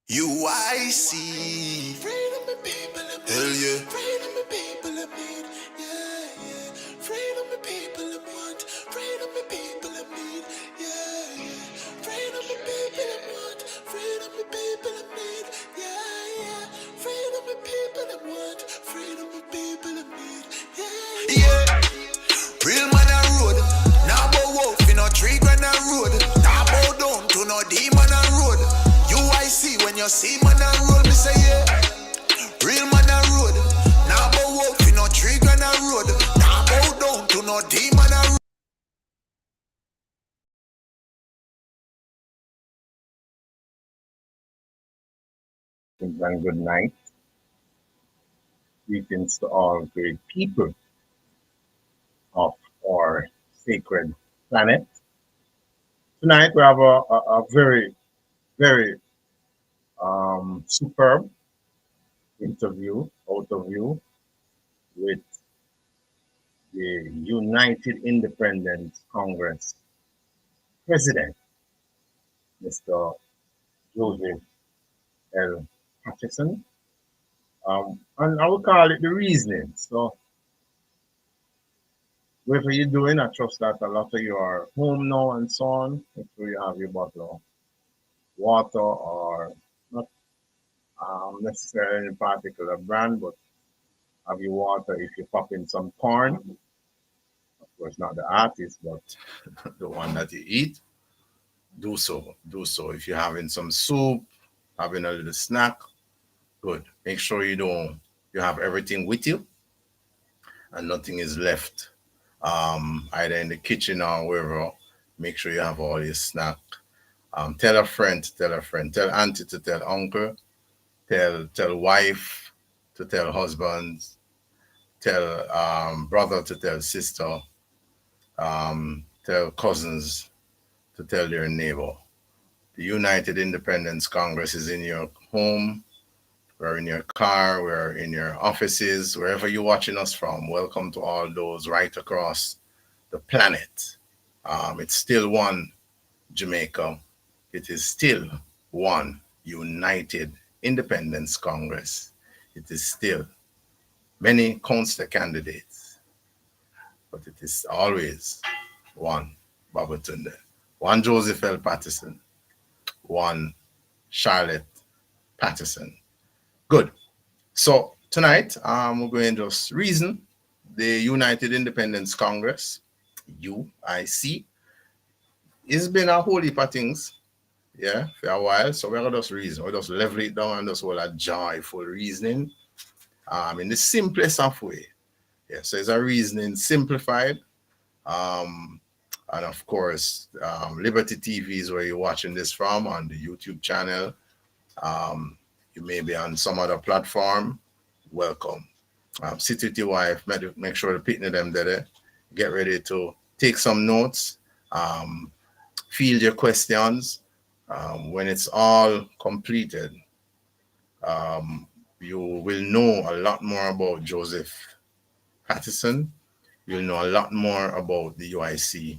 UIC. Freedom the people of need. Hell yeah. Freedom the people of need. Yeah, yeah. Freedom the people of want. Freedom the people of need. Yeah, yeah. Freedom the people of want. Freedom the people of need. Yeah, yeah. Freedom the people of want. Freedom the people of need. Yeah, Yeah. Real man a road. Now bow wolf in a tree grand a road. Now bow down to no demon a road. UIC when you see man a road, me say yeah. Real man a road. Now bow wolf in a tree grand a road. Now bow down to no demon a road. And good night. Greetings to all great people of our sacred planet. Tonight we have a very, very superb interview, out of view, with the United Independence Congress President, Mr. Joseph L. Patterson. And I will call it the reasoning. So whatever you're doing, I trust that a lot of you are home now and so on. Make sure you have your bottle of water or not necessarily any particular brand, but have your water if you pop in some corn. Of course, not the artist, but the one that you eat. Do so. Do so. If you're having some soup, having a little snack, good. Make sure you have everything with you and nothing is left either in the kitchen or wherever. Make sure you have all your snack. Tell a friend to tell a friend. Tell auntie to tell uncle. Tell wife to tell husband. Tell brother to tell sister. Tell cousins to tell their neighbor. The United Independence Congress is in your home. We're in your car. We're in your offices. Wherever you're watching us from. Welcome to all those right across the planet. It's still one Jamaica. It is still one United Independence Congress. It is still many constant candidates, but it is always one Babatunde, one Joseph L. Patterson, one Charlotte Patterson. Good. So tonight, we're going to just reason the United Independence Congress, UIC. It's been a whole heap of things, yeah, for a while. So we're gonna just reason. We'll just level it down and just hold a joyful reasoning. In the simplest of way. Yeah, so it's a reasoning simplified. And of course, Liberty TV is where you're watching this from on the YouTube channel. You may be on some other platform. Welcome. Sit with your wife, make sure the picnic them there. Get ready to take some notes. Field your questions. When it's all completed, you will know a lot more about Joseph Patterson. You'll know a lot more about the UIC.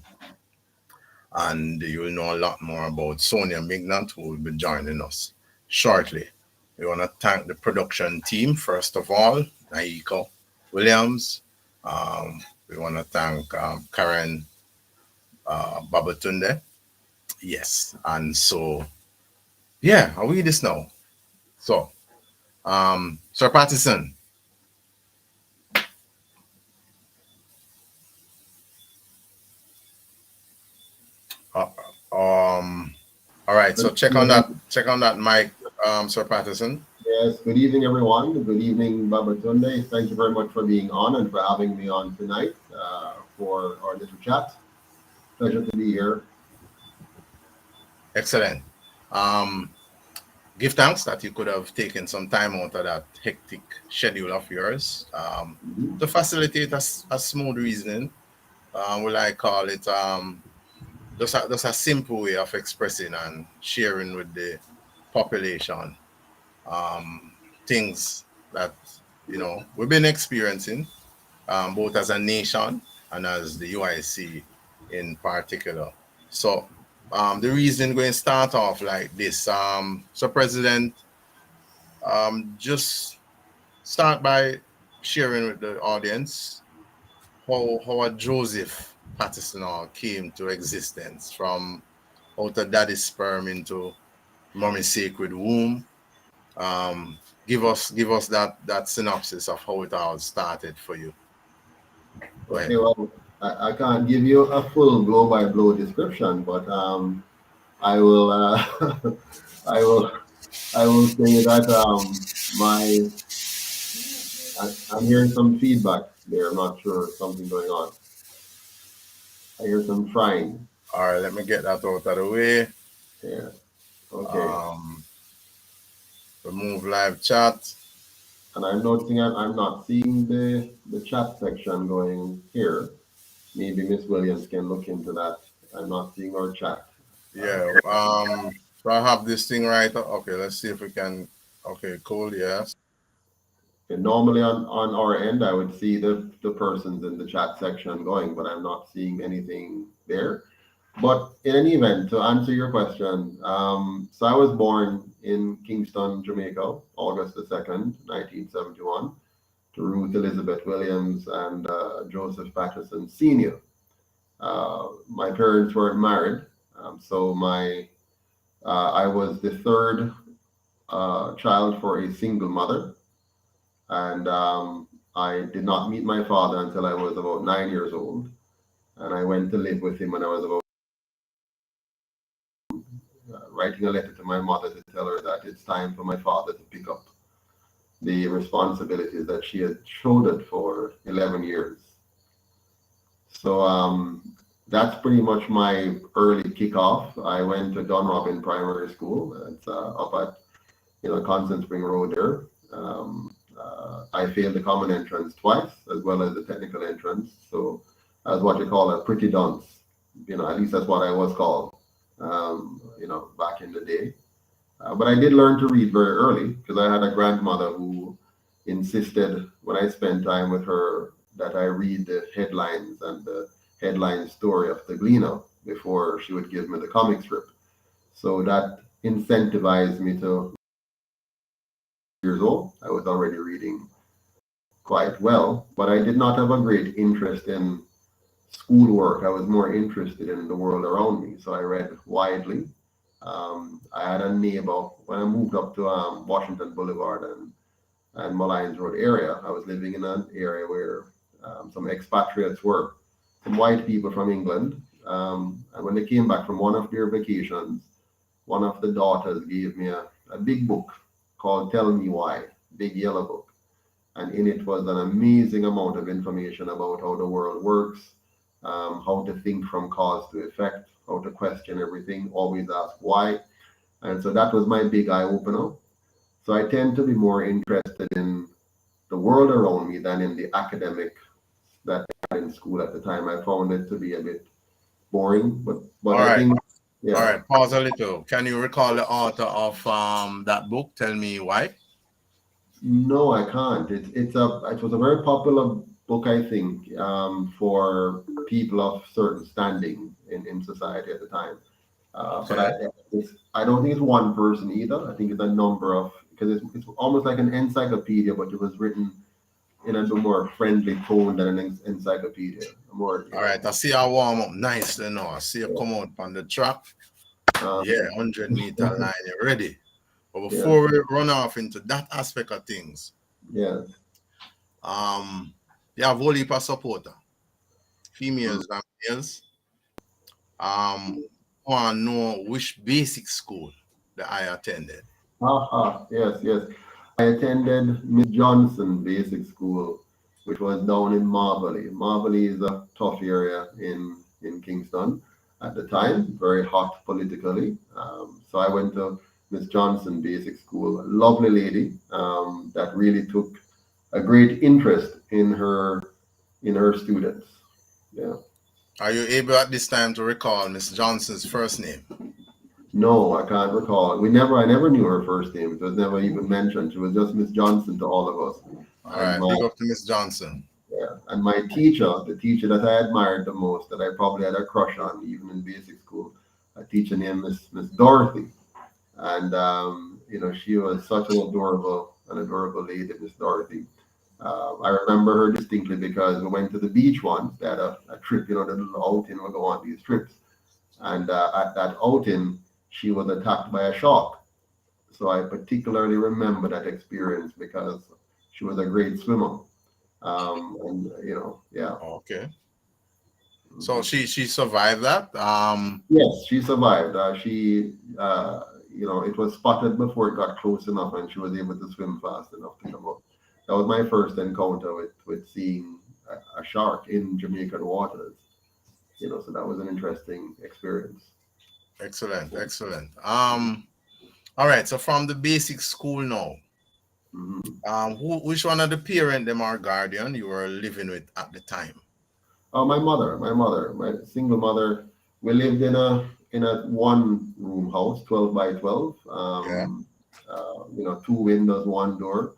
And you'll know a lot more about Sonia Mignant, who will be joining us shortly. We want to thank the production team, first of all, Naiko Williams. We want to thank Karen Babatunde. Yes. And so, yeah, I'll read this now. So, Sir Patterson. All right, so check on that mic, Sir Patterson. Yes, good evening, everyone. Good evening, Babatunde. Thank you very much for being on and for having me on tonight for our little chat. Pleasure to be here. Excellent. Give thanks that you could have taken some time out of that hectic schedule of yours to facilitate a smooth reasoning. Will I call it just a simple way of expressing and sharing with the population things that we've been experiencing both as a nation and as the UIC in particular. So The reason going to start off like this. So President, just start by sharing with the audience how a Joseph Patterson came to existence from out of daddy's sperm into mommy's sacred womb. Um, give us that synopsis of how it all started for you. Go ahead. Okay, well, I can't give you a full blow-by-blow description, but I will I will I will say that I'm hearing some feedback there. I'm not sure something going on. I hear some frying. All right, let me get that out of the way. Yeah. Okay. Remove live chat. And I'm noticing I'm not seeing the chat section going here. Maybe Miss Williams can look into that. I'm not seeing our chat. Yeah. So I have this thing right. Okay, let's see if we can. Okay, cool. Yes. And normally on our end, I would see the persons in the chat section going, but I'm not seeing anything there. But in any event, to answer your question, so I was born in Kingston, Jamaica, August the 2nd, 1971, to Ruth Elizabeth Williams and Joseph Patterson Sr. My parents weren't married, so I was the third child for a single mother, and I did not meet my father until I was about 9 years old, and I went to live with him when I was about writing a letter to my mother to tell her that it's time for my father to pick up the responsibilities that she had shouldered for 11 years. So that's pretty much my early kickoff. I went to Dunrobin Primary School. It's up at Constant Spring Road there. I failed the common entrance twice, as well as the technical entrance. So I was what you call a pretty dunce. At least that's what I was called. Back in the day. But I did learn to read very early because I had a grandmother who insisted when I spent time with her that I read the headlines and the headline story of the Gleaner before she would give me the comic strip. So that incentivized me to years old. I was already reading quite well, but I did not have a great interest in schoolwork. I was more interested in the world around me, so I read widely. I had a neighbor when I moved up to Washington Boulevard and Malines Road area. I was living in an area where some expatriates were, some white people from England. And when they came back from one of their vacations, one of the daughters gave me a big book called Tell Me Why, big yellow book. And in it was an amazing amount of information about how the world works, how to think from cause to effect, how to question everything, always ask why. And so that was my big eye opener. So I tend to be more interested in the world around me than in the academic that I had in school at the time. I found it to be a bit boring, but All I right. think, yeah. All right, pause a little. Can you recall the author of that book? Tell Me Why. No, I can't. It was a very popular book, I think, for people of certain standing in society at the time. But I don't think it's one person either. I think it's a number of, because it's almost like an encyclopedia, but it was written in a more friendly tone than an encyclopedia. All right, I see I warm up nicely now. I see you come out on the track. 100-meter line, you're ready. But before we run off into that aspect of things, you have whole heap of supporter, females and males. Want to know which basic school that I attended. Yes. I attended Miss Johnson Basic School, which was down in Marvelly. Marvelly is a tough area in Kingston at the time, very hot politically. So I went to Miss Johnson Basic School, a lovely lady that really took a great interest in her students. Yeah. Are you able at this time to recall Miss Johnson's first name? No, I can't recall. I never knew her first name. It was never even mentioned. She was just Miss Johnson to all of us. All right, big up to Miss Johnson. Yeah, and my teacher, the teacher that I admired the most, that I probably had a crush on, even in basic school, a teacher teacher named Miss Dorothy, and she was such an adorable lady, Miss Dorothy. I remember her distinctly because we went to the beach once. They had a trip, the little outing we go on these trips, and at that outing, she was attacked by a shark. So I particularly remember that experience because she was a great swimmer. And yeah. Okay. So Mhm. she survived that. Yes, she survived. It was spotted before it got close enough, and she was able to swim fast enough to come up. That was my first encounter with seeing a shark in Jamaican waters. So that was an interesting experience. Excellent, excellent. All right. So from the basic school now, Mhm. which one of the parent them or guardian you were living with at the time? Oh, my single mother. We lived in a one room house, 12 by 12. Yeah. Two windows, one door.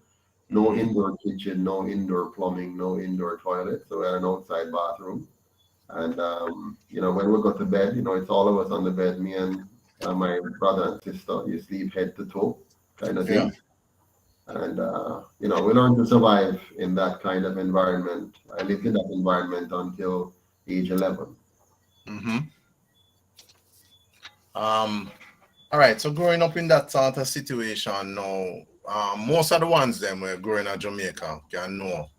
No Mm-hmm. indoor kitchen, no indoor plumbing, no indoor toilet. So we had an outside bathroom. And when we go to bed, it's all of us on the bed. Me and my brother and sister. You sleep head to toe, kind of Yeah. thing. And we learned to survive in that kind of environment. I lived in that environment until age 11. Mm-hmm. Um, all right. So growing up in that sort of situation now, most of the ones them were growing in Jamaica can know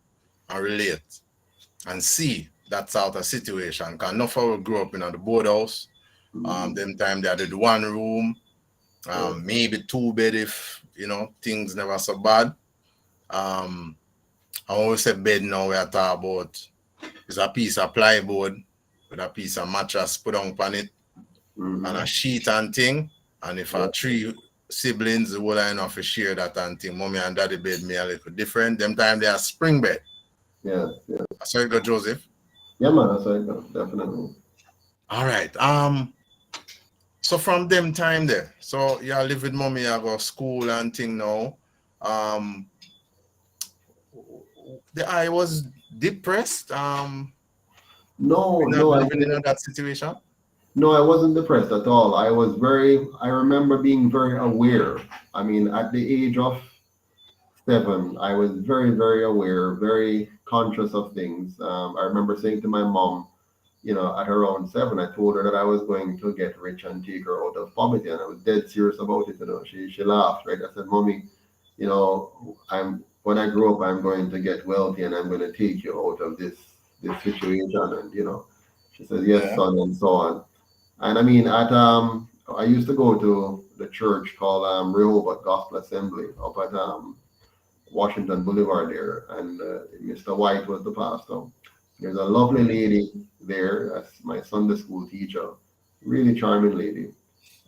and relate and see that sort of situation. Cause enough of us grew up in the board house. Mhm. Them time they had the one room, Yeah. maybe two bed if things never so bad. Um, I always say bed now we are talking about is a piece of plywood with a piece of mattress put on it and a Mhm. sheet and thing. And if Yeah. our three siblings, the whole enough to share that and thing, mommy and daddy bed me a little different. Them time they are spring bed. Yeah. Yeah. So you go, Joseph. Yeah, man. That's right. Definitely. All right. So from them time there, so you live with mommy, you go school and thing now. Um, I was depressed. No, Not no, I living in that situation. no, I wasn't depressed at all. I remember being very aware. I mean, at the age of 7, I was very, very aware, very conscious of things. I remember saying to my mom, at around 7, I told her that I was going to get rich and take her out of poverty, and I was dead serious about it. She laughed, right? I said, "Mommy, I'm when I grow up, I'm going to get wealthy, and I'm going to take you out of this situation." And she said, "Yes, Yeah. son," and so on. And I mean, I used to go to the church called Rehoboth Gospel Assembly up at Washington Boulevard there, and Mr. White was the pastor. There's a lovely Mhm. lady there, that's my Sunday school teacher, really charming lady.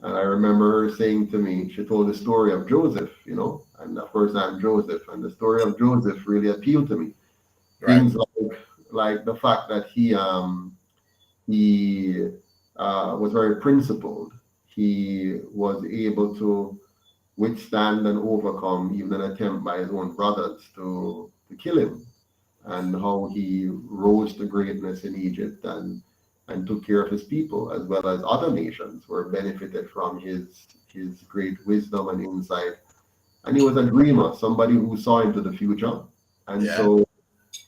And I remember her saying to me, she told the story of Joseph, and of course I'm Joseph, and the story of Joseph really appealed to me. Right. Things like the fact that he was very principled. He was able to withstand and overcome even an attempt by his own brothers to kill him, and how he rose to greatness in Egypt and took care of his people as well as other nations were benefited from his great wisdom and insight. And he was a dreamer, somebody who saw into the future. And Yeah. so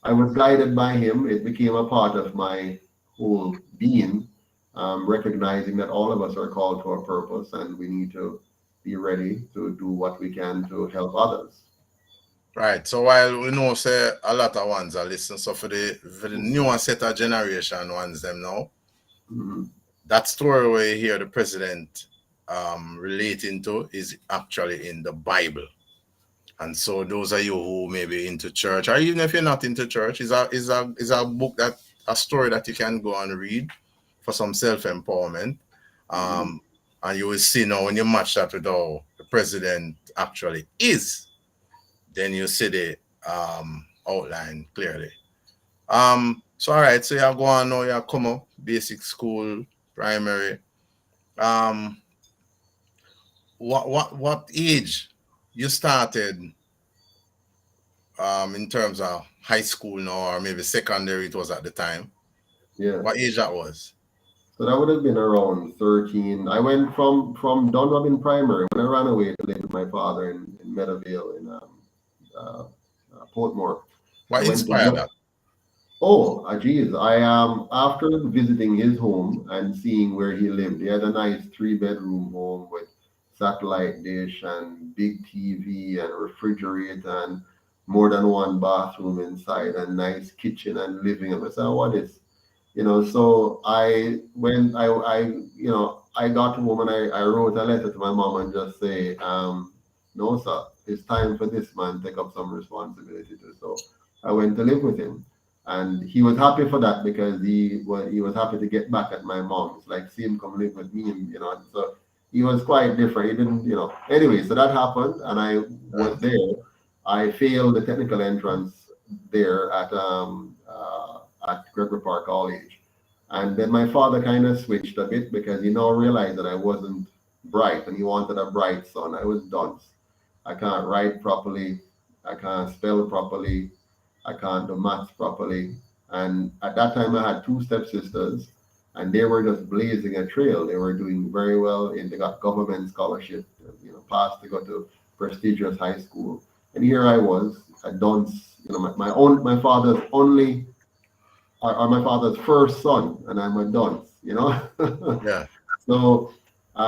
I was guided by him. It became a part of my whole being, recognizing that all of us are called to a purpose and we need to be ready to do what we can to help others. Right. So while we know say a lot of ones are listening, so for the newer set of generation ones them now, Mhm. that story where you hear the president relating to is actually in the Bible. And so those of you who may be into church, or even if you're not into church, is a book that a story that you can go and read for some self-empowerment. Mhm. Um, and you will see now when you match that with how the president actually is, then you see the outline clearly. So all right, so you go on now, you come up, basic school, primary. Um, what age you started in terms of high school now or maybe secondary it was at the time? Yeah. What age that was? So that would have been around 13. I went from Dunrobin Primary when I ran away to live with my father in Meadowvale in uh, Portmore. I What went inspired to that? geez. I after visiting his home and seeing where he lived, he had a nice 3-bedroom home with satellite dish and big TV and refrigerator and more than one bathroom inside and nice kitchen and living room. I said, what is, so I got home and I wrote a letter to my mom and just say, no, sir, it's time for this man to take up some responsibility too. So I went to live with him. And he was happy for that because he was happy to get back at my mom. It's like, see him come live with me, and so he was quite different. He didn't, Anyway, so that happened, and I was there. I failed the technical entrance there at Gregory Park College, and then my father kind of switched a bit because he now realized that I wasn't bright, and he wanted a bright son. I was dunce. I can't write properly. I can't spell properly. I can't do maths properly. And at that time, I had two stepsisters, and they were just blazing a trail. They were doing very well, and they got government scholarship, passed to go to prestigious high school. And here I was, a dunce, my father's only, or my father's first son, and I'm a dunce. Yeah. So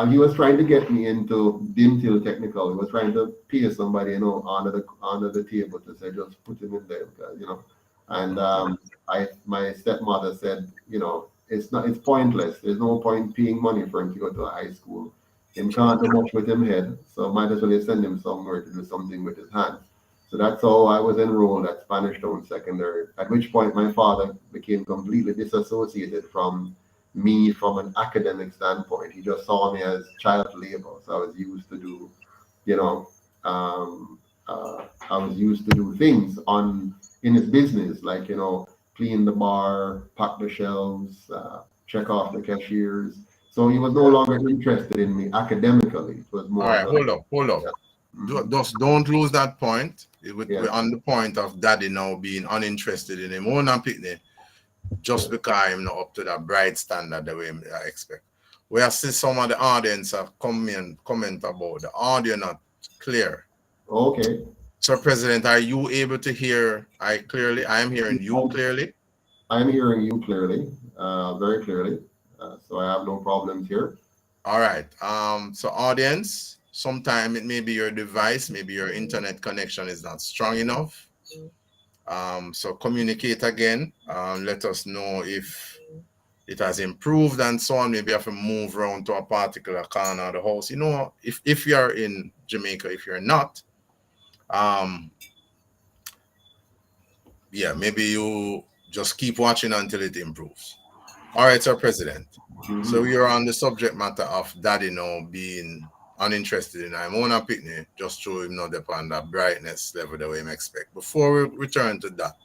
he was trying to get me into Dimtil Technical. He was trying to pay somebody, under the table to say just put him in there, because. And my stepmother said, it's pointless. There's no point paying money for him to go to a high school. Him can't do much with him head, so might as well send him somewhere to do something with his hands. So that's how I was enrolled at Spanish Town Secondary. At which point my father became completely disassociated from me from an academic standpoint. He just saw me as child labor. So I was used to do, I was used to do things in his business, like, clean the bar, pack the shelves, check off the cashiers. So he was no longer interested in me academically. It was All more right, just, hold up. yeah. Just don't lose that point. Yeah. We're on the point of daddy now being uninterested in him. Own and Pitney, just because I'm not up to that bright standard the way I expect. We have seen some of the audience have comment about the audio not clear. Okay. Sir President, are you able to hear I clearly? I am hearing you clearly. I'm hearing you clearly, very clearly. So I have no problems here. All right. So audience, sometime it may be your device, maybe your internet connection is not strong enough. So communicate again. Let us know if it has improved and so on. Maybe you have to move around to a particular corner of the house. If you're in Jamaica, if you're not, maybe you just keep watching until it improves. All right, Sir President. So you're on the subject matter of daddy now being uninterested in I'm on a picnic, just show him not upon that brightness level the way him expect. Before we return to that,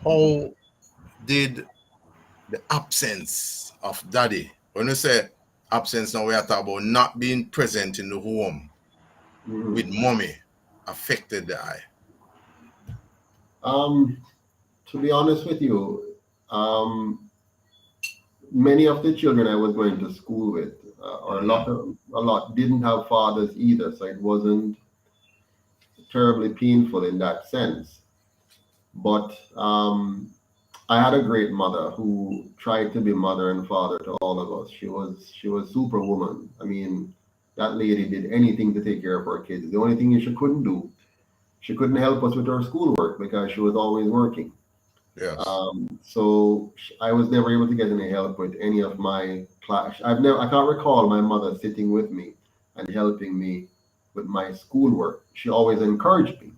how did the absence of daddy, when you say absence now, we are talking about not being present in the home with mommy, affected the eye? To be honest with you, many of the children I was going to school with, or a lot didn't have fathers either, so it wasn't terribly painful in that sense. But I had a great mother who tried to be mother and father to all of us. She was superwoman. I mean, that lady did anything to take care of her kids. The only thing she couldn't do, she couldn't help us with our schoolwork because she was always working. Yes. So I was never able to get any help with any of my class. I can't recall my mother sitting with me and helping me with my schoolwork. She always encouraged me.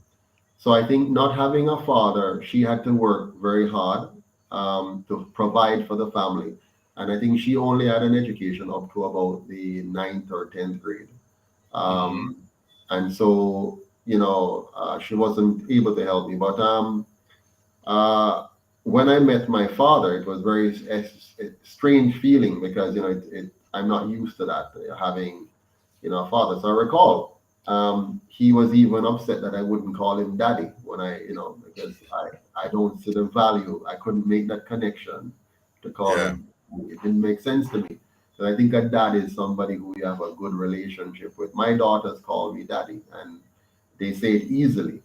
So I think not having a father, she had to work very hard to provide for the family. And I think she only had an education up to about the 9th or 10th grade. And so, she wasn't able to help me. But when I met my father, it was a strange feeling because I'm not used to that, having a father. So I recall he was even upset that I wouldn't call him daddy when because I don't see the value. I couldn't make that connection to call him It didn't make sense to me. So I think a dad is somebody who you have a good relationship with. My daughters call me daddy, and they say it easily.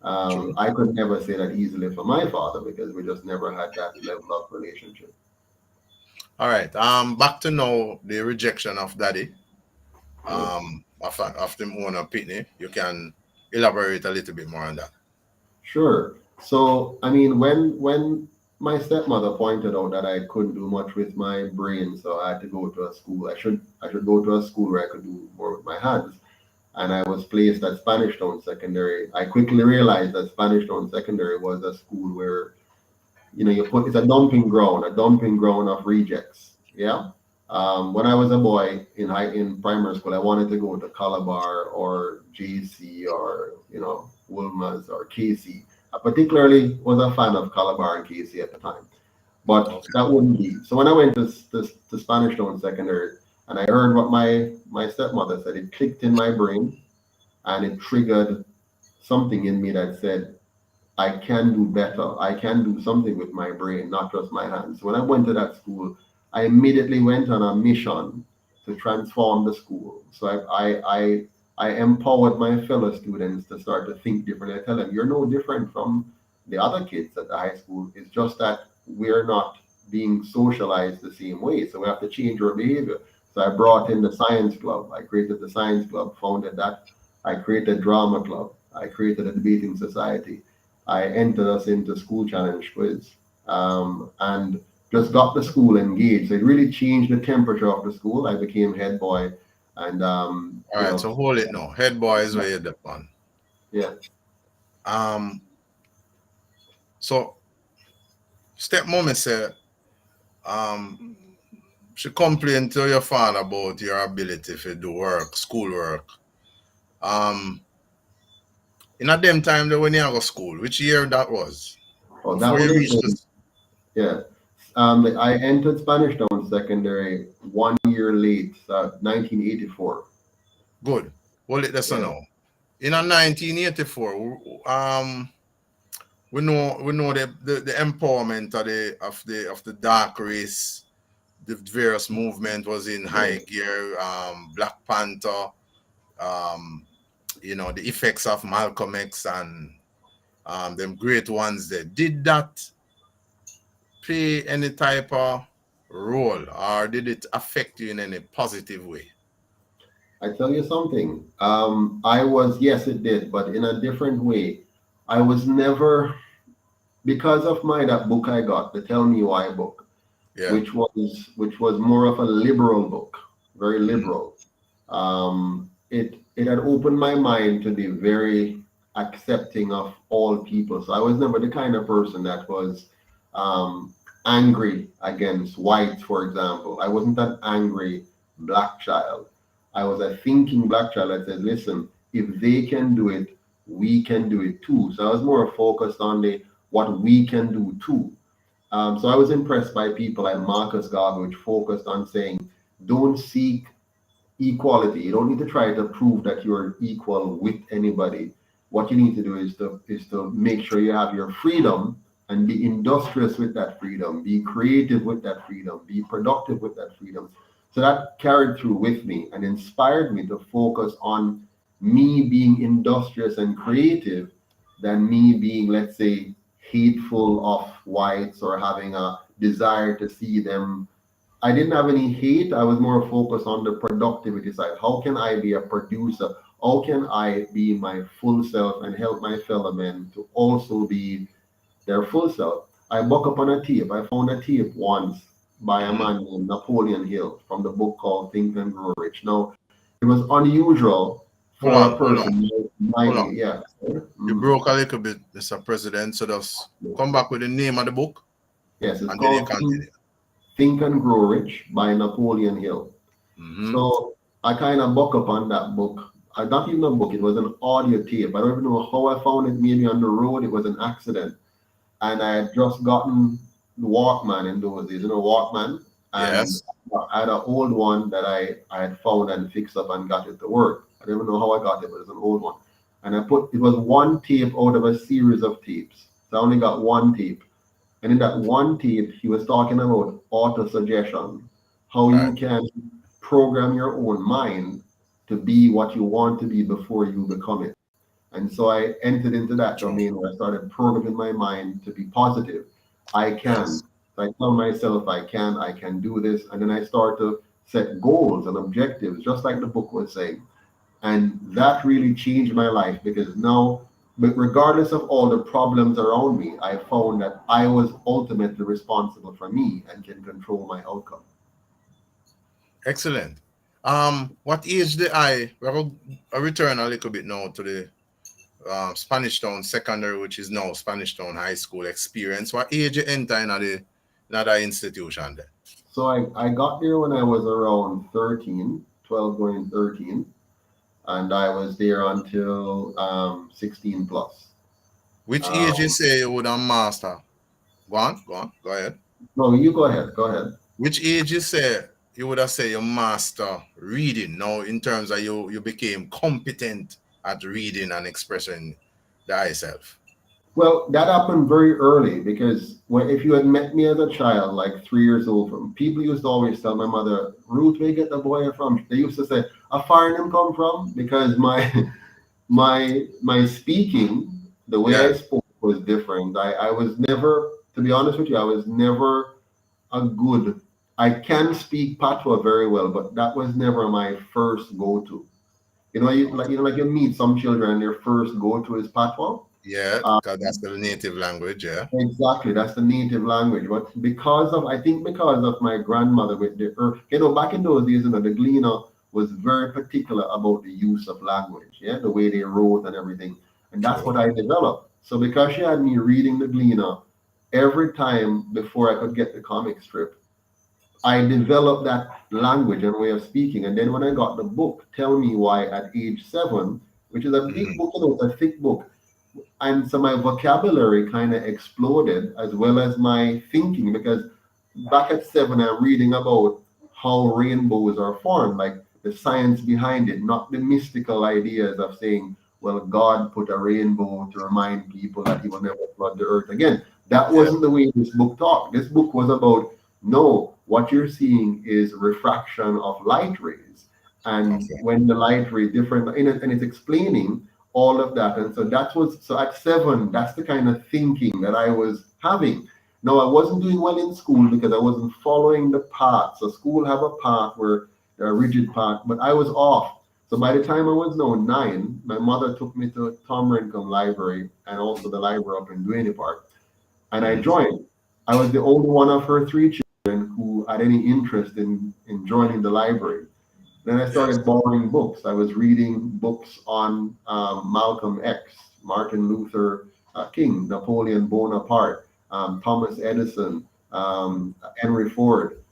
True. I could never say that easily for my father because we just never had that level of relationship. All right. Back to now the rejection of daddy. Yeah. Of the owner Pitney. You can elaborate a little bit more on that. Sure. So, I mean, when my stepmother pointed out that I couldn't do much with my brain, so I had to go to a school. I should go to a school where I could do more with my hands. And I was placed at Spanish Town Secondary. I quickly realized that Spanish Town Secondary was a school where it's a dumping ground of rejects. Yeah. When I was a boy in primary school, I wanted to go to Calabar or JC or Wolmer's or KC. I particularly was a fan of Calabar and KC at the time, but Okay. that wouldn't be. So when I went to Spanish Town Secondary and I heard what my stepmother said, it clicked in my brain and it triggered something in me that said, I can do better. I can do something with my brain, not just my hands. So when I went to that school, I immediately went on a mission to transform the school. So I empowered my fellow students to start to think differently. I tell them, you're no different from the other kids at the high school. It's just that we're not being socialized the same way. So we have to change our behavior. So I brought in the science club. I created the science club, founded that. I created drama club. I created a debating society. I entered us into school challenge quiz, and just got the school engaged. So it really changed the temperature of the school. I became head boy, and All right. So hold it now. Head boy is where you're the one. yeah. So stepmom said, she complained to your father about your ability to do work, school work. In a them time that when you go to school, which year that was? Oh, that Before would you have reached been, this. yeah. I entered Spanish Town Secondary 1 year late, 1984. Good. Hold it that's Yeah. now. In a 1984, we know the empowerment of the dark race, the various movement was in high gear, Black Panther, the effects of Malcolm X and them great ones there. Did that play any type of role or did it affect you in any positive way? I tell you something. Yes, it did, but in a different way. I was never, because of that book I got, the Tell Me Why book, Yeah. which was more of a liberal book, very liberal. It had opened my mind to be very accepting of all people. So I was never the kind of person that was angry against whites, for example. I wasn't an angry black child. I was a thinking black child that said, listen, if they can do it, we can do it too. So I was more focused on what we can do too. So I was impressed by people like Marcus Garvey, which focused on saying, don't seek equality. You don't need to try to prove that you're equal with anybody. What you need to do is to make sure you have your freedom and be industrious with that freedom, be creative with that freedom, be productive with that freedom. So that carried through with me and inspired me to focus on me being industrious and creative than me being, let's say, hateful of whites or having a desire to see them. I didn't have any hate. I was more focused on the productivity side. How can I be a producer? How can I be my full self and help my fellow men to also be their full self? I buck up on a tape. I found a tape once by a man named Napoleon Hill from the book called Think and Grow Rich. Now, it was unusual Hold for on, a hold on, person my hold on. age. Yeah. You broke a little bit, Mr. President, so just come back with the name of the book Yes, it's and then you called continue. Think and Grow Rich by Napoleon Hill. So I kind of buck up on that book. Not even a book, it was an audio tape. I don't even know how I found it, maybe on the road. It was an accident. And I had just gotten the Walkman in those days, Walkman. And Yes. I had an old one that I had found and fixed up and got it to work. I don't even know how I got it, but it's an old one. And it was one tape out of a series of tapes. So I only got one tape. And in that one tape, he was talking about auto-suggestion, how you Right. can program your own mind to be what you want to be before you become it. And so I entered into that True. domain where I started programming my mind to be positive. I can. Yes. So I tell myself I can do this. And then I start to set goals and objectives, just like the book was saying. And that really changed my life because now, but regardless of all the problems around me, I found that I was ultimately responsible for me and can control my outcome. Excellent. What age did I return a little bit now to the Spanish Town Secondary, which is now Spanish Town High School experience? What age you enter in the institution there? So I got there when I was around 13, 12 going 13, and I was there until 16 plus. Which age you Um, say you would have master? Go ahead. no, you go ahead. Go ahead. Which age you say you would have say you master reading now in terms of you became competent at reading and expressing thyself? Well, that happened very early because if you had met me as a child, like 3 years old, from people used to always tell my mother, Ruth, where you get the boy from? They used to say, a foreign him come from because my my speaking, the way I Yeah. spoke was different. I was never, to be honest with you, I was never a good. I can speak patois very well, but that was never my first go-to. Like you meet some children and their first go-to is patois. Yeah, Uh, because that's the native language, yeah. exactly, that's the native language. But I think because of my grandmother with back in those days, the Gleaner was very particular about the use of language, yeah, the way they wrote and everything. And that's True. what I developed. So because she had me reading the Gleaner every time before I could get the comic strip, I developed that language and way of speaking. And then when I got the book, Tell Me Why at age 7, which is a big Mhm. book, it's a thick book, and so my vocabulary kind of exploded as well as my thinking because back at 7 I'm reading about how rainbows are formed, like the science behind it, not the mystical ideas of saying, well, God put a rainbow to remind people that he will never flood the earth again. That Yeah. wasn't the way this book talked. This book was about, no, what you're seeing is refraction of light rays, and Okay. when the light ray different and it's explaining all of that. And so at 7, that's the kind of thinking that I was having. No, I wasn't doing well in school because I wasn't following the path. So school have a path where a rigid path, but I was off. So by the time I was now 9, my mother took me to Tom Rincombe Library and also the library up in Duane Park, and I Mhm. joined. I was the only one of her 3 children who had any interest in joining the library. Then I Yes. started borrowing books. I was reading books on Malcolm X, Martin Luther King, Napoleon Bonaparte, Thomas Edison, Henry Ford,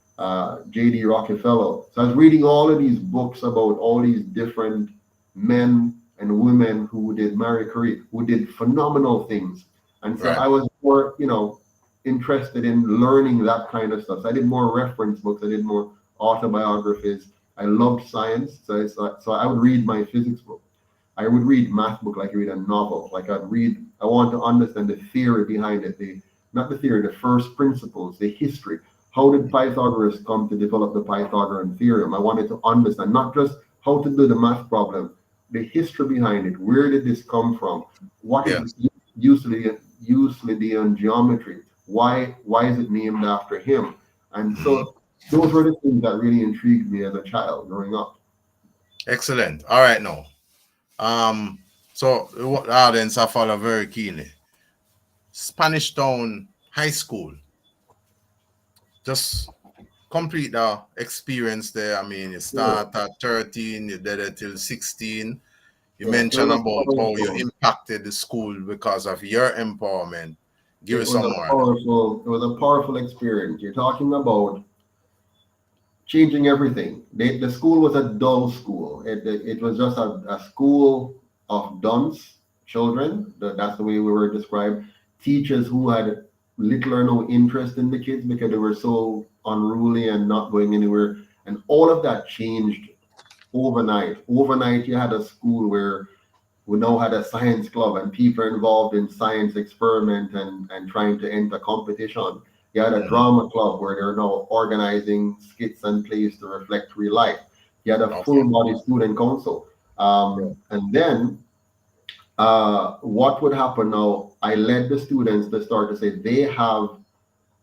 J.D. Rockefeller. So I was reading all of these books about all these different men and women who did Marie Curie, who did phenomenal things. And so Right. I was more, interested in learning that kind of stuff. So I did more reference books. I did more autobiographies. I loved science, so I would read my physics book. I would read math book like I read a novel. Like I'd read. I want to understand the theory behind it. The not the theory, the first principles, the history. How did Pythagoras come to develop the Pythagorean theorem? I wanted to understand not just how to do the math problem, the history behind it. Where did this come from? What is Yes. Euclidean geometry? Why is it named after him? And Mhm. so those were the things that really intrigued me as a child growing up. Excellent. All right, now. So what audience I follow very keenly. Spanish Town High School. Just complete the experience there. I mean, you Sure. start at 13, you did it till 16. You Yeah, it mentioned was a about how you powerful. impacted the school because of your empowerment. Give It us was some a more of that. powerful. It was a powerful experience. You're talking about changing everything. The school was a dull school. It was just a school of dunce children. That's the way we were described. Teachers who had little or no interest in the kids because they were so unruly and not going anywhere. And all of that changed overnight. Overnight, you had a school where we now had a science club and people involved in science experiment and trying to enter competition. You had a drama club where they're now organizing skits and plays to reflect real life. You had a full body student council. And then what would happen now? I led the students to start to say they have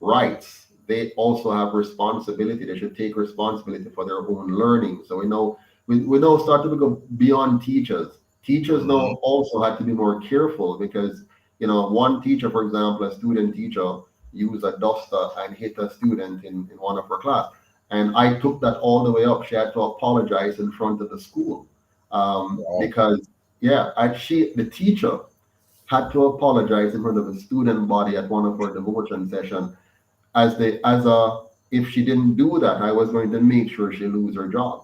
rights. They also have responsibility. They should take responsibility for their own learning. So we now start to go beyond teachers. Teachers now also had to be more careful because, one teacher, for example, a student teacher used a duster and hit a student in one of her class. And I took that all the way up. She had to apologize in front of the school because, the teacher had to apologize in front of the student body at one of her devotion sessions if she didn't do that, I was going to make sure she lose her job.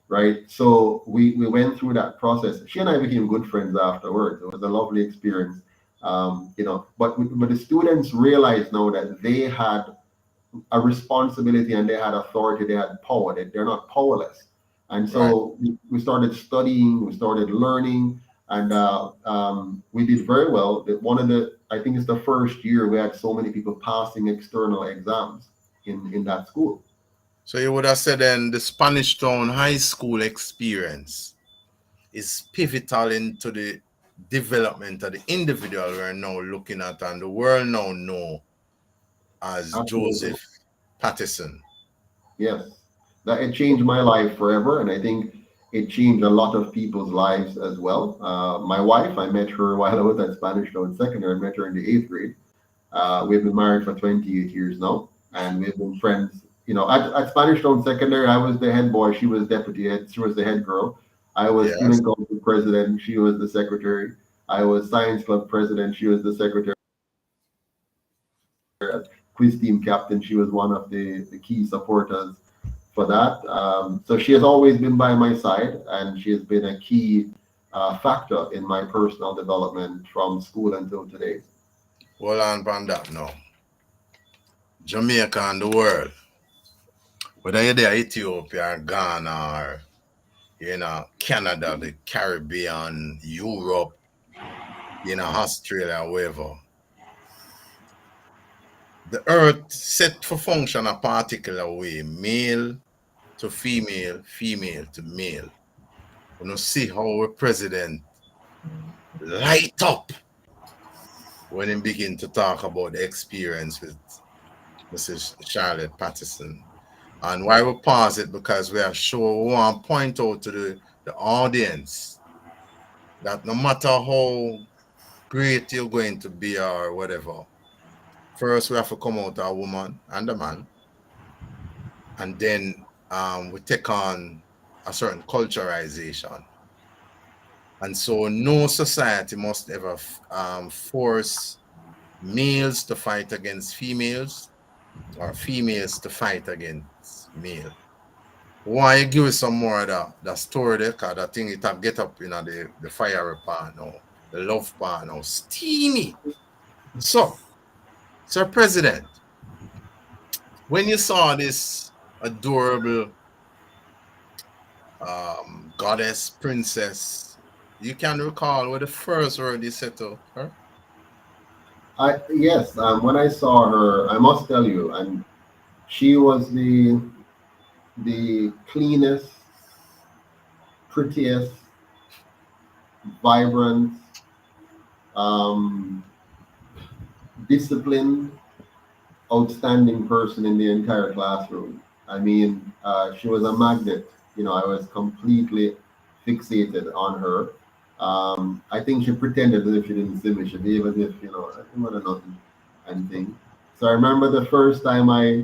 Right. So we went through that process. She and I became good friends afterwards. It was a lovely experience. But the students realized now that they had a responsibility and they had authority, they had power, they're not powerless. And so we started studying, we started learning, and we did very well. I think it's the first year we had so many people passing external exams in that school. So you would have said then the Spanish Town High School experience is pivotal into the development of the individual we're now looking at and the world now know as Joseph Patterson. Yes, that it changed my life forever, and I think it changed a lot of people's lives as well. My wife, I met her while I was at Spanish Town Secondary. I met her in the 8th grade. We've been married for 28 years now, and we've been friends. At Spanish Town Secondary, I was the head boy. She was deputy head. She was the head girl. I was student council president. She was the secretary. I was science club president. She was the secretary. Quiz team captain. She was one of the key supporters for that. So she has always been by my side, and she has been a key factor in my personal development from school until today. Well, on that now. Jamaica and the world. Whether you're there, Ethiopia or Ghana or Canada, the Caribbean, Europe, Australia, wherever. The earth set for function a particular way, male to female, female to male. You see how our president light up when he begin to talk about the experience with Mrs. Charlotte Patterson. And why we pause it, because we are sure we want to point out to the audience that no matter how great you're going to be or whatever, first we have to come out a woman and a man, and then we take on a certain culturalization. And so no society must ever force males to fight against females or females to fight against male. Why you give us some more of that story there, because that thing it have get up the fire pan now, the love pan now, steamy. So, Sir President, when you saw this adorable goddess princess, you can recall what the first word you said to her? Yes, when I saw her, I must tell you, and she was the cleanest, prettiest, vibrant, disciplined, outstanding person in the entire classroom. I mean, she was a magnet. I was completely fixated on her. I think she pretended as if she didn't see me. She behaved as if, I wasn't nothing and things. So I remember the first time I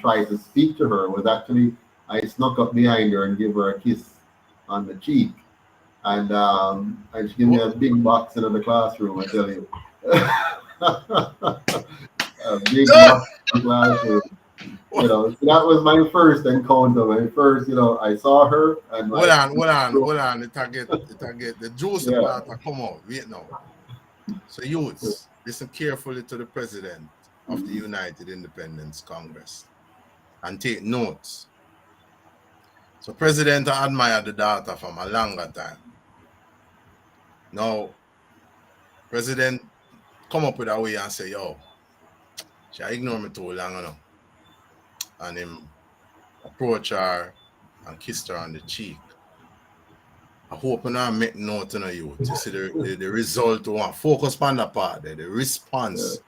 tried to speak to her was actually I snuck up behind her and gave her a kiss on the cheek. And she gave me a big box in the classroom, I tell you. A big box in the classroom. So that was my first encounter. My first, I saw her and hold on. It get the juice about to come out. Wait now. So youths, listen carefully to the president of the United Independence Congress and take notes. So president admired the daughter from a longer time. Now, President come up with a way and say, yo, she ignore me too long enough. And him approach her and kissed her on the cheek. I hope I make note of you to see the result one. Focus on the part there, the response.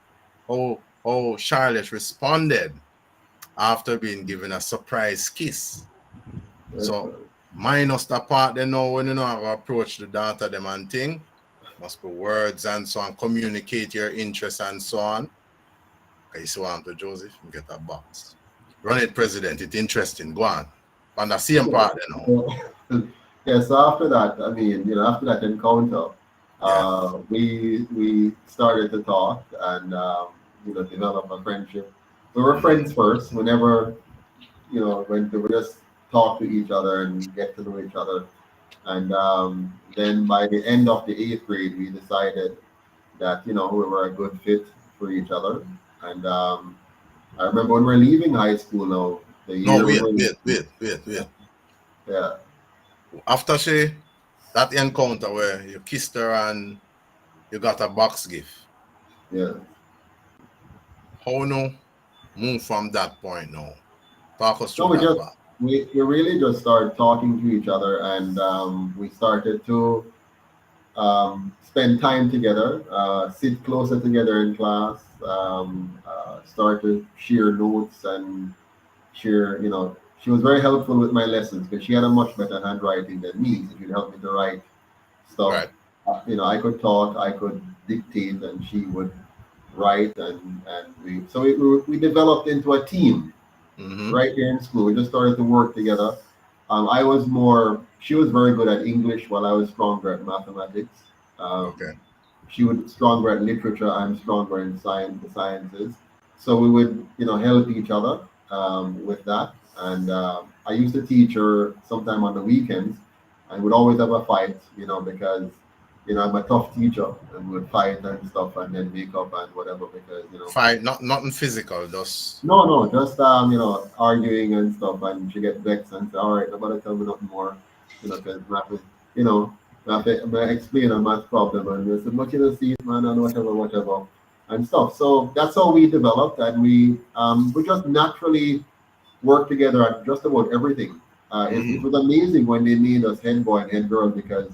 How Charlotte responded after being given a surprise kiss. So minus the part they know when you know how to approach the daughter them and thing. Must be words and so on, communicate your interest and so on. Okay, so on to Joseph, get a box. Run it, President. It's interesting. Go on. On the same part, you know. Yeah, so after that, I mean, after that encounter, we started to talk and develop a friendship. We were friends first. Whenever when we just talk to each other and get to know each other, and then by the end of the 8th grade, we decided that we were a good fit for each other. And I remember when we were leaving high school. Now the year No, we wait. yeah. After that encounter where you kissed her and you got a box gift. Yeah. How no move from that point now? Talk us So through that part. we really just started talking to each other, and we started to spend time together, sit closer together in class, start to share notes and share. She was very helpful with my lessons because she had a much better handwriting than me. So she'd help me to write stuff. Right. I could talk, I could dictate, and she would write, and we developed into a team right here in school. We just started to work together. She was very good at English while I was stronger at mathematics. Okay. She was stronger at literature. I'm stronger in the sciences. So we would, help each other with that. And I used to teach her sometime on the weekends, and we'd always have a fight, because I'm a tough teacher, and we'd fight and stuff, and then make up and whatever, because Fight, nothing physical, just no, just arguing and stuff, and she gets vexed and say, "All right, nobody tell me nothing more," because I have to explain a math problem, and they said, "Look, see it, man, and whatever, and stuff." So that's how we developed, and we just naturally worked together at just about everything. It was amazing when they made us head boy and head girl, because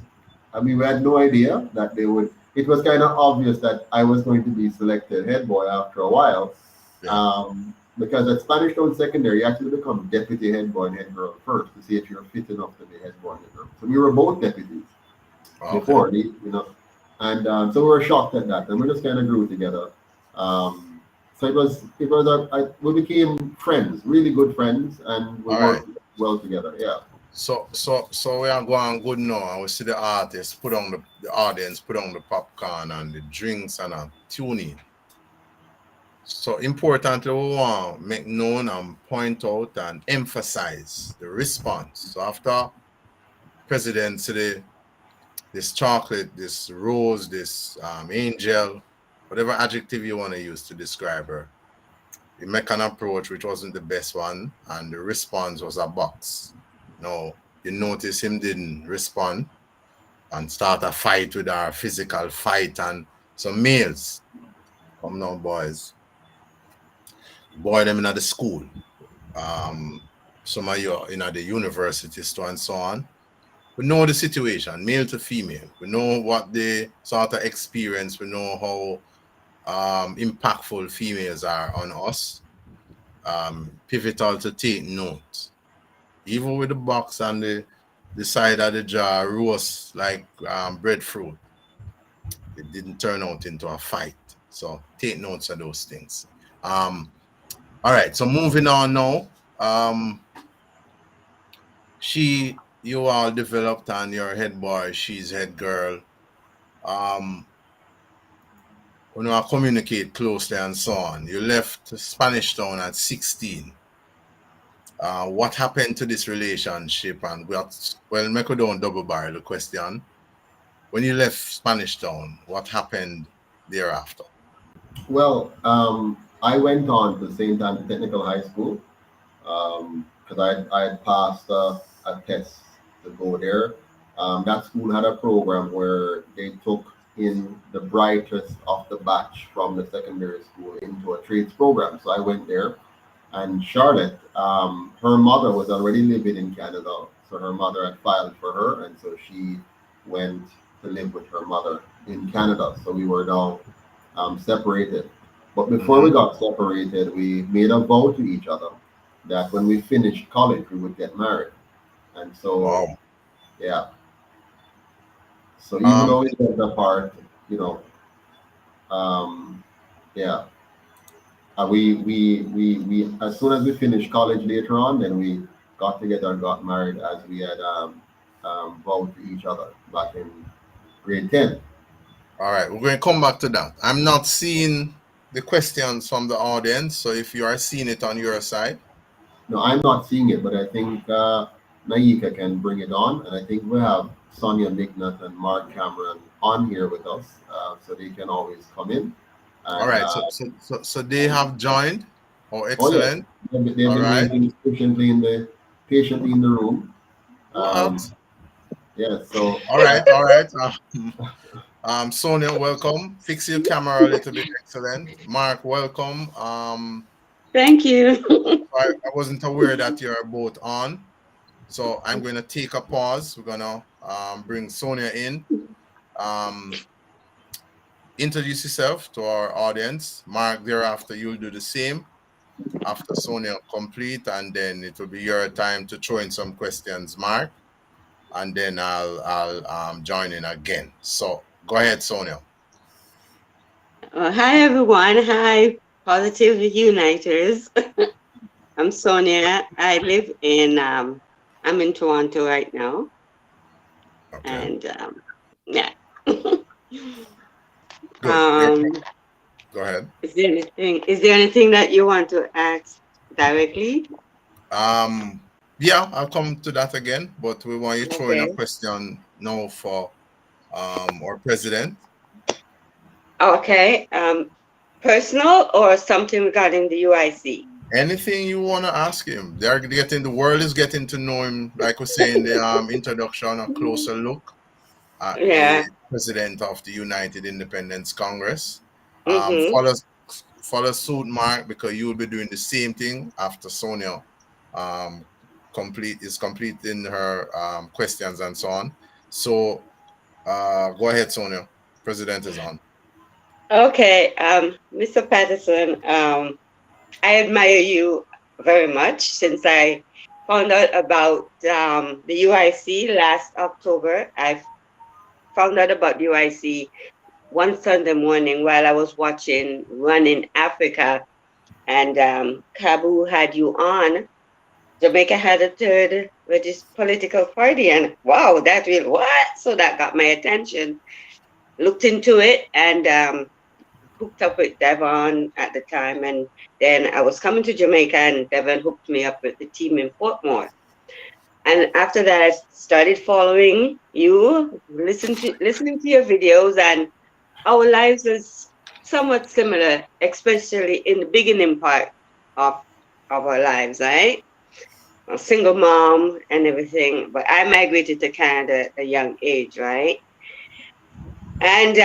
we had no idea that they would. It was kind of obvious that I was going to be selected head boy after a while, because at Spanish Town Secondary, you actually become deputy head boy and head girl first to see if you're fit enough to be head boy and head girl. So we were both deputies before, and so we were shocked at that, and we just kind of grew together. So we became friends, really good friends, and we worked well together. Yeah. So we are going good now, and we see the artists the audience put on the popcorn and the drinks and a tuning. So importantly, we want to make known and point out and emphasize the response. So after President said this chocolate, this rose, this angel, whatever adjective you want to use to describe her, he make an approach which wasn't the best one, and the response was a box. No, you notice him didn't respond and start a fight with her, physical fight, and some males come now, boys. Boy them in the school. Some of you in the universities too, and so on. We know the situation, male to female. We know what they sort of experience. We know how impactful females are on us. Pivotal to take note. Even with the box and the side of the jar roast like breadfruit, it didn't turn out into a fight. So take notes of those things. All right, so moving on now. You all developed, and your head boy, she's head girl. When you communicate closely and so on, you left Spanish Town at 16. What happened to this relationship? And make don't double barrel the question. When you left Spanish Town, what happened thereafter? Well, I went on to St. Anne Technical High School because I had passed a test to go there. That school had a program where they took in the brightest of the batch from the secondary school into a trades program. So I went there, and Charlotte, her mother was already living in Canada, so her mother had filed for her, and so she went to live with her mother in Canada. So we were now separated. But before we got separated, we made a vow to each other that when we finished college, we would get married. And so, Wow. yeah. So even though we lived apart, you know, yeah. We as soon as we finished college later on, then we got together and got married as we had vowed to each other back in grade 10. All right, we're going to come back to that. I'm not seeing the questions from the audience, so if you are seeing it on your side. No, I'm not seeing it, but I think Naika can bring it on, and I think we have Sonia Mignat and Mark Cameron on here with us, so they can always come in. And, All right, so they have joined. Oh, oh yes, excellent. they've been All right. waiting patiently in the room. What? Yeah, so All right, all right. Sonia, welcome. Fix your camera a little bit. Excellent. Mark, welcome. Thank you. I wasn't aware that you're both on, so I'm going to take a pause. We're going to bring Sonia in. Introduce yourself to our audience. Mark, thereafter, you'll do the same after Sonia complete, and then it will be your time to throw in some questions, Mark, and then I'll join in again. So go ahead, Sonia. Hi, everyone. Hi, Positive Uniters. I'm Sonia. I live in, I'm in Toronto right now. Okay. And, yeah. Good. Go ahead. Is there anything that you want to ask directly? Yeah, I'll come to that again, but we want you to throw in a Okay. question now for our president. Okay. Personal or something regarding the UIC? Anything you want to ask him. The world is getting to know him, like we say in the introduction, a closer look at Yeah. the president of the United Independence Congress. Mm-hmm. Follow suit, Mark, because you will be doing the same thing after Sonia completing her questions and so on. So go ahead, Sonia. President is on. Okay. Mr. Patterson, I admire you very much since I found out about the UIC last October. I found out about UIC one Sunday morning while I was watching Run in Africa, and Kabu had you on. Jamaica had a third political party, and wow, that really what? So that got my attention. Looked into it and hooked up with Devon at the time, and then I was coming to Jamaica, and Devon hooked me up with the team in Portmore. And after that, I started following you, listening to your videos, and our lives is somewhat similar, especially in the beginning part of our lives, right? A single mom and everything, but I migrated to Canada at a young age, right? And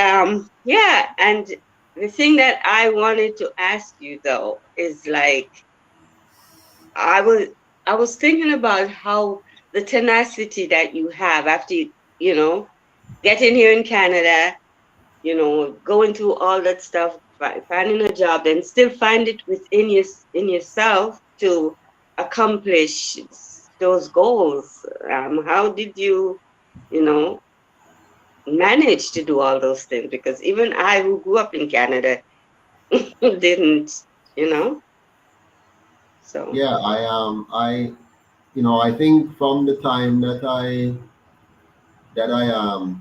yeah, and the thing that I wanted to ask you though is like I was thinking about how the tenacity that you have after getting here in Canada, going through all that stuff, finding a job, and still find it within yourself to accomplish those goals. How did you, manage to do all those things? Because even I, who grew up in Canada, didn't, So yeah, I think from the time that I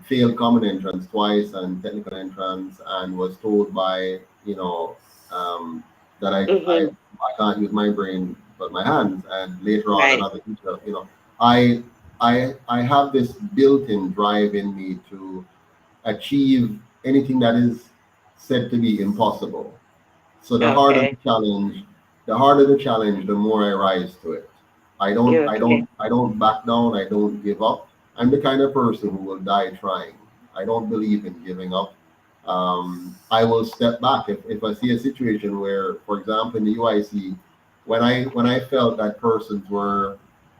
failed common entrance twice and technical entrance and was told by that mhm, I can't use my brain but my hands, and later on right, another teacher, I have this built-in drive in me to achieve anything that is said to be impossible. So okay, the harder the challenge, the more I rise to it. I don't I okay, don't I don't back down, I don't give up. I'm the kind of person who will die trying. I don't believe in giving up. I will step back if I see a situation where, for example, in the UIC, when I felt that persons were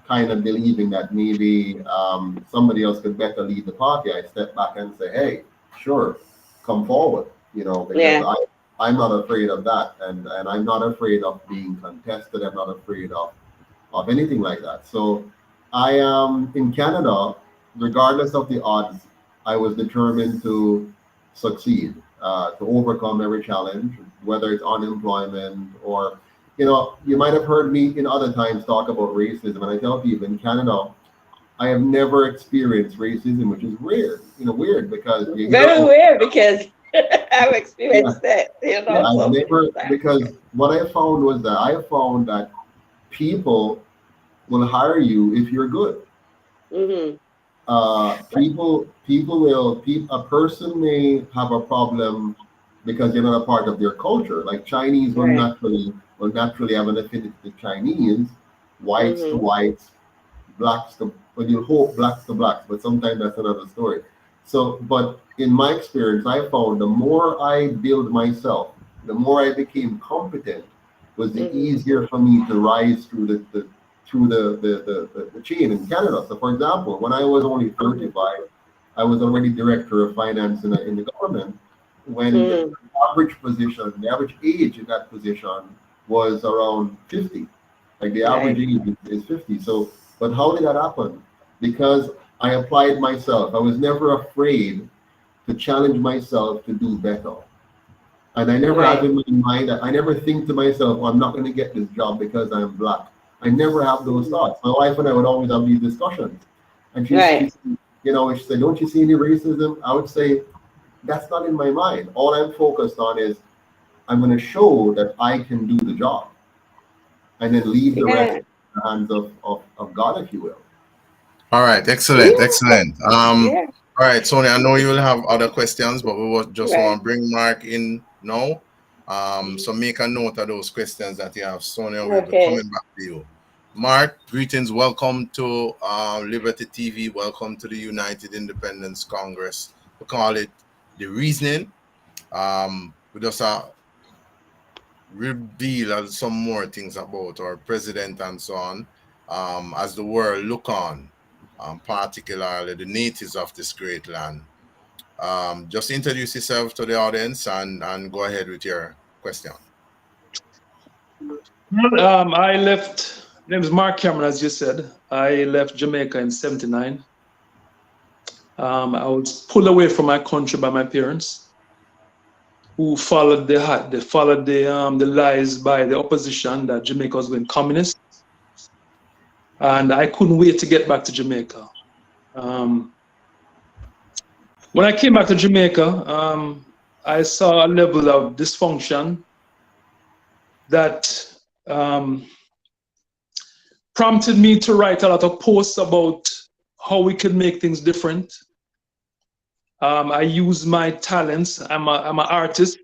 kind of believing that maybe somebody else could better lead the party, I step back and say, hey, sure, come forward, because Yeah. I'm not afraid of that, and I'm not afraid of being contested. I'm not afraid of anything like that. So I am in Canada, regardless of the odds, I was determined to succeed, to overcome every challenge, whether it's unemployment or, you might have heard me in other times talk about racism. And I tell people in Canada, I have never experienced racism, which is weird, weird because you hear, Very weird because I've yeah, experienced that, yeah, I've so many never, times. because what I found that people will hire you if you're good. Hmm. A person may have a problem because you're not a part of their culture. Like Chinese Right. will naturally have an affinity to Chinese, whites to Hmm. whites, blacks to, but you hope blacks to blacks, but sometimes that's another story. So, but in my experience, I found the more I build myself, the more I became competent, was the Hmm. easier for me to rise through the chain in Canada. So, for example, when I was only Hmm. 35, I was already director of finance in the government. When the Hmm. average position, the average age in that position was around 50. Like the average Right. age is 50. So, but how did that happen? Because I applied myself. I was never afraid to challenge myself to do better. And I never have Right. in my mind, I never think to myself, oh, I'm not going to get this job because I'm black. I never have those Hmm. thoughts. My wife and I would always have these discussions. And Right. she said, don't you see any racism? I would say, that's not in my mind. All I'm focused on is I'm going to show that I can do the job and then leave the rest Yeah. in the hands of God, if you will. All right, excellent, Yeah. excellent. Yeah. All right, Sonia, I know you will have other questions, but we just Right. want to bring Mark in now. So make a note of those questions that you have. Sonia will be Okay. coming back to you. Mark, greetings. Welcome to Liberty TV. Welcome to the United Independence Congress. We call it The Reasoning. We just reveal some more things about our president and so on, as the world look on, particularly the natives of this great land. Just introduce yourself to the audience and go ahead with your question. I left, my name is Mark Cameron, as you said. I left Jamaica in '79. I was pulled away from my country by my parents, who followed the lies by the opposition that Jamaica was going communist, and I couldn't wait to get back to Jamaica. When I came back to Jamaica, I saw a level of dysfunction that prompted me to write a lot of posts about how we could make things different. I use my talents. I'm an artist,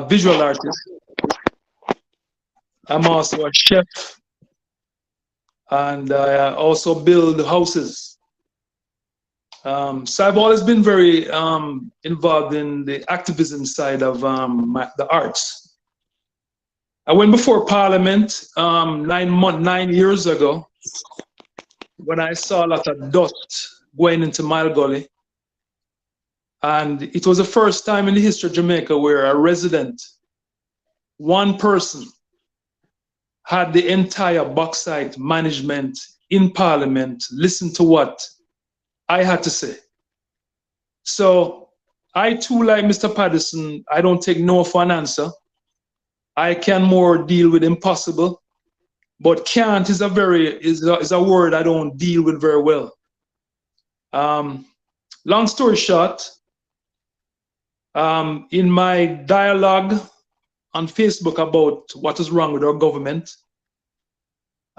visual artist. I'm also a chef, and I also build houses. So I've always been very involved in the activism side of the arts. I went before Parliament 9 years ago when I saw a lot of dust going into Mile Gully. And it was the first time in the history of Jamaica where a resident, one person, had the entire bauxite management in Parliament listen to what I had to say. So I too, like Mr. Patterson, I don't take no for an answer. I can more deal with impossible, but can't is a word I don't deal with very well. Long story short, in my dialogue on Facebook about what is wrong with our government,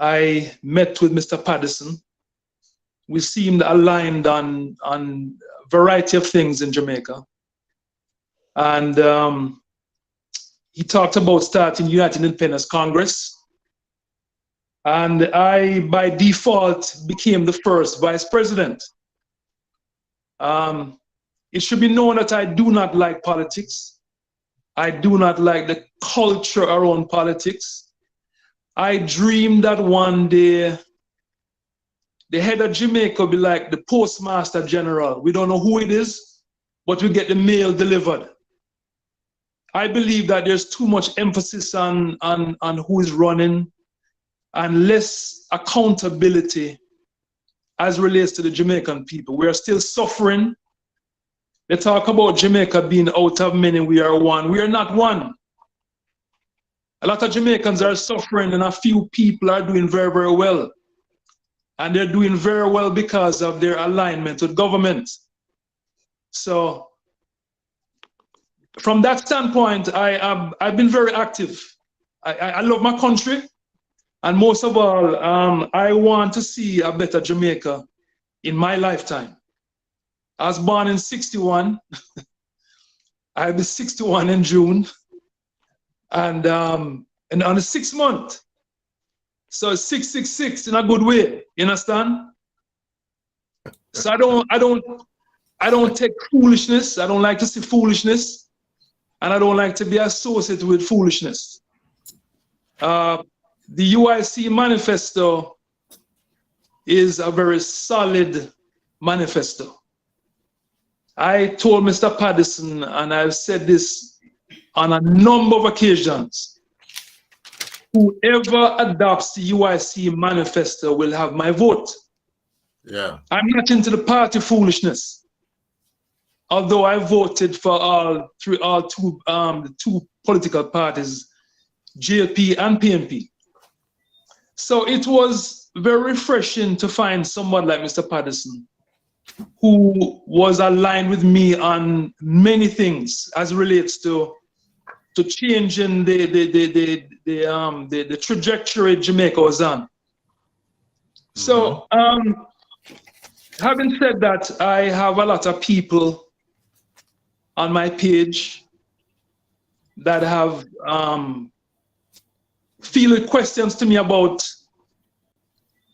I met with Mr. Patterson. We seemed aligned on a variety of things in Jamaica. And he talked about starting United Independence Congress. And I, by default, became the first vice president. It should be known that I do not like politics. I do not like the culture around politics. I dream that one day the head of Jamaica will be like the postmaster general. We don't know who it is, but we get the mail delivered. I believe that there's too much emphasis on who is running and less accountability as relates to the Jamaican people. We are still suffering. They talk about Jamaica being out of many, we are one. We are not one. A lot of Jamaicans are suffering and a few people are doing very, very well. And they're doing very well because of their alignment with government. So from that standpoint, I've been very active. I love my country. And most of all, I want to see a better Jamaica in my lifetime. I was born in 61. I'll be 61 in June. And on the 6th month. So it's 666 in a good way. You understand? So I don't take foolishness. I don't like to see foolishness. And I don't like to be associated with foolishness. The UIC manifesto is a very solid manifesto. I told Mr. Patterson, and I've said this on a number of occasions, whoever adopts the UIC manifesto will have my vote. Yeah. I'm not into the party foolishness. Although I voted for the two political parties, JLP and PNP. So it was very refreshing to find someone like Mr. Patterson, who was aligned with me on many things as relates to changing the trajectory Jamaica was on. So having said that, I have a lot of people on my page that have field questions to me about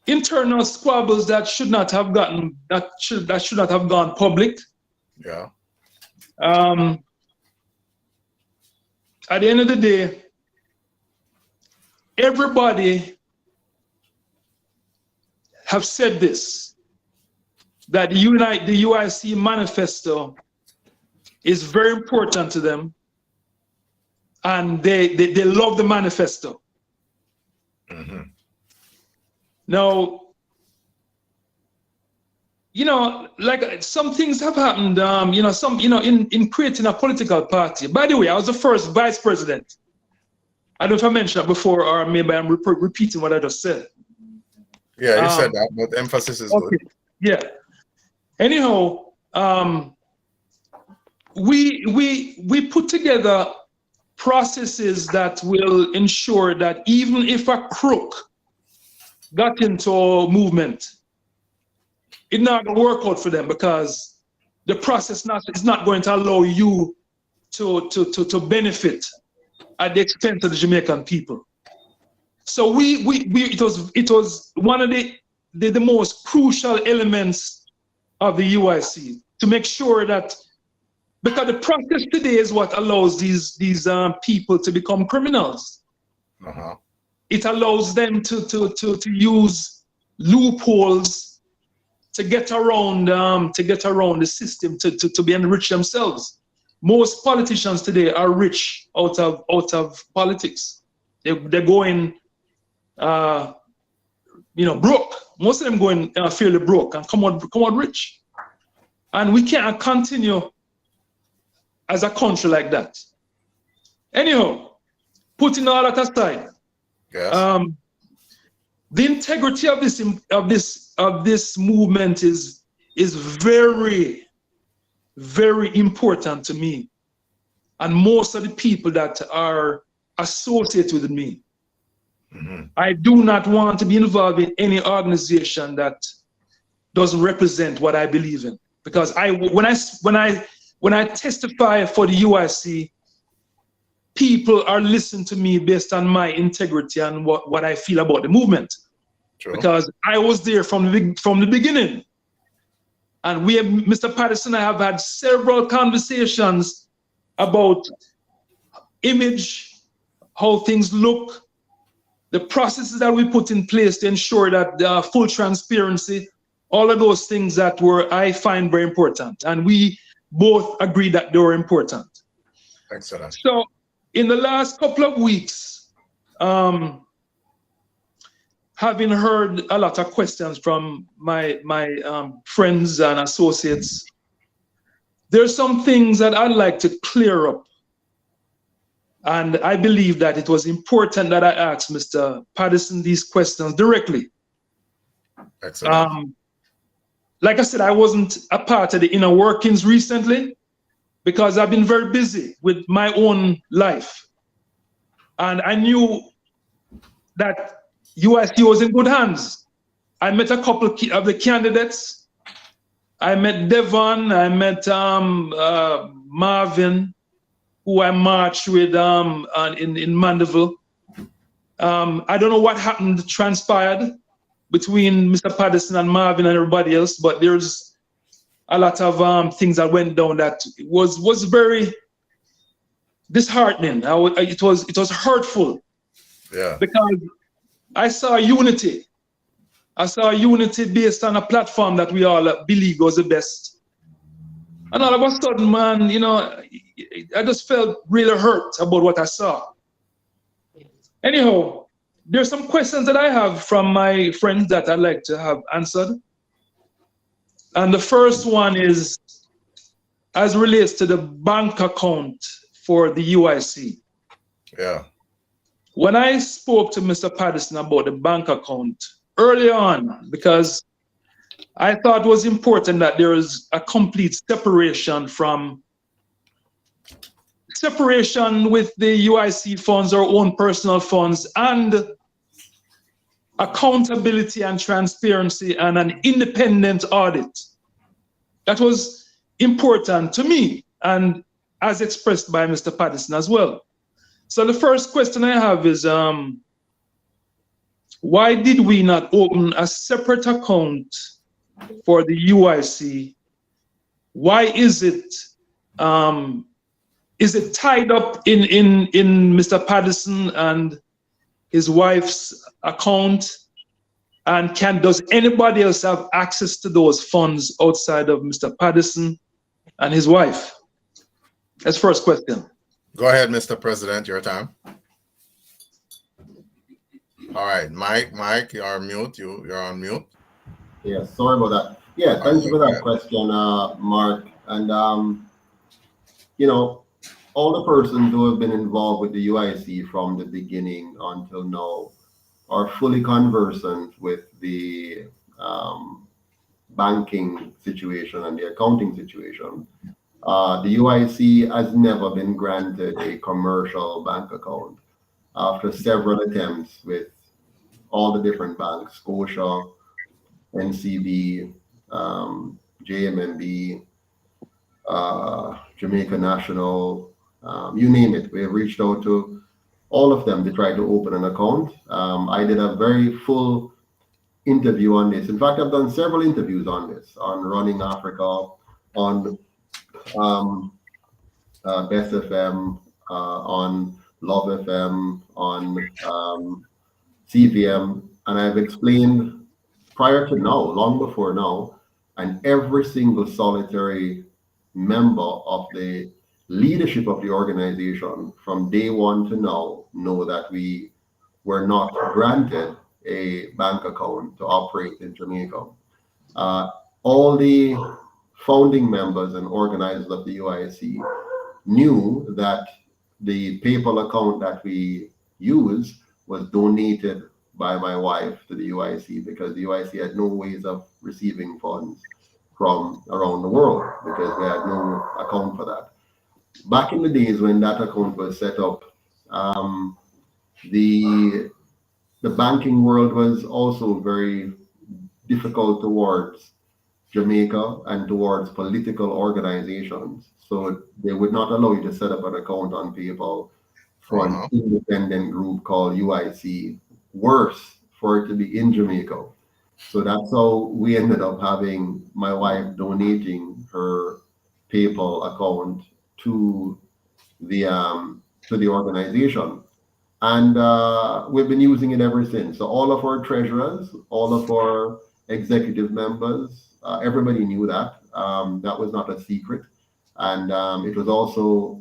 internal squabbles that should not have gone public. Yeah. At the end of the day, everybody have said this, that the UIC manifesto is very important to them, and they love the manifesto. Mm-hmm. Now, you know, like some things have happened, in creating a political party. By the way, I was the first vice president. I don't know if I mentioned that before, or maybe I'm repeating what I just said. Yeah, you said that, but emphasis is okay. Good. Yeah. Anyhow, we put together processes that will ensure that even if a crook got into a movement, it's not going to work out for them, because the process is not going to allow you to benefit at the expense of the Jamaican people. So it was one of the most crucial elements of the UIC to make sure that, because the process today is what allows these people to become criminals. Uh-huh. It allows them to use loopholes to get around the system to be enrich themselves. Most politicians today are rich out of politics. They're going broke. Most of them going fairly broke and come out rich. And we can't continue as a country like that. Anyhow, putting all that aside, yes. The integrity of this movement is very, very important to me, and most of the people that are associated with me. Mm-hmm. I do not want to be involved in any organization that doesn't represent what I believe in, because when I testify for the UIC, people are listening to me based on my integrity and what I feel about the movement. True. Because I was there from the beginning. And we have, Mr. Patterson and I have had several conversations about image, how things look, the processes that we put in place to ensure that full transparency, all of those things that I find very important. And we both agree that they were important. Excellent. So in the last couple of weeks, having heard a lot of questions from my friends and associates, there's some things that I'd like to clear up. And I believe that it was important that I asked Mr. Patterson these questions directly. Excellent. Like I said, I wasn't a part of the inner workings recently because I've been very busy with my own life. And I knew that UIC was in good hands. I met a couple of the candidates. I met Devon, I met Marvin, who I marched with in Mandeville. I don't know what transpired between Mr. Patterson and Marvin and everybody else, but there's a lot of things that went down that was very disheartening. It was hurtful. Yeah. Because I saw unity. I saw unity based on a platform that we all believed was the best. And all of a sudden, man, I just felt really hurt about what I saw. Anyhow, there's some questions that I have from my friends that I'd like to have answered. And the first one is as relates to the bank account for the UIC. Yeah. When I spoke to Mr. Patterson about the bank account early on, because I thought it was important that there is a complete separation with the UIC funds, our own personal funds, and accountability and transparency and an independent audit. That was important to me, and as expressed by Mr. Patterson as well. So the first question I have is, why did we not open a separate account for the UIC? Why is it tied up in Mr. Patterson and his wife's account? And does anybody else have access to those funds outside of Mr. Patterson and his wife? That's the first question. Go ahead, Mr. President, your time. All right, Mike, you're on mute. You're on mute. Yeah, sorry about that. Yeah, thanks for that question, Mark. And all the persons who have been involved with the UIC from the beginning until now are fully conversant with the banking situation and the accounting situation. The UIC has never been granted a commercial bank account after several attempts with all the different banks, Scotia, NCB, JMMB, Jamaica National, you name it. We have reached out to all of them to try to open an account. I did a very full interview on this. In fact, I've done several interviews on this, on Running Africa, on Best FM, on Love FM, on CVM, and I've explained prior to now, long before now, and every single solitary member of the leadership of the organization from day one to now know that we were not granted a bank account to operate in Jamaica. All the founding members and organizers of the UIC knew that the PayPal account that we use was donated by my wife to the UIC because the UIC had no ways of receiving funds from around the world because we had no account for that. Back in the days when that account was set up, the banking world was also very difficult towards Jamaica and towards political organizations. So they would not allow you to set up an account on PayPal to an independent group called UIC. Worse for it to be in Jamaica. So that's how we ended up having my wife donating her PayPal account to the organization, and we've been using it ever since. So all of our treasurers, all of our executive members, everybody knew that. That was not a secret, and it was also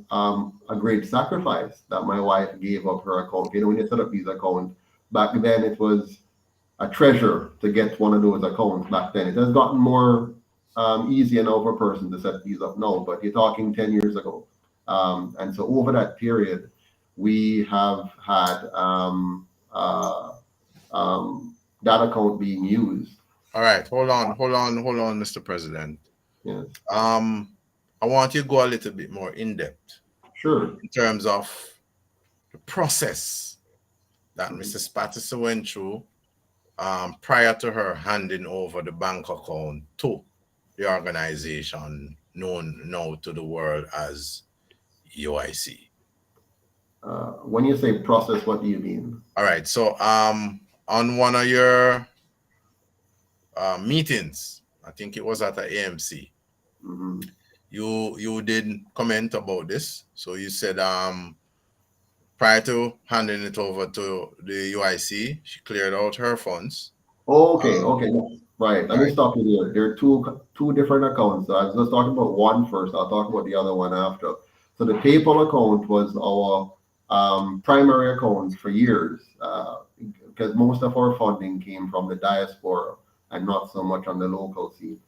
a great sacrifice that my wife gave up her account. You know, when you set up these accounts back then, it was a treasure to get one of those accounts back then. It has gotten more easier now for a person to set these up now, but you're talking 10 years ago. And so over that period, we have had that account being used. All right, hold on, Mr. President. Yes. I want you to go a little bit more in depth. Sure. In terms of the process that Mrs. Patterson went through prior to her handing over the bank account to the organization known now to the world as UIC. When you say process, what do you mean? All right, so on one of your meetings, I think it was at the AMC, Mm-hmm. you did comment about this. So you said prior to handing it over to the UIC, she cleared out her funds. Okay, right. Let me stop you there. There are two different accounts. So I was just talking about one first. I'll talk about the other one after. So the PayPal account was our primary account for years, because most of our funding came from the diaspora and not so much on the local scene.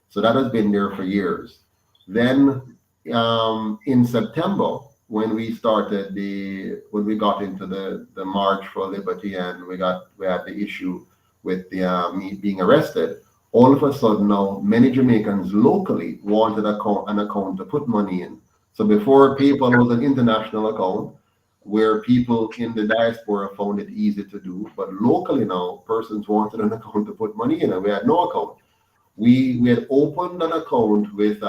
So that has been there for years. Then in September, when we got into the March for Liberty, and we had the issue with me being arrested, all of a sudden now many Jamaicans locally wanted an account to put money in. So before PayPal was an international account where people in the diaspora found it easy to do, but locally now persons wanted an account to put money in, and we had no account. We had opened an account with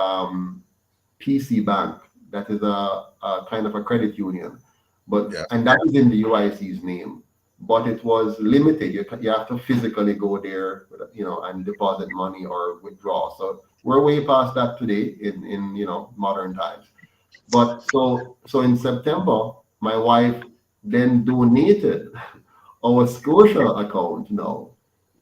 PC Bank. That is a kind of a credit union, but and that is in the UIC's name, but it was limited. You have to physically go there, and deposit money or withdraw. So we're way past that today in modern times. But so in September, my wife then donated our Scotia account now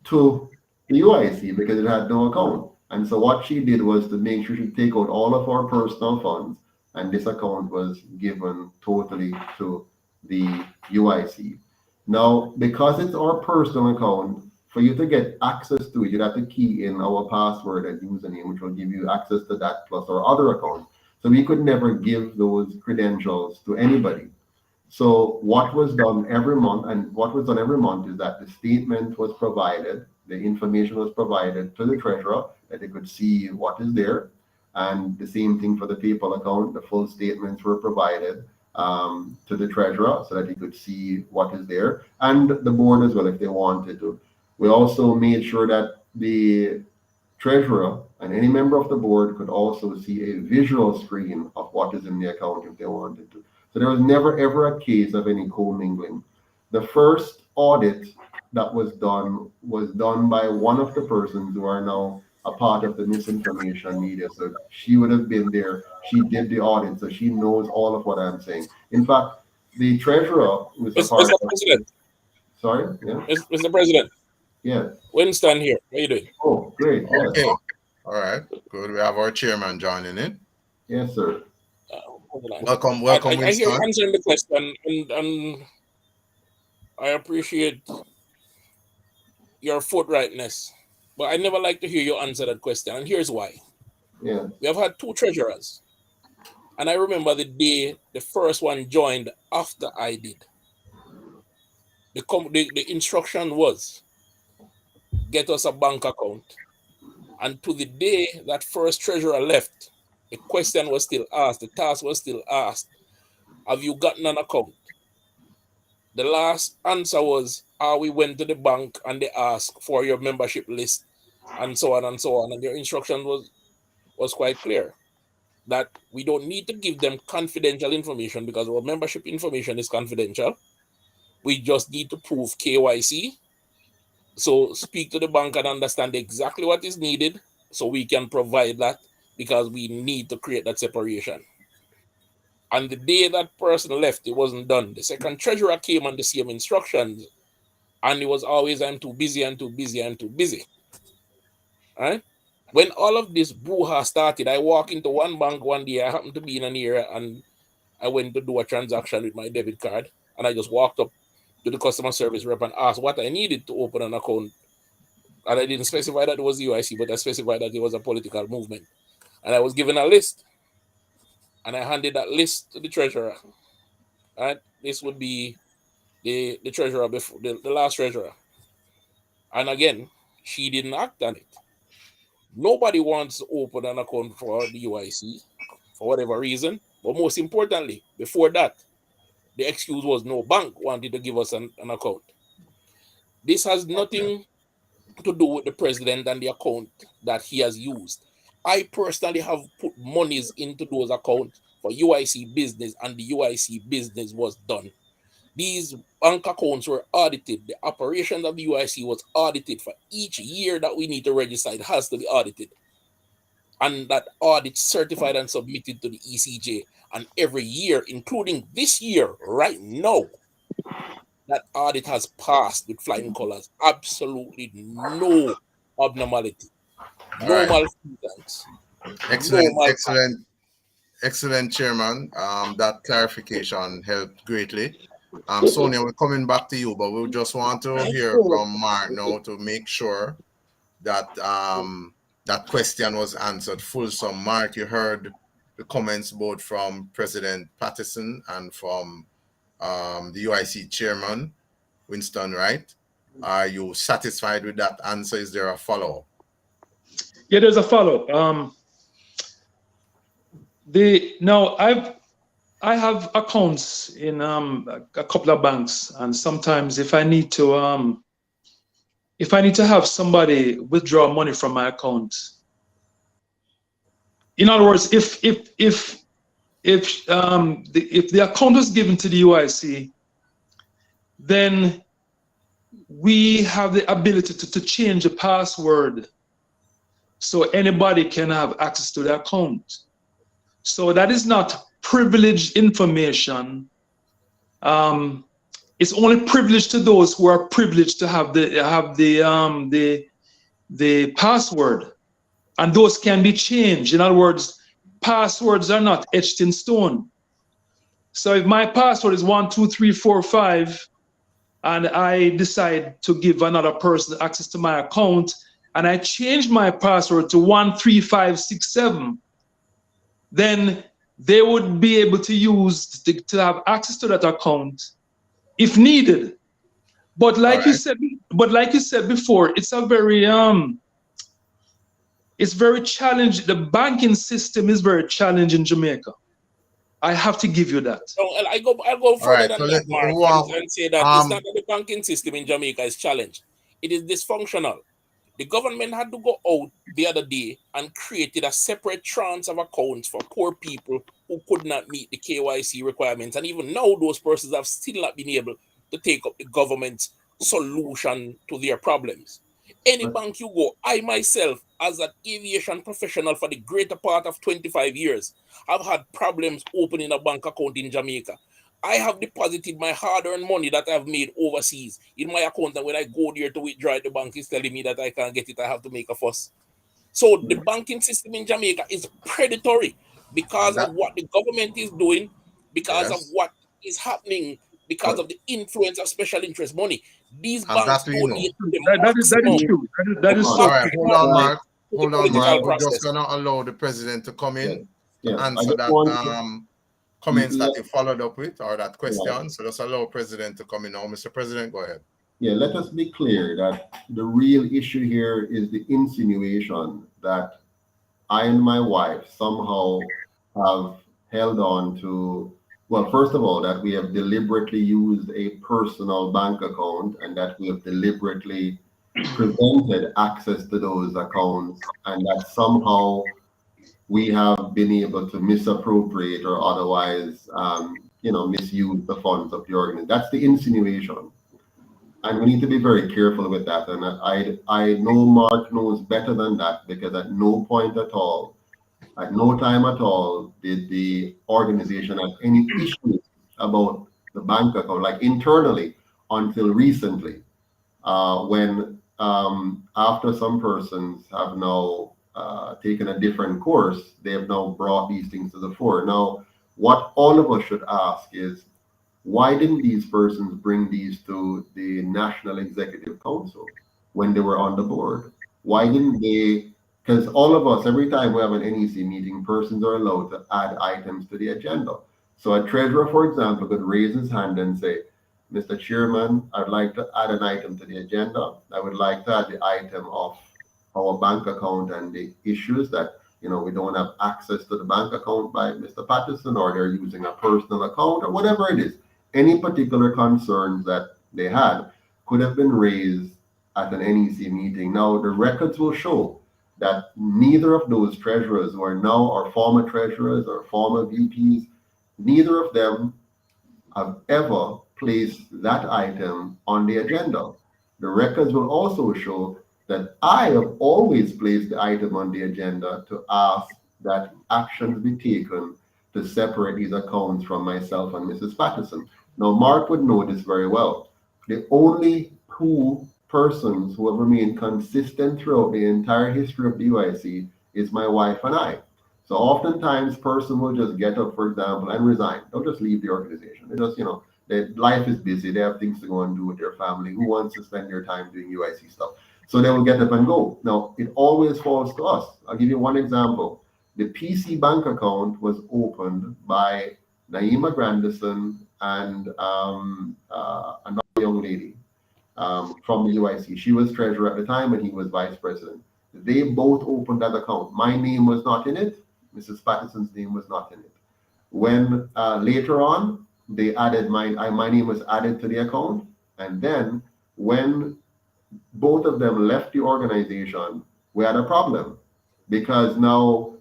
to the UIC because it had no account. And so what she did was to make sure she take out all of our personal funds, and this account was given totally to the UIC. Now, because it's our personal account, for you to get access to it, you'd have to key in our password and username, which will give you access to that plus our other accounts. So we could never give those credentials to anybody. So what was done every month is that the statement was provided, the information was provided to the treasurer that they could see what is there. And the same thing for the PayPal account, the full statements were provided to the treasurer so that he could see what is there, and the board as well if they wanted to. We also made sure that the treasurer and any member of the board could also see a visual screen of what is in the account if they wanted to. So there was never ever a case of any commingling. The first audit that was done by one of the persons who are now a part of the misinformation media. So she would have been there. She did the audit, so she knows all of what I'm saying. In fact, the treasurer was a part Mr. President. Sorry? Yeah. Mr. President. Yeah. Winston here. How you doing? Oh, great. Yes. Okay. All right. Good. We have our chairman joining in. Yes, sir. Welcome, I Winston. hear you answering the question, and I appreciate your forthrightness, but I never like to hear you answer that question, and here's why. Yeah. We have had two treasurers, and I remember the day the first one joined after I did. The instruction was, get us a bank account, and to the day that first treasurer left, the question was still asked, the task was still asked, have you gotten an account? The last answer was, we went to the bank and they asked for your membership list and so on and so on. And your instruction was quite clear. that we don't need to give them confidential information because our membership information is confidential. We just need to prove KYC. So speak to the bank and understand exactly what is needed so we can provide that, because we need to create that separation. And the day that person left, it wasn't done. The second treasurer came on the same instructions, and it was always, I'm too busy, I'm too busy, I'm too busy. Right? When all of this brouhaha started, I walked into one bank one day. I happened to be in an area, and I went to do a transaction with my debit card, and I just walked up to the customer service rep and asked what I needed to open an account. And I didn't specify that it was UIC, but I specified that it was a political movement. And I was given a list, and I handed that list to the treasurer. Right? This would be the treasurer before the last treasurer. And again, she didn't act on it. Nobody wants to open an account for the UIC for whatever reason. But most importantly, before that, the excuse was no bank wanted to give us an account. This has nothing to do with the president and the account that he has used. I personally have put monies into those accounts for UIC business, and the UIC business was done. These bank accounts were audited. The operations of the UIC was audited for each year that we need to register. It has to be audited. And that audit certified and submitted to the ECJ. And every year, including this year, right now, that audit has passed with flying colors. Absolutely no abnormality. No All right. malfeasance. Excellent, Chairman. That clarification helped greatly. Sonia, we're coming back to you, but we just want to hear from Mark now to make sure that that question was answered fulsome. Mark, you heard the comments both from President Patterson and from the UIC Chairman, Winston Wright. Are you satisfied with that answer? Is there a follow-up? Yeah, there's a follow-up. I have accounts in a couple of banks, and sometimes if I need to have somebody withdraw money from my account, in other words, if the account was given to the UIC, then we have the ability to change the password so anybody can have access to the account. So that is not privileged information. It's only privileged to those who are privileged to have the password, and those can be changed. In other words, passwords are not etched in stone. So if my password is 1, 2, 3, 4, 5, and I decide to give another person access to my account, and I change my password to 1, 3, 5, 6, 7, then they would be able to use to have access to that account if needed. But like you said before, it's a very it's very challenging. The banking system is very challenging in Jamaica. I have to give you that. So I'll go further than that, Mark, and say that it's not that the banking system in Jamaica is challenged. It is dysfunctional. The government had to go out the other day and created a separate tranche of accounts for poor people who could not meet the KYC requirements. And even now, those persons have still not been able to take up the government's solution to their problems. Any bank you go, I myself, as an aviation professional for the greater part of 25 years, have had problems opening a bank account in Jamaica. I have deposited my hard-earned money that I've made overseas in my account, and when I go there to withdraw it, the bank is telling me that I can't get it. I have to make a fuss. So the banking system in Jamaica is predatory because of what the government is doing, because of what is happening, because of the influence of special interest money. These banks don't need that is true. That is so. All right, hold on, Mark. We're just gonna allow the president to come in to answer that comments that you followed up with, or that question. So just allow President to come in now. Mr. President, go ahead. Yeah, let us be clear that the real issue here is the insinuation that I and my wife somehow have held on to, well, first of all, that we have deliberately used a personal bank account and that we have deliberately prevented access to those accounts, and that somehow we have been able to misappropriate or otherwise, misuse the funds of the organization. That's the insinuation. And we need to be very careful with that. And I know Mark knows better than that, because at no point at all, at no time at all, did the organization have any issues about the bank account, like internally, until recently, when after some persons have now taken a different course, they have now brought these things to the fore. Now, what all of us should ask is, why didn't these persons bring these to the National Executive Council when they were on the board? Why didn't they? Because all of us, every time we have an NEC meeting, persons are allowed to add items to the agenda. So a treasurer, for example, could raise his hand and say, Mr. Chairman, I'd like to add an item to the agenda. I would like to add the item of our bank account and the issues that, we don't have access to the bank account by Mr. Patterson, or they're using a personal account, or whatever it is. Any particular concerns that they had could have been raised at an NEC meeting. Now, the records will show that neither of those treasurers who are now our former treasurers or former VPs, neither of them have ever placed that item on the agenda. The records will also show that I have always placed the item on the agenda to ask that actions be taken to separate these accounts from myself and Mrs. Patterson. Now, Mark would know this very well. The only two persons who have remained consistent throughout the entire history of the UIC is my wife and I. So oftentimes, person will just get up, for example, and resign. They'll just leave the organization. They just, their life is busy. They have things to go and do with their family. Who wants to spend their time doing UIC stuff? So they will get up and go. Now, it always falls to us. I'll give you one example. The PC bank account was opened by Naima Grandison and another young lady from the UIC. She was treasurer at the time and he was vice president. They both opened that account. My name was not in it. Mrs. Patterson's name was not in it. When later on, they added my name was added to the account. And then when both of them left the organization, we had a problem, because now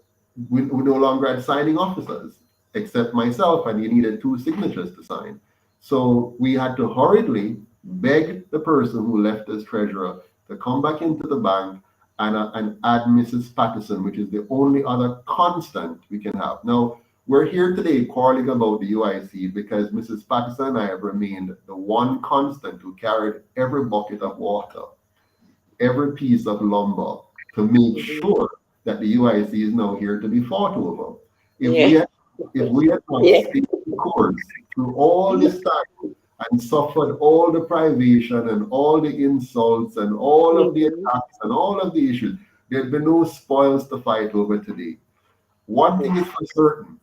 we no longer had signing officers except myself, and you needed 2 signatures to sign. So we had to hurriedly beg the person who left as treasurer to come back into the bank and add Mrs. Patterson, which is the only other constant we can have. Now, we're here today quarreling about the UIC because Mrs. Patterson and I have remained the one constant who carried every bucket of water, every piece of lumber, to make sure that the UIC is now here to be fought over. If we had not stayed the course through all this time and suffered all the privation and all the insults and all of the attacks and all of the issues, there'd be no spoils to fight over today. One thing is for certain.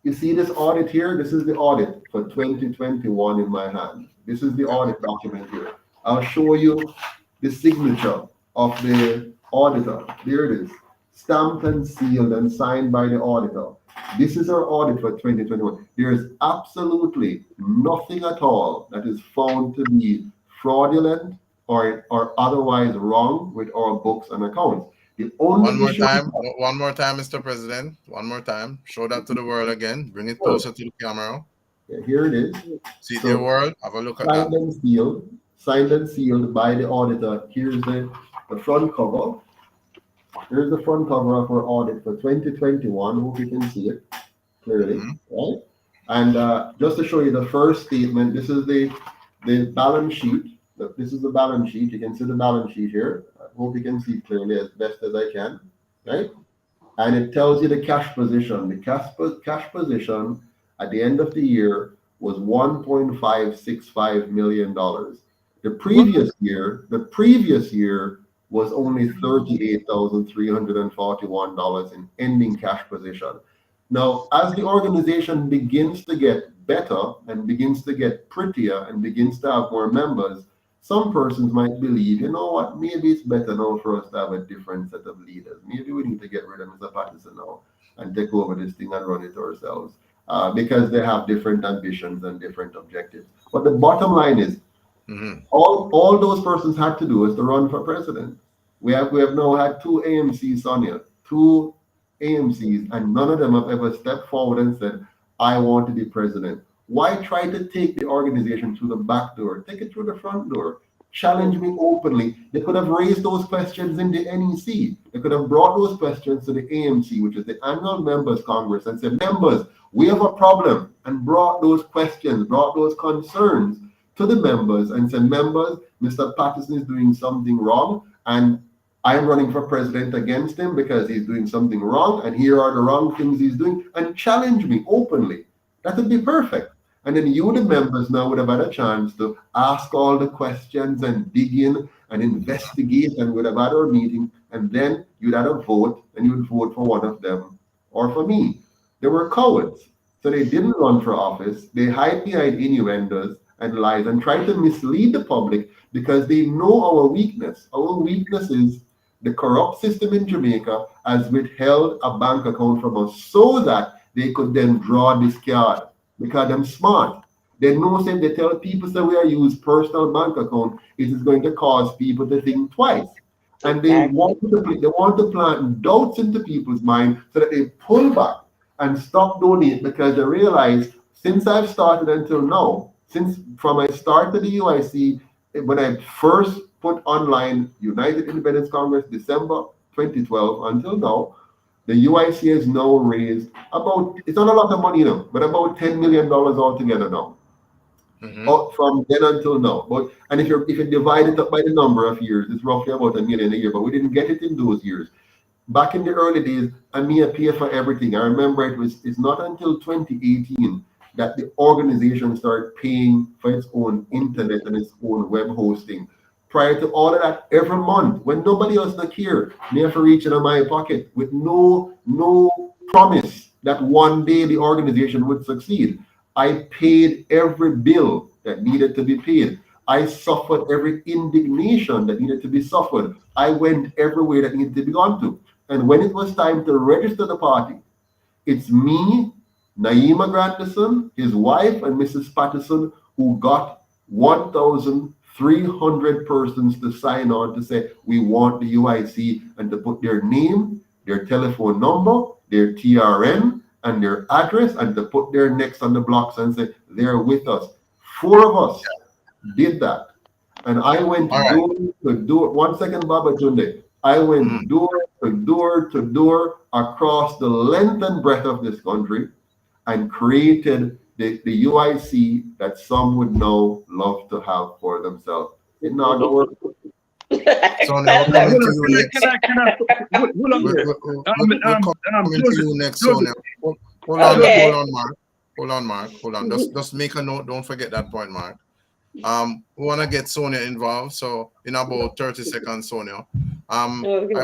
You see this audit here? This is the audit for 2021 in my hand. This is the audit document here. I'll show you the signature of the auditor. There it is, stamped and sealed and signed by the auditor. This is our audit for 2021. There is absolutely nothing at all that is found to be fraudulent or otherwise wrong with our books and accounts. The only one more time, Mr. President. One more time. Show that to the world again. Bring it closer to the camera. Yeah, here it is. See the world. Have a look at that. Signed and sealed by the auditor. Here's the front cover. Here's the front cover of our audit for 2021. Hope you can see it clearly, right? And just to show you the first statement, this is the balance sheet. This is the balance sheet. You can see the balance sheet here. I hope you can see clearly as best as I can, right? And it tells you the cash position. The cash position at the end of the year was $1.565 million. The previous year was only $38,341 in ending cash position. Now, as the organization begins to get better and begins to get prettier and begins to have more members, some persons might believe, you know what, maybe it's better now for us to have a different set of leaders. Maybe we need to get rid of Mr. Patterson now and take over this thing and run it ourselves, because they have different ambitions and different objectives. But the bottom line is, all those persons had to do is to run for president. We have now had 2 AMCs on here, 2 AMCs, and none of them have ever stepped forward and said, I want to be president. Why try to take the organization through the back door? Take it through the front door. Challenge me openly. They could have raised those questions in the NEC. They could have brought those questions to the AMC, which is the Annual Members Congress, and said, members, we have a problem, and brought those questions, brought those concerns to the members and said, members, Mr. Patterson is doing something wrong, and I'm running for president against him because he's doing something wrong, and here are the wrong things he's doing, and challenge me openly. That would be perfect. And then you, the members, now would have had a chance to ask all the questions and dig in and investigate, and would have had our meeting, and then you'd have a vote, and you'd vote for one of them or for me. They were cowards. So they didn't run for office. They hide behind innuendos and lies and try to mislead the public because they know our weakness. Our weakness is the corrupt system in Jamaica has withheld a bank account from us so that they could then draw this card because they're smart. They know if they tell people that we are use personal bank account, it is going to cause people to think twice. And they want to plant doubts into people's mind so that they pull back and stop donate because they realize since I've started until now, since from I started the UIC, when I first put online United Independence Congress, December 2012 until now, the UIC has now raised about, it's not a lot of money now, but about $10 million altogether now. From then until now. But and if you divide it up by the number of years, it's roughly about $1 million a year, but we didn't get it in those years. Back in the early days, I pay for everything. I remember it's not until 2018 that the organization started paying for its own internet and its own web hosting. Prior to all of that, every month, when nobody else not here, me have to reach into my pocket with no promise that one day the organization would succeed. I paid every bill that needed to be paid. I suffered every indignation that needed to be suffered. I went everywhere that needed to be gone to. And when it was time to register the party, it's me, Naima Granderson, his wife, and Mrs. Patterson, who got 1,300 persons to sign on to say, we want the UIC, and to put their name, their telephone number, their TRN, and their address, and to put their necks on the blocks and say, they're with us. 4 of us did that. And I went door to door. 1 second, Baba Tunde. I went door to door to door across the length and breadth of this country and created the UIC that some would now love to have for themselves. It not gonna work. So now we're coming to you next. Hold on there. We're coming to you next, Sonia. Hold on, Mark. Just make a note. Don't forget that point, Mark. We want to get Sonia involved. So in about 30 seconds, Sonia, I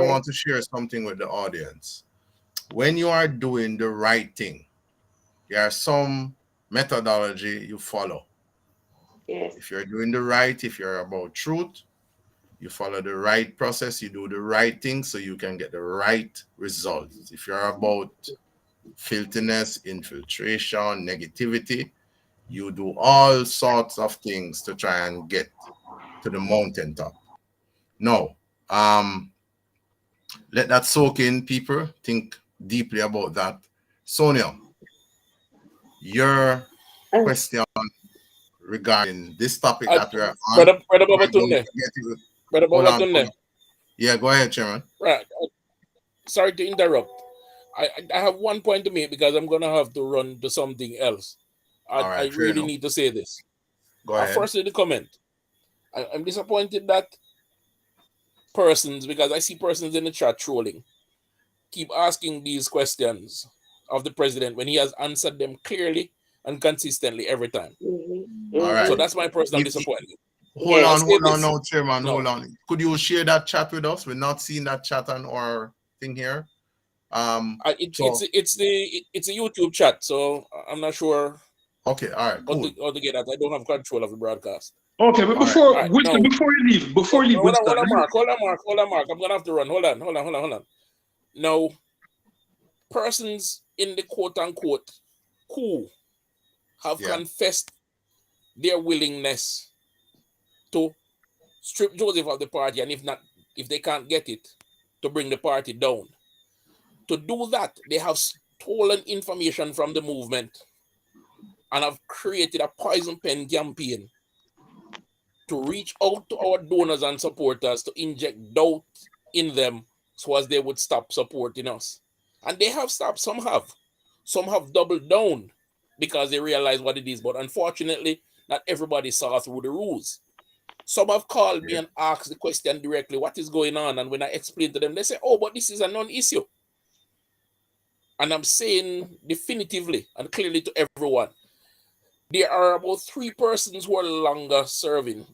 want to share something with the audience. When you are doing the right thing, there are some methodology you follow. Yes. If you're doing the right, if you're about truth, you follow the right process, you do the right thing so you can get the right results. If you're about filthiness, infiltration, negativity, you do all sorts of things to try and get to the mountaintop. No, let that soak in, people. Think deeply about that. Sonia, your question regarding this topic that we are on. Brother Babatunde. Yeah, go ahead, Chairman. Right. Sorry to interrupt. I have one point to make because I'm going to have to run to something else. I really need to say this. Go ahead. Firstly, the comment. I'm disappointed that persons, because I see persons in the chat trolling, keep asking these questions of the president when he has answered them clearly and consistently every time. All right. So that's my personal disappointment. Hold on now, Chairman. Hold on. Could you share that chat with us? We're not seeing that chat on our thing here. It's a YouTube chat, so I'm not sure. Okay, all right, cool. How to get that? I don't have control of the broadcast. Okay, but before you leave, hold on, Mark. I'm gonna have to run. Hold on. Now, persons in the quote unquote coup have confessed their willingness to strip Joseph of the party, and if they can't get it, to bring the party down. To do that, they have stolen information from the movement and have created a poison pen campaign to reach out to our donors and supporters to inject doubt in them so as they would stop supporting us. And they have stopped, some have. Some have doubled down because they realize what it is. But unfortunately, not everybody saw through the rules. Some have called me and asked the question directly, what is going on? And when I explain to them, they say, oh, but this is a non-issue. And I'm saying definitively and clearly to everyone, there are about 3 persons who are longer serving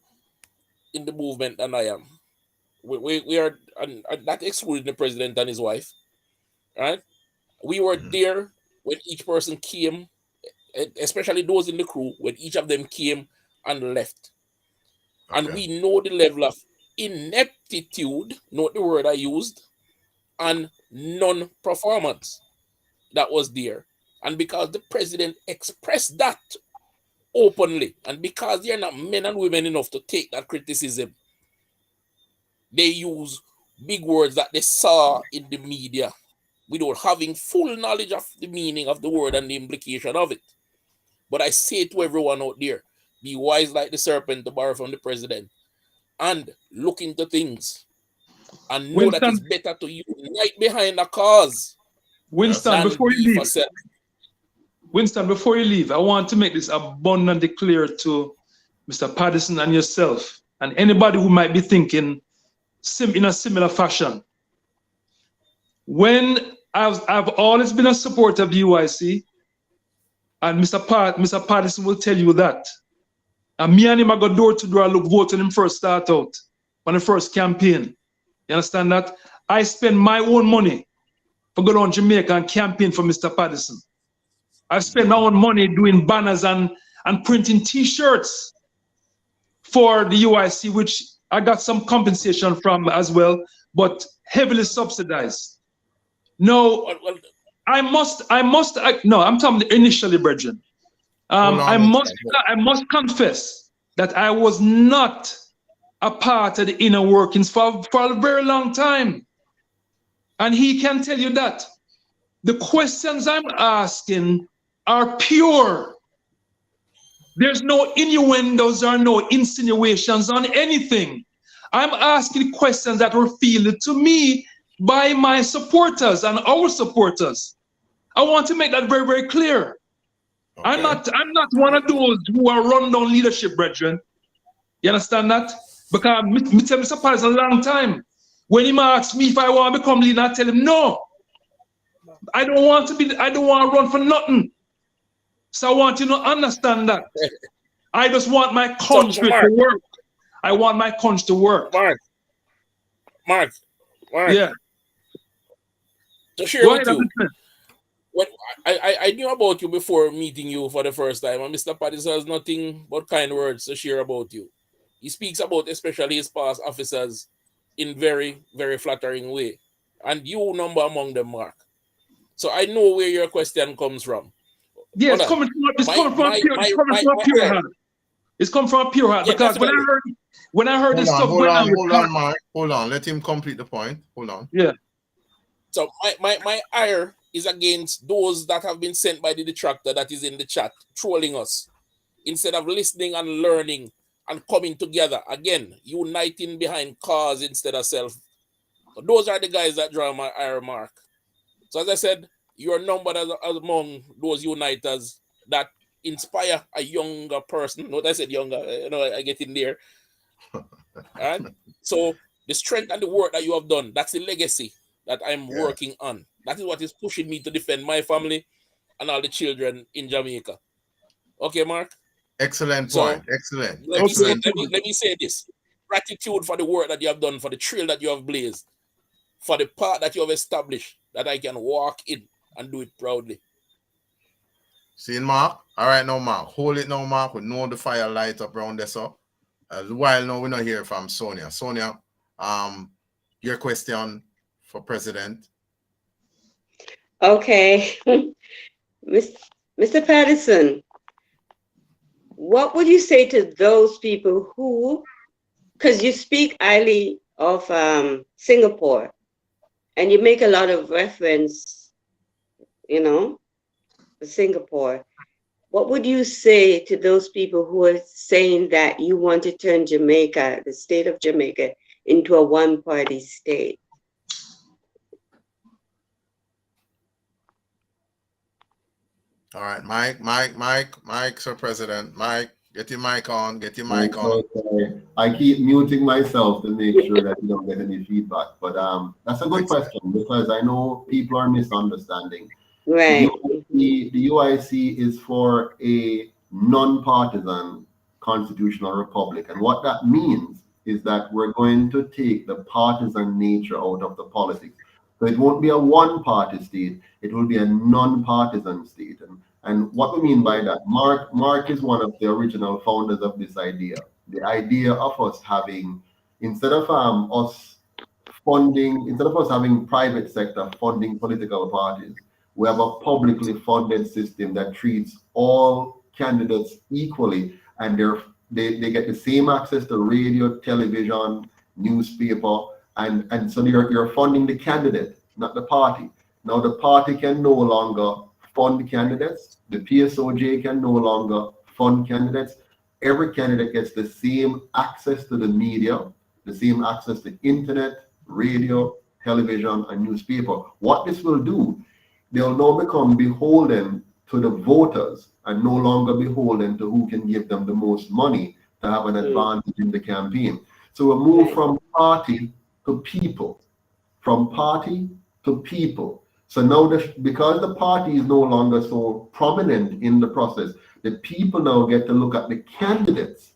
in the movement than I am. We are, and that excluding the president and his wife, right? We were there when each person came, especially those in the crew, when each of them came and left. And we know the level of ineptitude, note the word I used, and non-performance that was there. And because the president expressed that openly, and because they're not men and women enough to take that criticism, they use big words that they saw in the media without having full knowledge of the meaning of the word and the implication of it. But I say to everyone out there, be wise like the serpent, to borrow from the president, and look into things and know that it's better to unite behind a cause. Winston, before you leave, Winston, before you leave, I want to make this abundantly clear to Mr. Patterson and yourself, and anybody who might be thinking in a similar fashion. When I've always been a supporter of the UIC, and Mr. Patterson will tell you that. And me and him, I go door to door, look, vote when him first start out, on the first campaign. You understand that? I spend my own money for go down Jamaica and campaign for Mr. Patterson. I spend my own money doing banners and printing T-shirts for the UIC, which I got some compensation from as well, but heavily subsidized. No, I'm talking initially, brethren. I must confess that I was not a part of the inner workings for a very long time. And he can tell you that. The questions I'm asking are pure. There's no innuendos or no insinuations on anything. I'm asking questions that were fielded to me by my supporters and our supporters. I want to make that very, very clear. Okay. I'm not one of those who are run down leadership, brethren. You understand that? Because me tell Mr. Patterson a long time. When he asks me if I want to become leader, I tell him no. I don't want to run for nothing. So I want you to understand that. I just want my country to work. I want my country to work. Mark. Yeah. To share with you, when I knew about you before meeting you for the first time, and Mr. Patterson has nothing but kind words to share about you. He speaks about especially his past officers in very, very flattering way. And you number among them, Mark. So I know where your question comes from. Yeah, it's coming from a pure heart. It's come from a pure heart, because when I heard this stuff hold on, Mark. Hold on. Let him complete the point. Hold on. Yeah. So my ire is against those that have been sent by the detractor that is in the chat, trolling us, instead of listening and learning and coming together. Again, uniting behind cause instead of self. So those are the guys that draw my ire, Mark. So as I said, you are numbered as among those uniters that inspire a younger person. Note I said younger, I get in there. Right? So the strength and the work that you have done, that's the legacy that I'm working on. That is what is pushing me to defend my family and all the children in Jamaica. Okay, Mark? Excellent point. Excellent. Let me say this. Gratitude for the work that you have done, for the trail that you have blazed, for the path that you have established, that I can walk in and do it proudly. See, Mark? All right, now, Mark. Hold it now, Mark. We know the fire light up around this up. A while now, we're not hear from Sonia. Sonia, your question for President. Okay. Mr. Patterson, what would you say to those people who, because you speak highly of Singapore, and you make a lot of reference, you know, to Singapore. What would you say to those people who are saying that you want to turn Jamaica, the state of Jamaica, into a one-party state? All right, Mike, Sir President. Mike, get your mic on, Sorry. I keep muting myself to make sure that you don't get any feedback. But that's a good question, because I know people are misunderstanding. Right. The UIC is for a non-partisan constitutional republic. And what that means is that we're going to take the partisan nature out of the politics. So it won't be a one-party state, it will be a non-partisan state. And what we mean by that, Mark is one of the original founders of this idea. The idea of us having, instead of us having private sector funding political parties, we have a publicly funded system that treats all candidates equally, and they get the same access to radio, television, newspaper, and so you're funding the candidate, not the party. Now the party can no longer fund candidates. The PSOJ can no longer fund candidates. Every candidate gets the same access to the media, the same access to internet, radio, television, and newspaper. What this will do, they'll now become beholden to the voters and no longer beholden to who can give them the most money to have an advantage in the campaign. So we'll move from party to people, from party to people. So now, because the party is no longer so prominent in the process, the people now get to look at the candidates.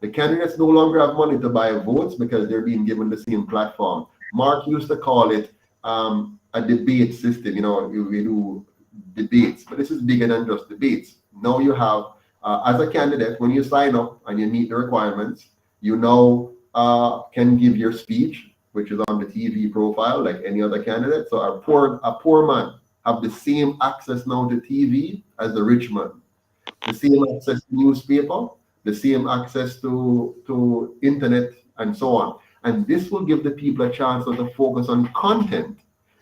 The candidates no longer have money to buy votes because they're being given the same platform. Mark used to call it a debate system. You know, we do debates, but this is bigger than just debates. Now you have, as a candidate, when you sign up and you meet the requirements, you now can give your speech, which is on the TV profile like any other candidate. So a poor man have the same access now to TV as the rich man, the same access to newspaper, the same access to internet, and so on. And this will give the people a chance to focus on content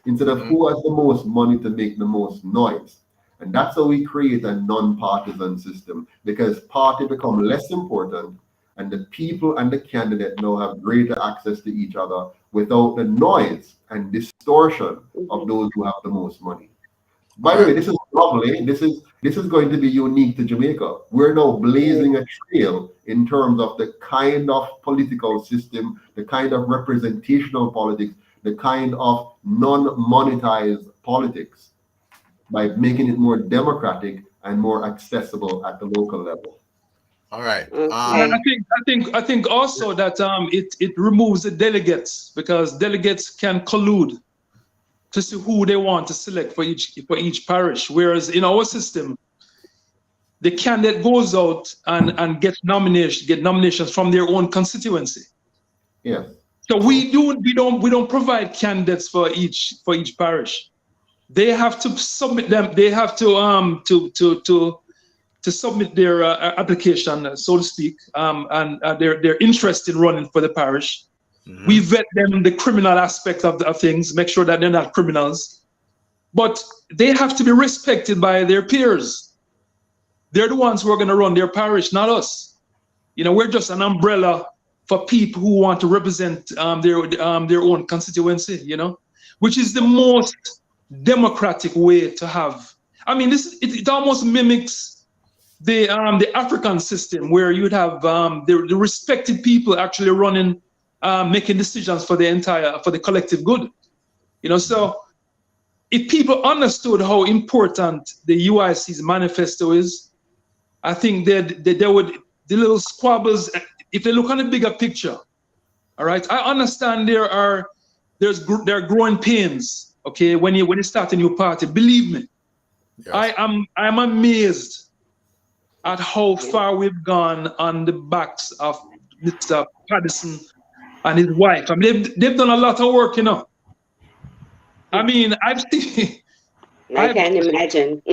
instead of who has the most money to make the most noise. And that's how we create a non-partisan system, because party become less important and the people and the candidate now have greater access to each other without the noise and distortion of those who have the most money. By the way, this is lovely. This is going to be unique to Jamaica. We're now blazing a trail in terms of the kind of political system, the kind of representational politics, the kind of non-monetized politics, by making it more democratic and more accessible at the local level. All right. I think also that it removes the delegates, because delegates can collude to see who they want to select for each parish. Whereas in our system, the candidate goes out and gets nominations from their own constituency. Yes. So we don't provide candidates for each parish. They have to submit them. They have to submit their application, so to speak, and their interest in running for the parish. Mm-hmm. We vet them the criminal aspect of things, make sure that they're not criminals, but they have to be respected by their peers. They're the ones who are going to run their parish, not us. You know, we're just an umbrella for people who want to represent their own constituency. You know, which is the most democratic way to have. I mean, it almost mimics the African system, where you'd have the respected people actually running, making decisions for the collective good. You know, so if people understood how important the UIC's manifesto is, I think that they would, the little squabbles, if they look on the bigger picture, all right. I understand there are growing pains, okay, when you start a new party. Believe me, yes. I'm amazed at how far we've gone on the backs of Mr. Patterson and his wife. I mean, they've done a lot of work, you know. I mean, I've seen. I can imagine.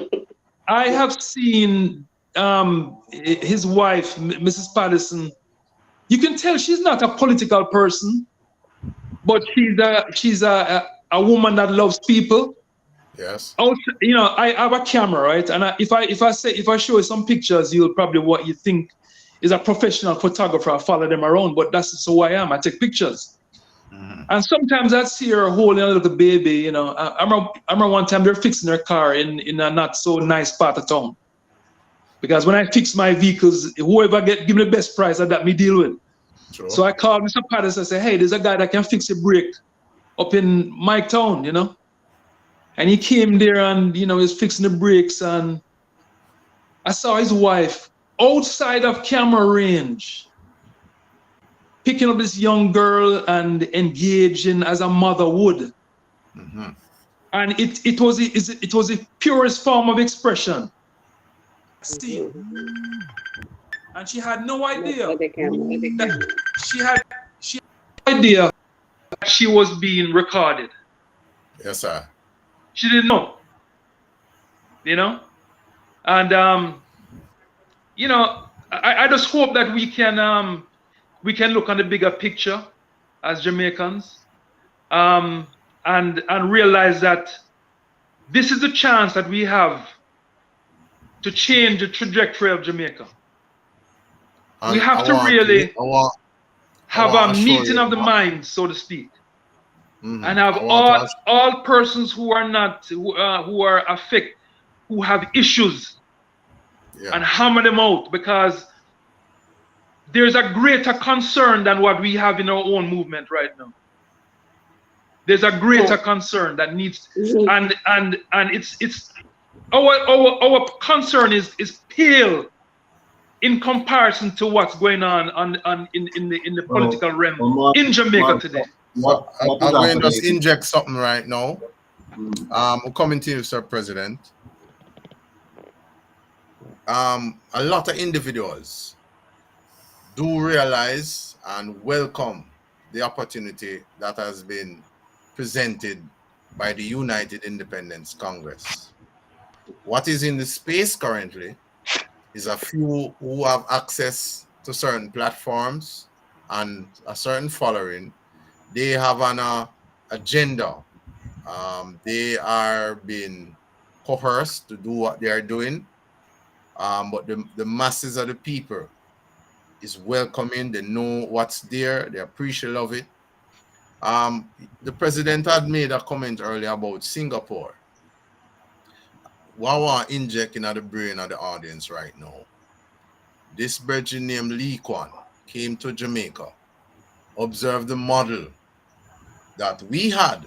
I have seen his wife, Mrs. Patterson. You can tell she's not a political person, but she's a a woman that loves people. Yes. Also, you know, I have a camera, right? And if I show you some pictures, you'll probably what you think is a professional photographer. I follow them around, but that's who I am. I take pictures. And sometimes I see her holding a little baby. You know, I remember one time they're fixing her car in a not so nice part of town. Because when I fix my vehicles, whoever give me the best price, that me deal with. Sure. So I called Mr. Patterson and said, hey, there's a guy that can fix a brake up in my town, you know. And he came there and, you know, he's fixing the brakes, and I saw his wife outside of camera range, picking up this young girl and engaging as a mother would. And it was the purest form of expression. See, and she had no idea that she had no idea that she was being recorded. Yes, sir. She didn't know, you know, and you know, I just hope that we can look on the bigger picture as Jamaicans, and realize that this is the chance that we have to change the trajectory of Jamaica. And we have to really have a meeting of the mind, so to speak, and have all persons who are not who are affected, who have issues, and hammer them out, because there's a greater concern than what we have in our own movement right now. There's a greater concern that needs, and it's our concern is pale in comparison to what's going on in the political realm in Jamaica today. I'm going to just inject something right now. I'm coming to you, Sir President. A lot of individuals do realize and welcome the opportunity that has been presented by the United Independence Congress. What is in the space currently is a few who have access to certain platforms and a certain following. They have an agenda. They are being coerced to do what they are doing. But the masses of the people is welcoming. They know what's there. They appreciate of it. The president had made a comment earlier about Singapore. What I want to inject into the brain of the audience right now. This virgin named Lee Kwan came to Jamaica, observed the model that we had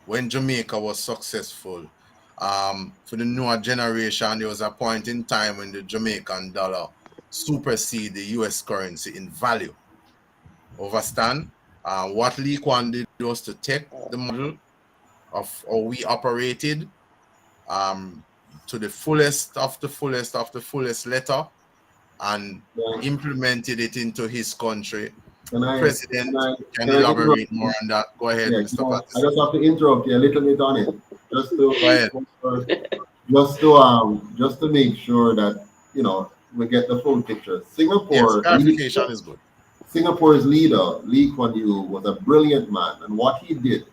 when Jamaica was successful. For the newer generation, there was a point in time when the Jamaican dollar superseded the US currency in value. Overstand? What Lee Kwan did was to take the model of how we operated to the fullest of the fullest letter, and implemented it into his country. President can elaborate more on that. Go ahead, Mr. Patterson. I just have to interrupt you a little bit on it, just to make sure that, you know, we get the full picture. Singapore, clarification is good. Singapore's leader, Lee Kuan Yew, was a brilliant man, and what he did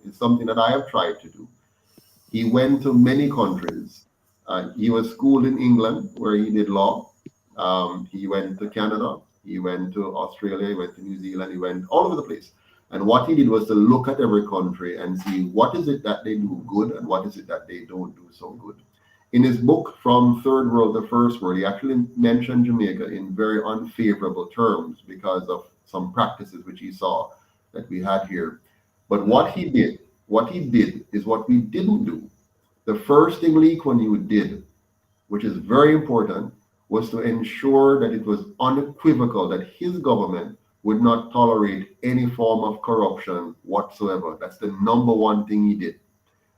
is something that I have tried to do. He went to many countries. He was schooled in England, where he did law. He went to Canada. He went to Australia. He went to New Zealand. He went all over the place. And what he did was to look at every country and see what is it that they do good and what is it that they don't do so good. In his book, From Third World to First World, he actually mentioned Jamaica in very unfavorable terms because of some practices which he saw that we had here. But what he did is what we didn't do. The first thing Lee Kuan Yew did, which is very important, was to ensure that it was unequivocal that his government would not tolerate any form of corruption whatsoever. That's the number one thing he did.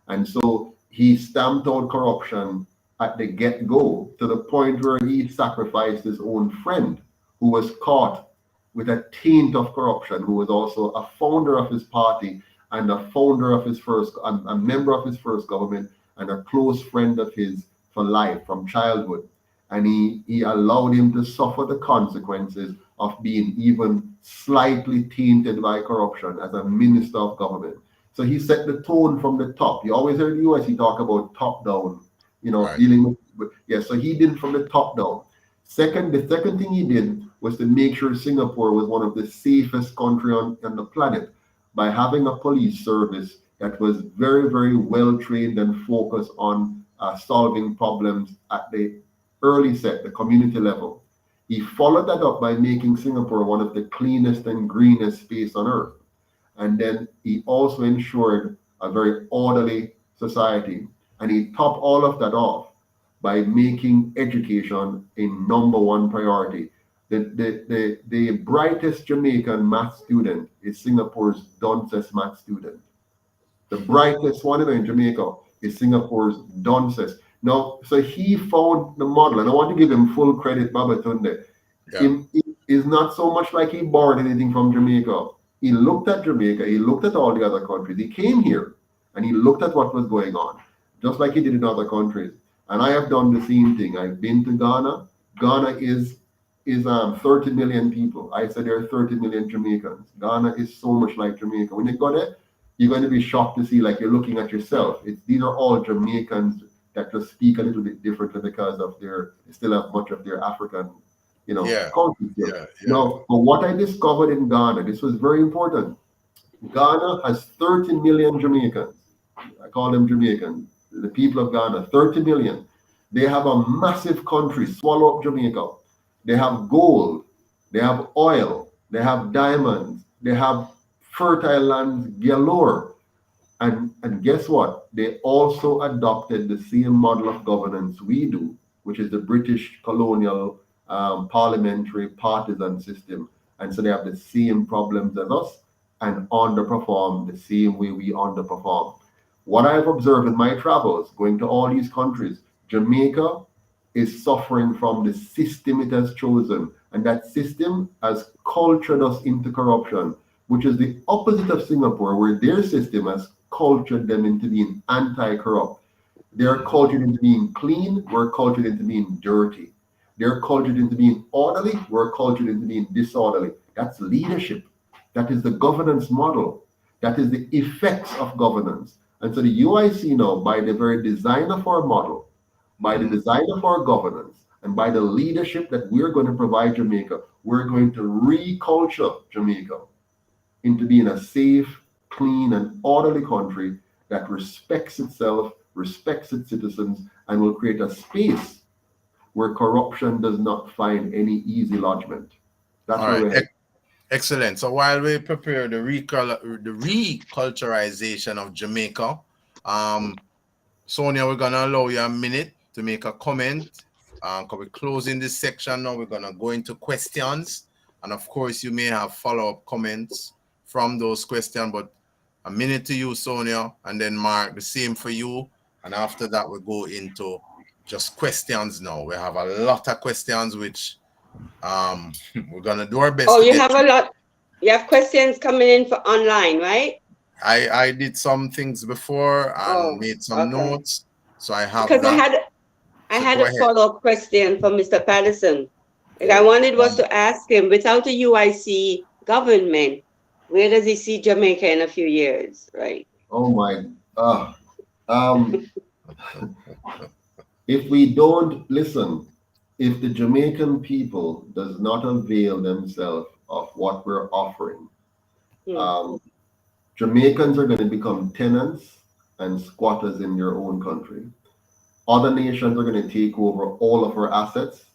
And so he stamped out corruption at the get-go, to the point where he sacrificed his own friend, who was caught with a taint of corruption, who was also a founder of his party and a founder of his a member of his first government, and a close friend of his for life from childhood. And he allowed him to suffer the consequences of being even slightly tainted by corruption as a minister of government. So he set the tone from the top. You always heard the UIC talk about top down, Right. dealing with yeah. So he did from the top down. The second thing he did was to make sure Singapore was one of the safest country on the planet by having a police service that was very, very well trained and focused on solving problems at the early set, the community level. He followed that up by making Singapore one of the cleanest and greenest space on earth. And then he also ensured a very orderly society. And he topped all of that off by making education a number one priority. The brightest Jamaican math student is Singapore's Dunces math student. The brightest one in Jamaica is Singapore's Dunces. Now, so he found the model, and I want to give him full credit, Babatunde. Yeah. It is not so much like he borrowed anything from Jamaica. He looked at Jamaica, he looked at all the other countries. He came here and he looked at what was going on, just like he did in other countries. And I have done the same thing. I've been to Ghana. Ghana is 30 million people. I said there are 30 million Jamaicans. Ghana is so much like Jamaica. When you go there, you're going to be shocked to see, like, you're looking at yourself. These are all Jamaicans that just speak a little bit differently because of they still have much of their African, Yeah. culture. Yeah. Now, but what I discovered in Ghana, this was very important. Ghana has 30 million Jamaicans. I call them Jamaicans. The people of Ghana, 30 million. They have a massive country, swallow up Jamaica. They have gold, they have oil, they have diamonds, they have fertile lands galore. And guess what? They also adopted the same model of governance we do, which is the British colonial parliamentary partisan system. And so they have the same problems as us and underperform the same way we underperform. What I've observed in my travels, going to all these countries, Jamaica is suffering from the system it has chosen. And that system has cultured us into corruption, which is the opposite of Singapore, where their system has cultured them into being anti-corrupt. They're cultured into being clean, we're cultured into being dirty. They're cultured into being orderly, we're cultured into being disorderly. That's leadership. That is the governance model. That is the effects of governance. And so the UIC now, by the very design of our model, by the design of our governance, and by the leadership that we're going to provide Jamaica, we're going to reculture Jamaica into being a safe, clean, and orderly country that respects itself, respects its citizens, and will create a space where corruption does not find any easy lodgment. That's where we're headed. Excellent. So while we prepare the reculturization of Jamaica, Sonia, we're gonna allow you a minute to make a comment. Because we're closing this section now, we're gonna go into questions, and of course, you may have follow-up comments from those questions. But a minute to you, Sonia, and then Mark, the same for you. And after that, we go into just questions now. We have a lot of questions, which we're gonna do our best. Oh, you have a lot. You have questions coming in for online, right? I did some things before and made some notes, so I have because that. I had a follow-up question from Mr. Patterson. And I wanted was to ask him, without a UIC government, where does he see Jamaica in a few years, right? Oh my, if we don't listen, if the Jamaican people does not avail themselves of what we're offering, Jamaicans are going to become tenants and squatters in their own country. Other nations are going to take over all of our assets.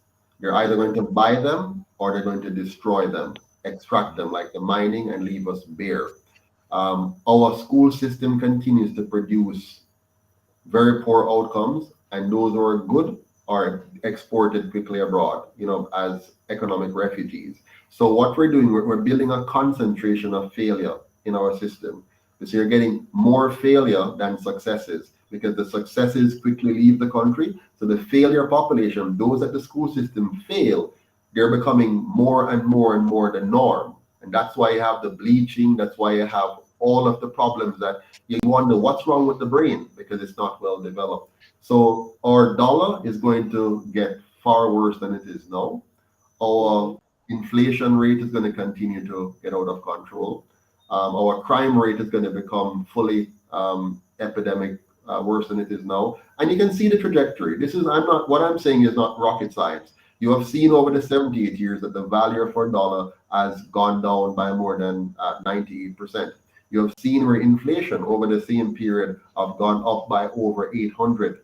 They're either going to buy them or they're going to destroy them, extract them like the mining, and leave us bare. Our school system continues to produce very poor outcomes, and those who are good are exported quickly abroad, as economic refugees. So what we're doing, we're building a concentration of failure in our system. So you're getting more failure than successes, because the successes quickly leave the country. So the failure population, those that the school system fail, they're becoming more and more and more the norm. And that's why you have the bleaching. That's why you have all of the problems that you wonder what's wrong with the brain, because it's not well developed. So our dollar is going to get far worse than it is now. Our inflation rate is going to continue to get out of control. Our crime rate is going to become fully epidemic, worse than it is now. And you can see the trajectory. What I'm saying is not rocket science. You have seen over the 78 years that the value of our dollar has gone down by more than 98%. You have seen where inflation over the same period have gone up by over 800%.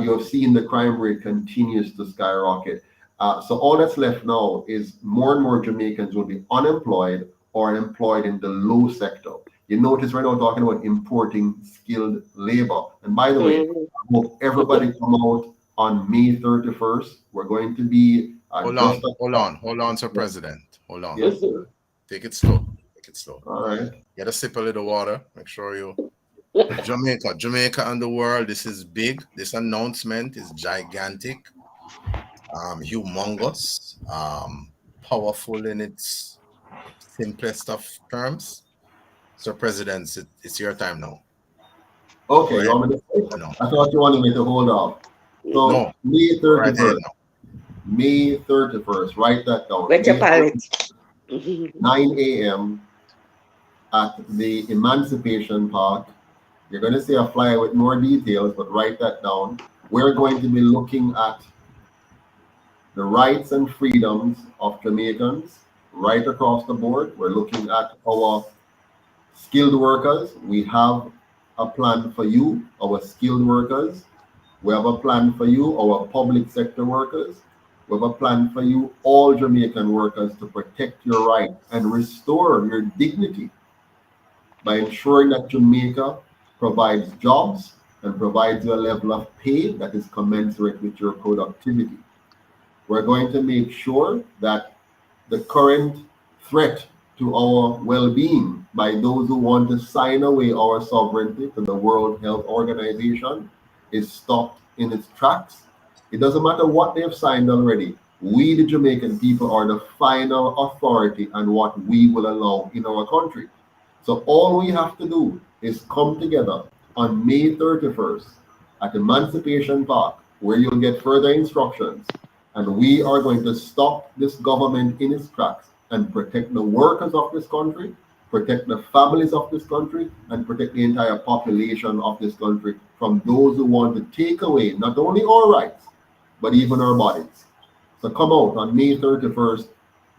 You have seen the crime rate continues to skyrocket. So all that's left now is more and more Jamaicans will be unemployed or employed in the low sector. You notice we're now talking about importing skilled labor. And by the way, I hope everybody come out on May 31st. We're going to be hold on, Sir President. Hold on. Yes, sir. Take it slow. All right. Get a sip of little water. Make sure you Jamaica and the world. This is big. This announcement is gigantic, humongous, powerful in its simplest of terms. Sir President, it's your time now. Okay, you want me to no. I thought you wanted me to hold off. So no. May 31st. Right May 31st. Write that down. Wet your palate. 9 a.m. at the Emancipation Park. You're going to see a flyer with more details, but write that down. We're going to be looking at the rights and freedoms of Jamaicans right across the board. We're looking at our skilled workers. We have a plan for you, our skilled workers. We have a plan for you, our public sector workers. We have a plan for you, all Jamaican workers, to protect your rights and restore your dignity by ensuring that Jamaica provides jobs and provides you a level of pay that is commensurate with your productivity. We're going to make sure that the current threat to our well-being by those who want to sign away our sovereignty to the World Health Organization is stopped in its tracks. It doesn't matter what they've signed already. We, the Jamaican people, are the final authority on what we will allow in our country. So all we have to do is come together on May 31st at Emancipation Park, where you'll get further instructions. And we are going to stop this government in its tracks and protect the workers of this country, protect the families of this country, and protect the entire population of this country from those who want to take away not only our rights, but even our bodies. So come out on May 31st,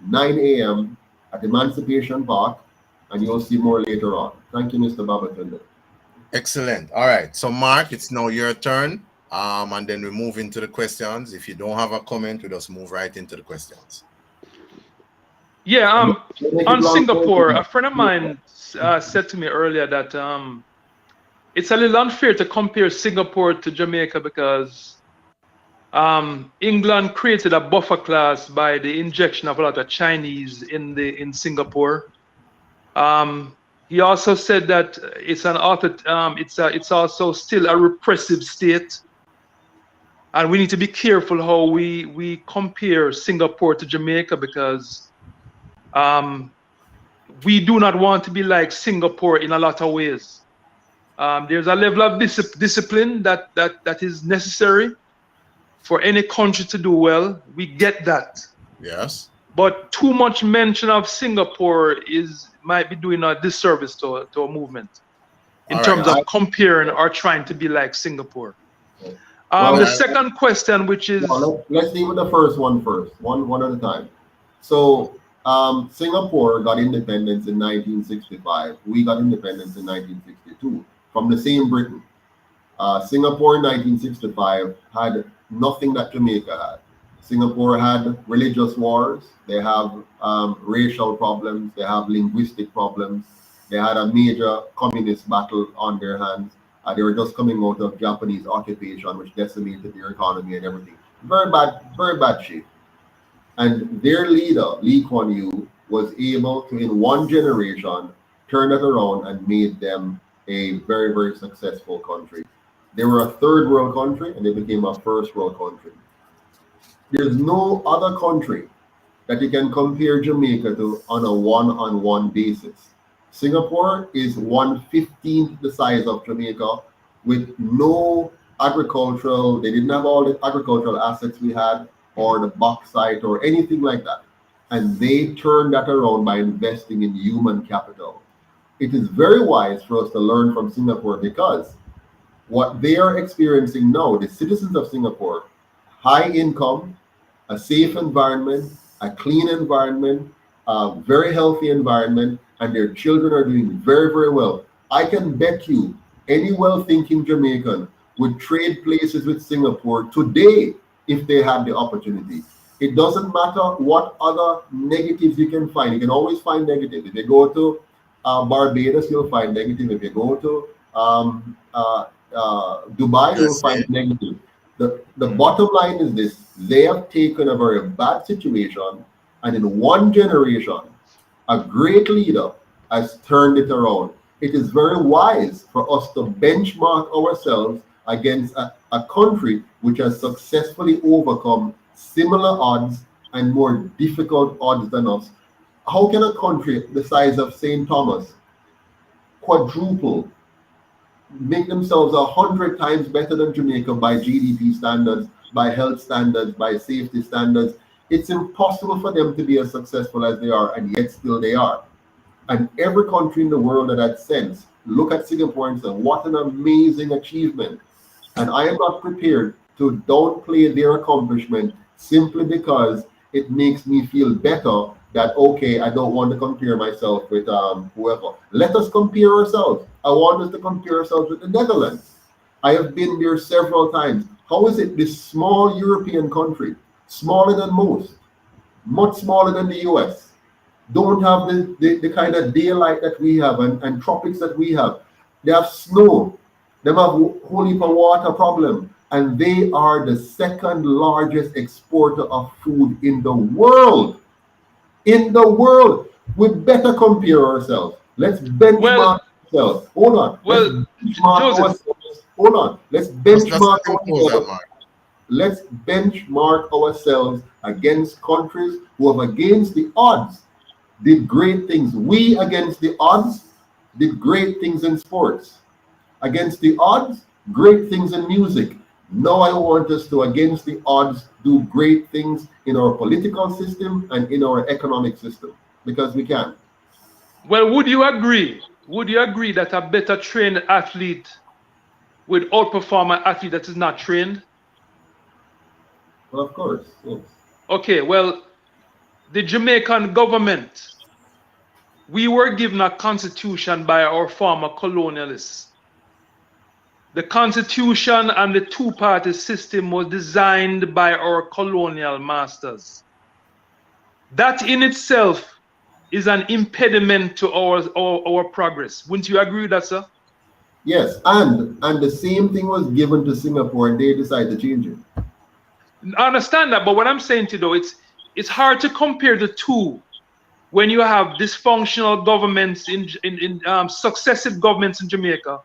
9 a.m. at Emancipation Park, and you'll see more later on. Thank you, Mr. Babatunde. Excellent. All right. So, Mark, it's now your turn. And then we move into the questions. If you don't have a comment, we just move right into the questions. Yeah, on Singapore, a friend of mine said to me earlier that it's a little unfair to compare Singapore to Jamaica because England created a buffer class by the injection of a lot of Chinese in Singapore. He also said that it's also still a repressive state, and we need to be careful how we compare Singapore to Jamaica because we do not want to be like Singapore in a lot of ways. There's a level of discipline that is necessary for any country to do well. We get that. Yes. But too much mention of Singapore might be doing a disservice to a movement in terms of comparing or trying to be like Singapore. The second question, which is... let's deal with the first one first, one at a time. So Singapore got independence in 1965. We got independence in 1962 from the same Britain. Singapore in 1965 had nothing that Jamaica had. Singapore had religious wars, they have racial problems, they have linguistic problems, they had a major communist battle on their hands. They were just coming out of Japanese occupation, which decimated their economy and everything. Very bad shape. And their leader, Lee Kuan Yew, was able to, in one generation, turn it around and made them a very, very successful country. They were a third world country and they became a first world country. There's no other country that you can compare Jamaica to on a one-on-one basis. Singapore is 1/15 the size of Jamaica with no they didn't have all the agricultural assets we had or the bauxite or anything like that. and they turn that around by investing in human capital. It is very wise for us to learn from Singapore, because what they are experiencing now, the citizens of Singapore, high income, a safe environment, a clean environment, a very healthy environment, and their children are doing very, very well. I can bet you any well-thinking Jamaican would trade places with Singapore today if they had the opportunity. It doesn't matter what other negatives you can find. You can always find negative. If you go to Barbados, you'll find negative. If you go to Dubai, you'll find negative. The bottom line is this: they have taken a very bad situation, and in one generation, a great leader has turned it around. It is very wise for us to benchmark ourselves against a country which has successfully overcome similar odds and more difficult odds than us. How can a country the size of St. Thomas quadruple, make themselves 100 times better than Jamaica by GDP standards, by health standards, by safety standards? It's impossible for them to be as successful as they are, and yet still they are. And every country in the world that had sense look at Singapore and say, what an amazing achievement. And I am not prepared to downplay their accomplishment simply because it makes me feel better that, okay, I don't want to compare myself with whoever. Let us compare ourselves. I want us to compare ourselves with the Netherlands. I have been there several times. How is it this small European country, smaller than most, much smaller than the US, don't have the kind of daylight that we have and tropics that we have? They have snow. They have a whole heap of water problem. And they are the second largest exporter of food in the world. In the world. We better compare ourselves. Let's benchmark ourselves. Hold on. Well, Joseph. Hold on. Let's benchmark ourselves. Let's benchmark ourselves against countries who have, against the odds, did great things. We, against the odds, did great things in sports. Against the odds, great things in music. Now I want us to, against the odds, do great things in our political system and in our economic system, because we can. Well, would you agree? Would you agree that a better trained athlete would outperform an athlete that is not trained? Well, of course, yes. Okay, well, the Jamaican government, we were given a constitution by our former colonialists. The constitution and the two-party system was designed by our colonial masters. That in itself is an impediment to our progress. Wouldn't you agree with that, sir? Yes, and the same thing was given to Singapore, and they decided to change it. I understand that, but what I'm saying to you, though, it's hard to compare the two when you have dysfunctional governments in successive governments in Jamaica,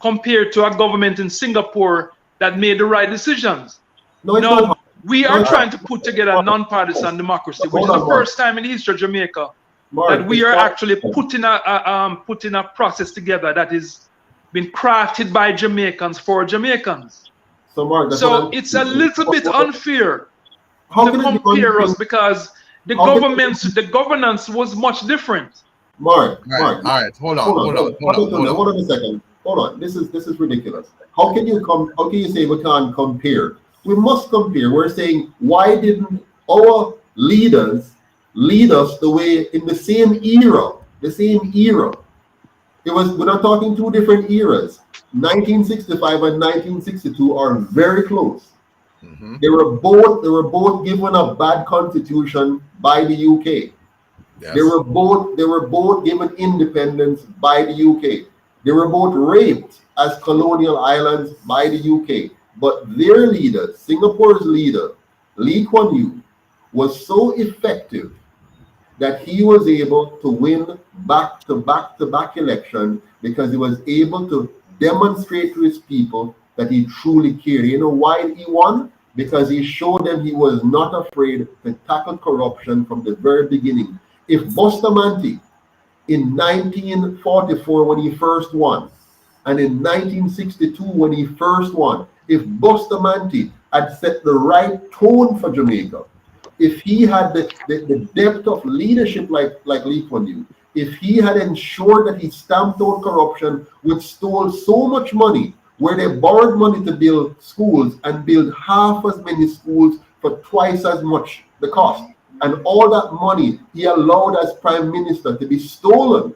compared to a government in Singapore that made the right decisions. No, we are trying to put together a non-partisan democracy, which is the first time in the history of Jamaica that we are actually putting a process together that is been crafted by Jamaicans for Jamaicans. So it's a little bit unfair to compare us, because the governance was much different. Mark, all right, hold on a second. Hold on, this is ridiculous. How can you say we can't compare? We must compare. We're saying, why didn't our leaders lead us the way in the same era? The same era. We're not talking two different eras. 1965 and 1962 are very close. Mm-hmm. They were both given a bad constitution by the UK. Yes. They were both given independence by the UK. They were both raped as colonial islands by the UK. But their leader, Singapore's leader, Lee Kuan Yew, was so effective that he was able to win back-to-back election, because he was able to demonstrate to his people that he truly cared. You know why he won? Because he showed them he was not afraid to tackle corruption from the very beginning. If Bustamante in 1944 when he first won, and in 1962 when he first won, if Bustamante had set the right tone for Jamaica, if he had the depth of leadership like Lee Kuan Yew, if he had ensured that he stamped out corruption, which stole so much money, where they borrowed money to build schools and build half as many schools for twice as much the cost, and all that money he allowed as prime minister to be stolen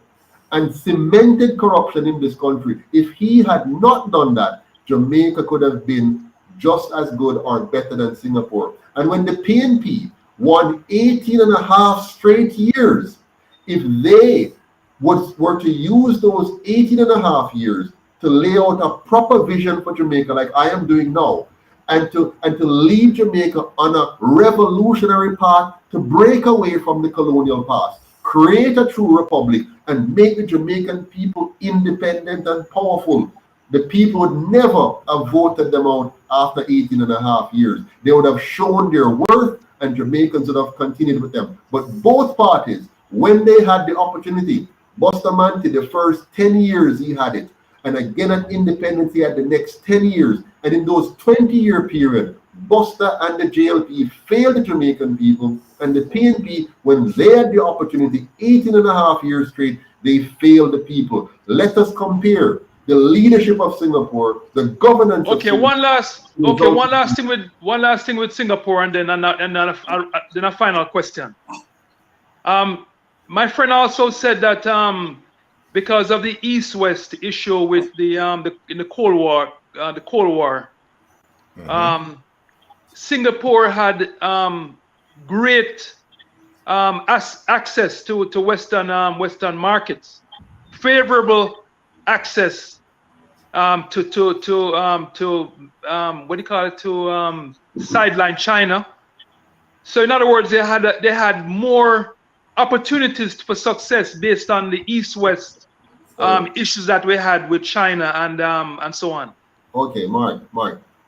and cemented corruption in this country. If he had not done that, Jamaica could have been just as good or better than Singapore. And when the PNP won 18 and a half straight years, if they were to use those 18 and a half years to lay out a proper vision for Jamaica like I am doing now, and to lead Jamaica on a revolutionary path to break away from the colonial past, create a true republic, and make the Jamaican people independent and powerful, the people would never have voted them out after 18 and a half years. They would have shown their worth, and Jamaicans would have continued with them. But both parties, when they had the opportunity, Bustamante, the first 10 years he had it, and again at independence he had the next 10 years, and in those 20-year period, Busta and the JLP failed the Jamaican people, and the PNP, when they had the opportunity, 18 and a half years straight, they failed the people. Let us compare the leadership of Singapore, the governance of Singapore. One last thing with Singapore, and then a final question. My friend also said that because of the East-West issue with in the Cold War, Singapore had great access to Western markets, favorable access to sideline China. So in other words, they had more opportunities for success based on the East-West issues that we had with China and so on. Okay, Mark,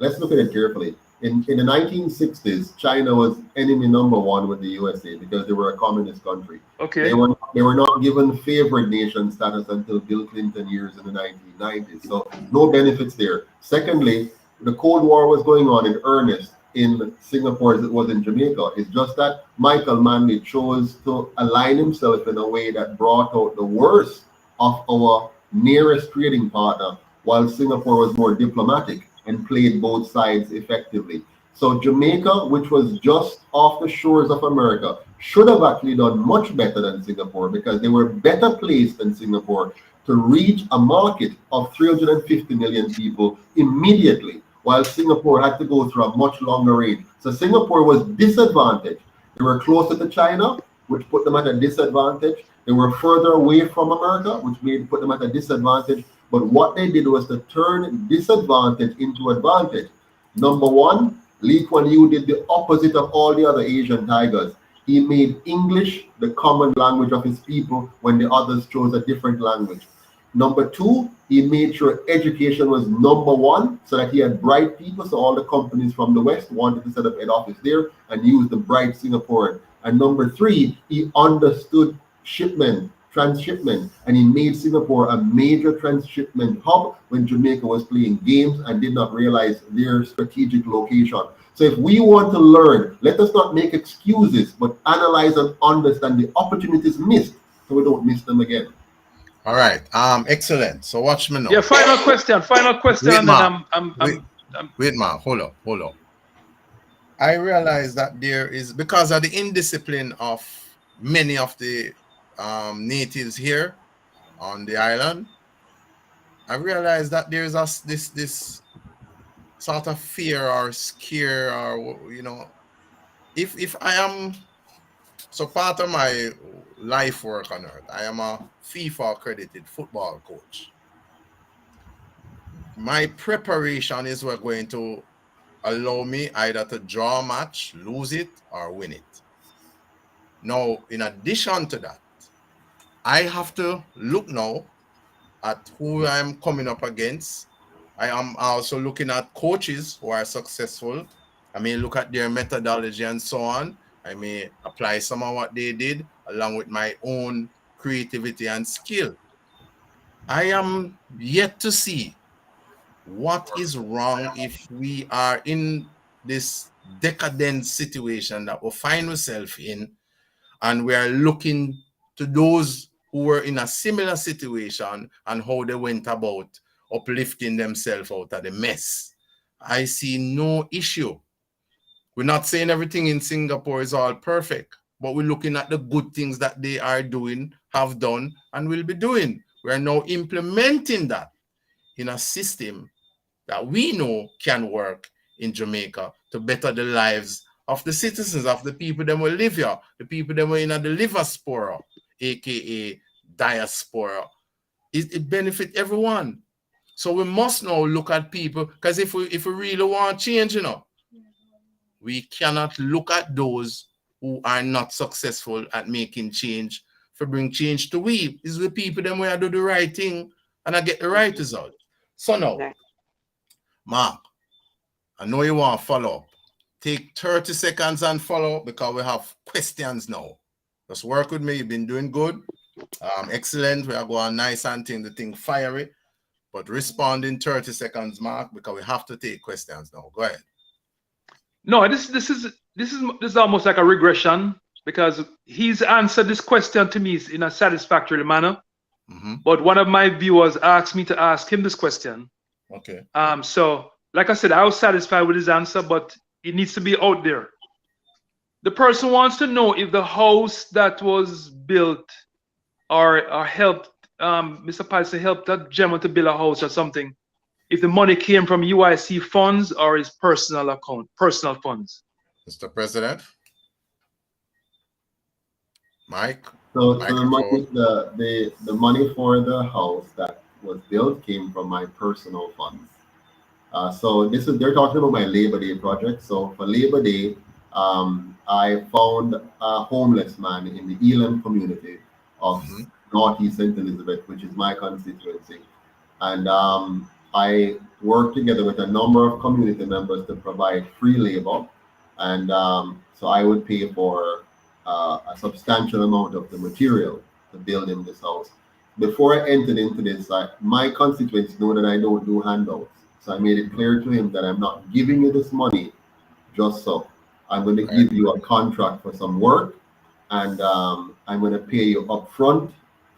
let's look at it carefully. In the 1960s, China was enemy number one with the USA because they were a communist country. Okay. They were not given favored nation status until Bill Clinton years in the 1990s. So no benefits there. Secondly, the Cold War was going on in earnest in Singapore as it was in Jamaica. It's just that Michael Manley chose to align himself in a way that brought out the worst of our nearest trading partner, while Singapore was more diplomatic and played both sides effectively. So Jamaica, which was just off the shores of America, should have actually done much better than Singapore because they were better placed than Singapore to reach a market of 350 million people immediately, while Singapore had to go through a much longer range. So Singapore was disadvantaged. They were closer to China, which put them at a disadvantage. They were further away from America, which put them at a disadvantage. But what they did was to turn disadvantage into advantage. Number one, Lee Kuan Yew did the opposite of all the other Asian tigers. He made English the common language of his people when the others chose a different language. Number two, he made sure education was number one so that he had bright people. So all the companies from the West wanted to set up head office there and use the bright Singaporean. And number three, he understood transshipment, and he made Singapore a major transshipment hub when Jamaica was playing games and did not realize their strategic location. So if we want to learn, let us not make excuses, but analyze and understand the opportunities missed so we don't miss them again. All right. Excellent. So watch me now. Yeah, final question. Wait, ma. Hold up. I realize that there is, because of the indiscipline of many of the natives here on the island, I realize that there's this sort of fear or scare, or if I am, so part of my life work on earth, I am a FIFA accredited football coach. My preparation is what going to allow me either to draw a match, lose it, or win it. Now, in addition to that, I have to look now at who I'm coming up against. I am also looking at coaches who are successful. I may look at their methodology and so on. I may apply some of what they did along with my own creativity and skill. I am yet to see what is wrong if we are in this decadent situation that we find ourselves in, and we are looking to those who were in a similar situation and how they went about uplifting themselves out of the mess. I see no issue. We're not saying everything in Singapore is all perfect, but we're looking at the good things that they are doing, have done, and will be doing. We are now implementing that in a system that we know can work in Jamaica to better the lives of the citizens, of the people that will live here, the people that were in the liverspora, aka diaspora. It benefits everyone. So we must now look at people, because if we really want change, you know, we cannot look at those who are not successful at making change for bring change to we. It's the people that will do the right thing and I get the right result. So now, Mark, I know you want to follow up. Take 30 seconds and follow up because we have questions now. Just work with me. You've been doing good. Excellent. We are going nice and the thing fiery. But respond in 30 seconds, Mark, because we have to take questions now. Go ahead. No, this is almost like a regression, because he's answered this question to me in a satisfactory manner. But one of my viewers asked me to ask him this question. Okay. So like I said, I was satisfied with his answer, but it needs to be out there. The person wants to know if the house that was built or helped, Mr. Patterson helped that gentleman to build a house or something, if the money came from UIC funds or his personal account, personal funds. Mr. President. Mike. So the money for the house that was built came from my personal funds. So they're talking about my Labor Day project. So for Labor Day, I found a homeless man in the Elam community of Northeast St. Elizabeth, which is my constituency. And I worked together with a number of community members to provide free labor. And so I would pay for a substantial amount of the material to build him this house. Before I entered into this, my constituents know that I don't do handouts. So I made it clear to him that I'm not giving you this money just so. I'm going to give you a contract for some work, and I'm going to pay you up front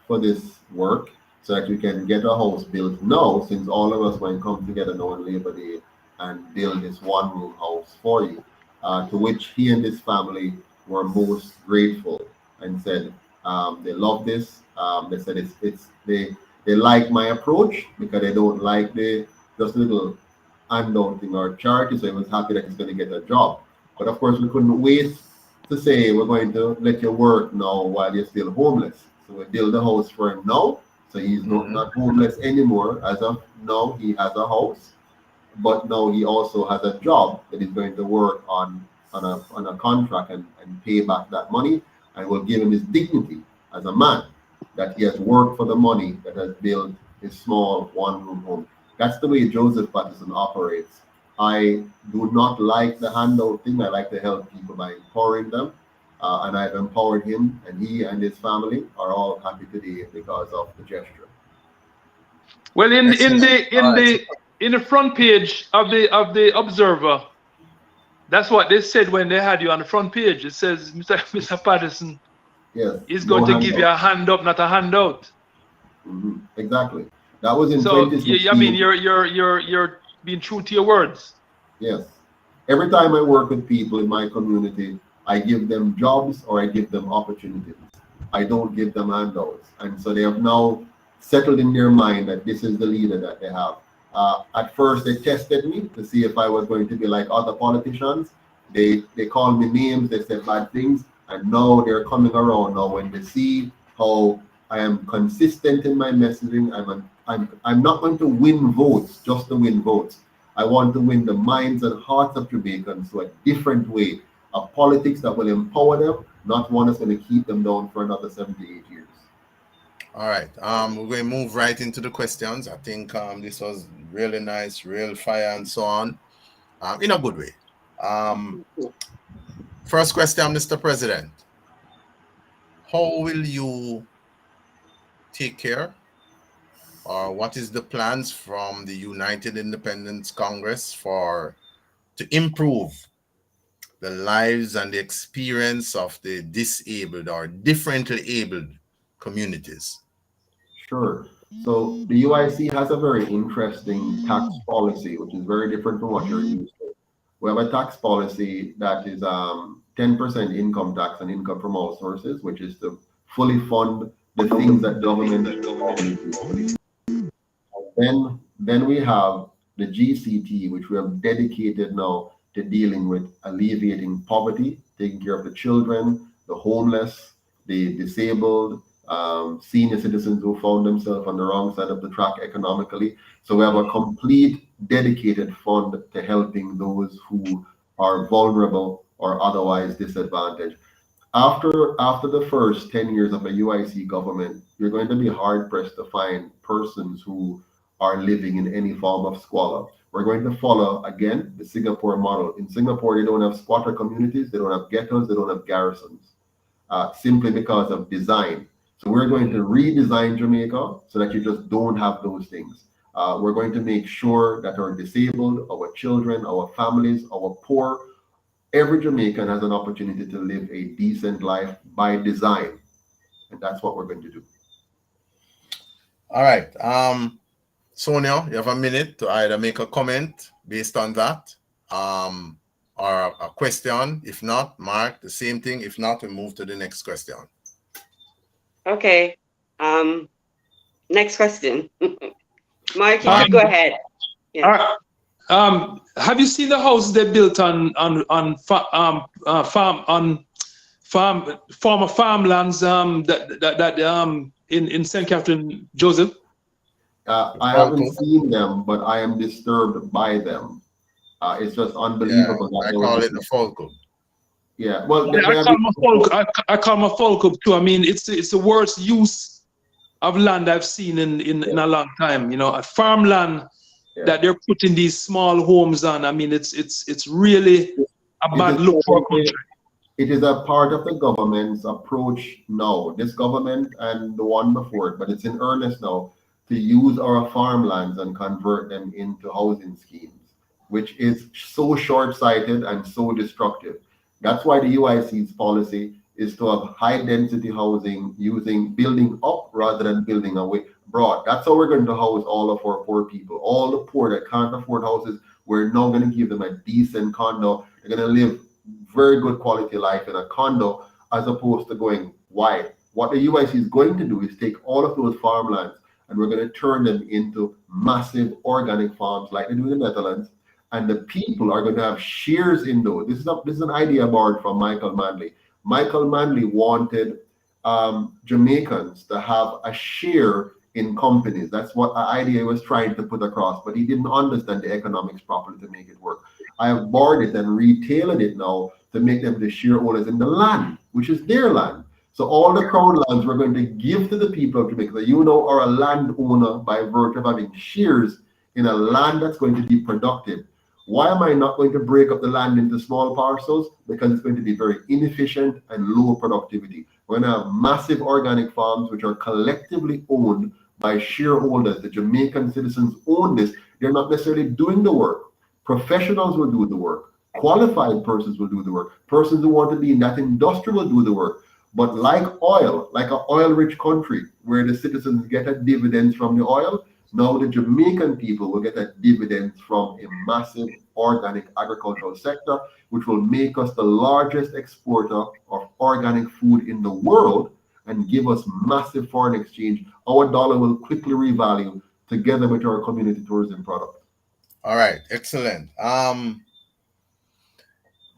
for this work so that you can get a house built now, since all of us might come together now on Labor Day and build this one-room house for you. To which he and his family were most grateful and said they love this. They said they like my approach because they don't like the just little handout thing or charity, so he was happy that he's going to get a job. But of course, we couldn't wait to say we're going to let you work now while you're still homeless. So we build a house for him now, so he's not homeless anymore. As of now, he has a house, but now he also has a job that he's going to work on a contract and pay back that money, and will give him his dignity as a man, that he has worked for the money that has built his small one-room home. That's the way Joseph Patterson operates. I do not like the handout thing. I like to help people by empowering them, and I've empowered him, and he and his family are all happy today because of the gesture. Well, in the front page of the Observer, that's what they said when they had you on the front page. It says Mr. Patterson is going to give you a hand up, not a handout. Exactly. That was in so 2016. I mean, you're being true to your words. Yes. Every time I work with people in my community, I give them jobs or I give them opportunities. I don't give them handouts. And so they have now settled in their mind that this is the leader that they have. At first, they tested me to see if I was going to be like other politicians. They called me names, they said bad things, and now they're coming around now when they see how I am consistent in my messaging. I'm not going to win votes just to win votes. I want to win the minds and hearts of Jamaicans to a different way of politics that will empower them, not one that's going to keep them down for another 78 years. All right. We're going to move right into the questions. I think this was really nice, real fire and so on, in a good way. First question, Mr. President. How will you take care, or what is the plans from the United Independence Congress to improve the lives and the experience of the disabled or differently abled communities? Sure. So the UIC has a very interesting tax policy, which is very different from what you're used to. We have a tax policy that is 10% income tax and income from all sources, which is to fully fund the things that government normally do. Then we have the GCT, which we have dedicated now to dealing with alleviating poverty, taking care of the children, the homeless, the disabled, senior citizens who found themselves on the wrong side of the track economically. So we have a complete dedicated fund to helping those who are vulnerable or otherwise disadvantaged. After the first 10 years of a UIC government, you're going to be hard pressed to find persons who are living in any form of squalor. We're going to follow again the Singapore model. In Singapore, they don't have squatter communities, they don't have ghettos, they don't have garrisons, simply because of design. So we're going to redesign Jamaica so that you just don't have those things. We're going to make sure that our disabled, our children, our families, our poor, every Jamaican has an opportunity to live a decent life by design. And that's what we're going to do. All right. Sonia, you have a minute to either make a comment based on that or a question. If not, Mark, the same thing. If not, we move to the next question. Okay. Next question. Mark, you can go ahead. Yeah. Have you seen the house they built on former farmlands in St. Catherine, Joseph? I haven't seen them, but I am disturbed by them. It's just unbelievable. Yeah, I call it the Folco. Yeah, well, I call my Folco too. I mean, it's the worst use of land I've seen in a long time. You know, a farmland that they're putting these small homes on. I mean, it's really a bad look for a country. It is a part of the government's approach now. This government and the one before it, but it's in earnest now, to use our farmlands and convert them into housing schemes, which is so short-sighted and so destructive. That's why the UIC's policy is to have high-density housing using building up rather than building away broad. That's how we're going to house all of our poor people. All the poor that can't afford houses, we're now going to give them a decent condo. They're going to live very good quality life in a condo as opposed to going wide. What the UIC is going to do is take all of those farmlands and we're going to turn them into massive organic farms like they do in the Netherlands. And the people are going to have shares in those. This is an idea borrowed from Michael Manley. Michael Manley wanted Jamaicans to have a share in companies. That's what the idea he was trying to put across, but he didn't understand the economics properly to make it work. I have borrowed it and retailed it now to make them the shareholders in the land, which is their land. So all the crown lands we're going to give to the people of Jamaica. So you now are a landowner by virtue of having shares in a land that's going to be productive. Why am I not going to break up the land into small parcels? Because it's going to be very inefficient and low productivity. We're going to have massive organic farms which are collectively owned by shareholders. The Jamaican citizens own this. They're not necessarily doing the work. Professionals will do the work. Qualified persons will do the work. Persons who want to be in that industry will do the work. But like oil, like an oil-rich country where the citizens get a dividends from the oil, now the Jamaican people will get a dividends from a massive organic agricultural sector, which will make us the largest exporter of organic food in the world and give us massive foreign exchange. Our dollar will quickly revalue together with our community tourism product. All right, excellent.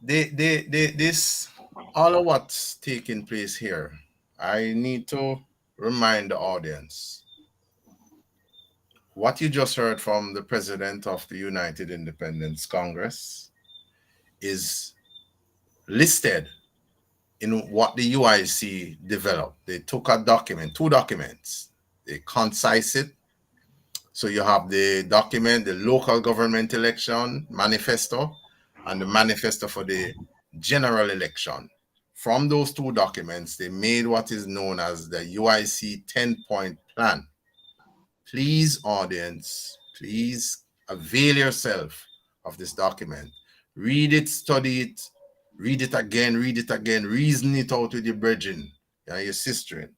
This all of what's taking place here, I need to remind the audience what you just heard from the president of the United Independence Congress is listed in what the UIC developed. They took a document, two documents, they concise it. So you have the document, the local government election manifesto, and the manifesto for the general election. From those two documents, they made what is known as the UIC 10-point plan. Please, audience, please avail yourself of this document. Read it, study it, read it again, reason it out with your brethren, your sister.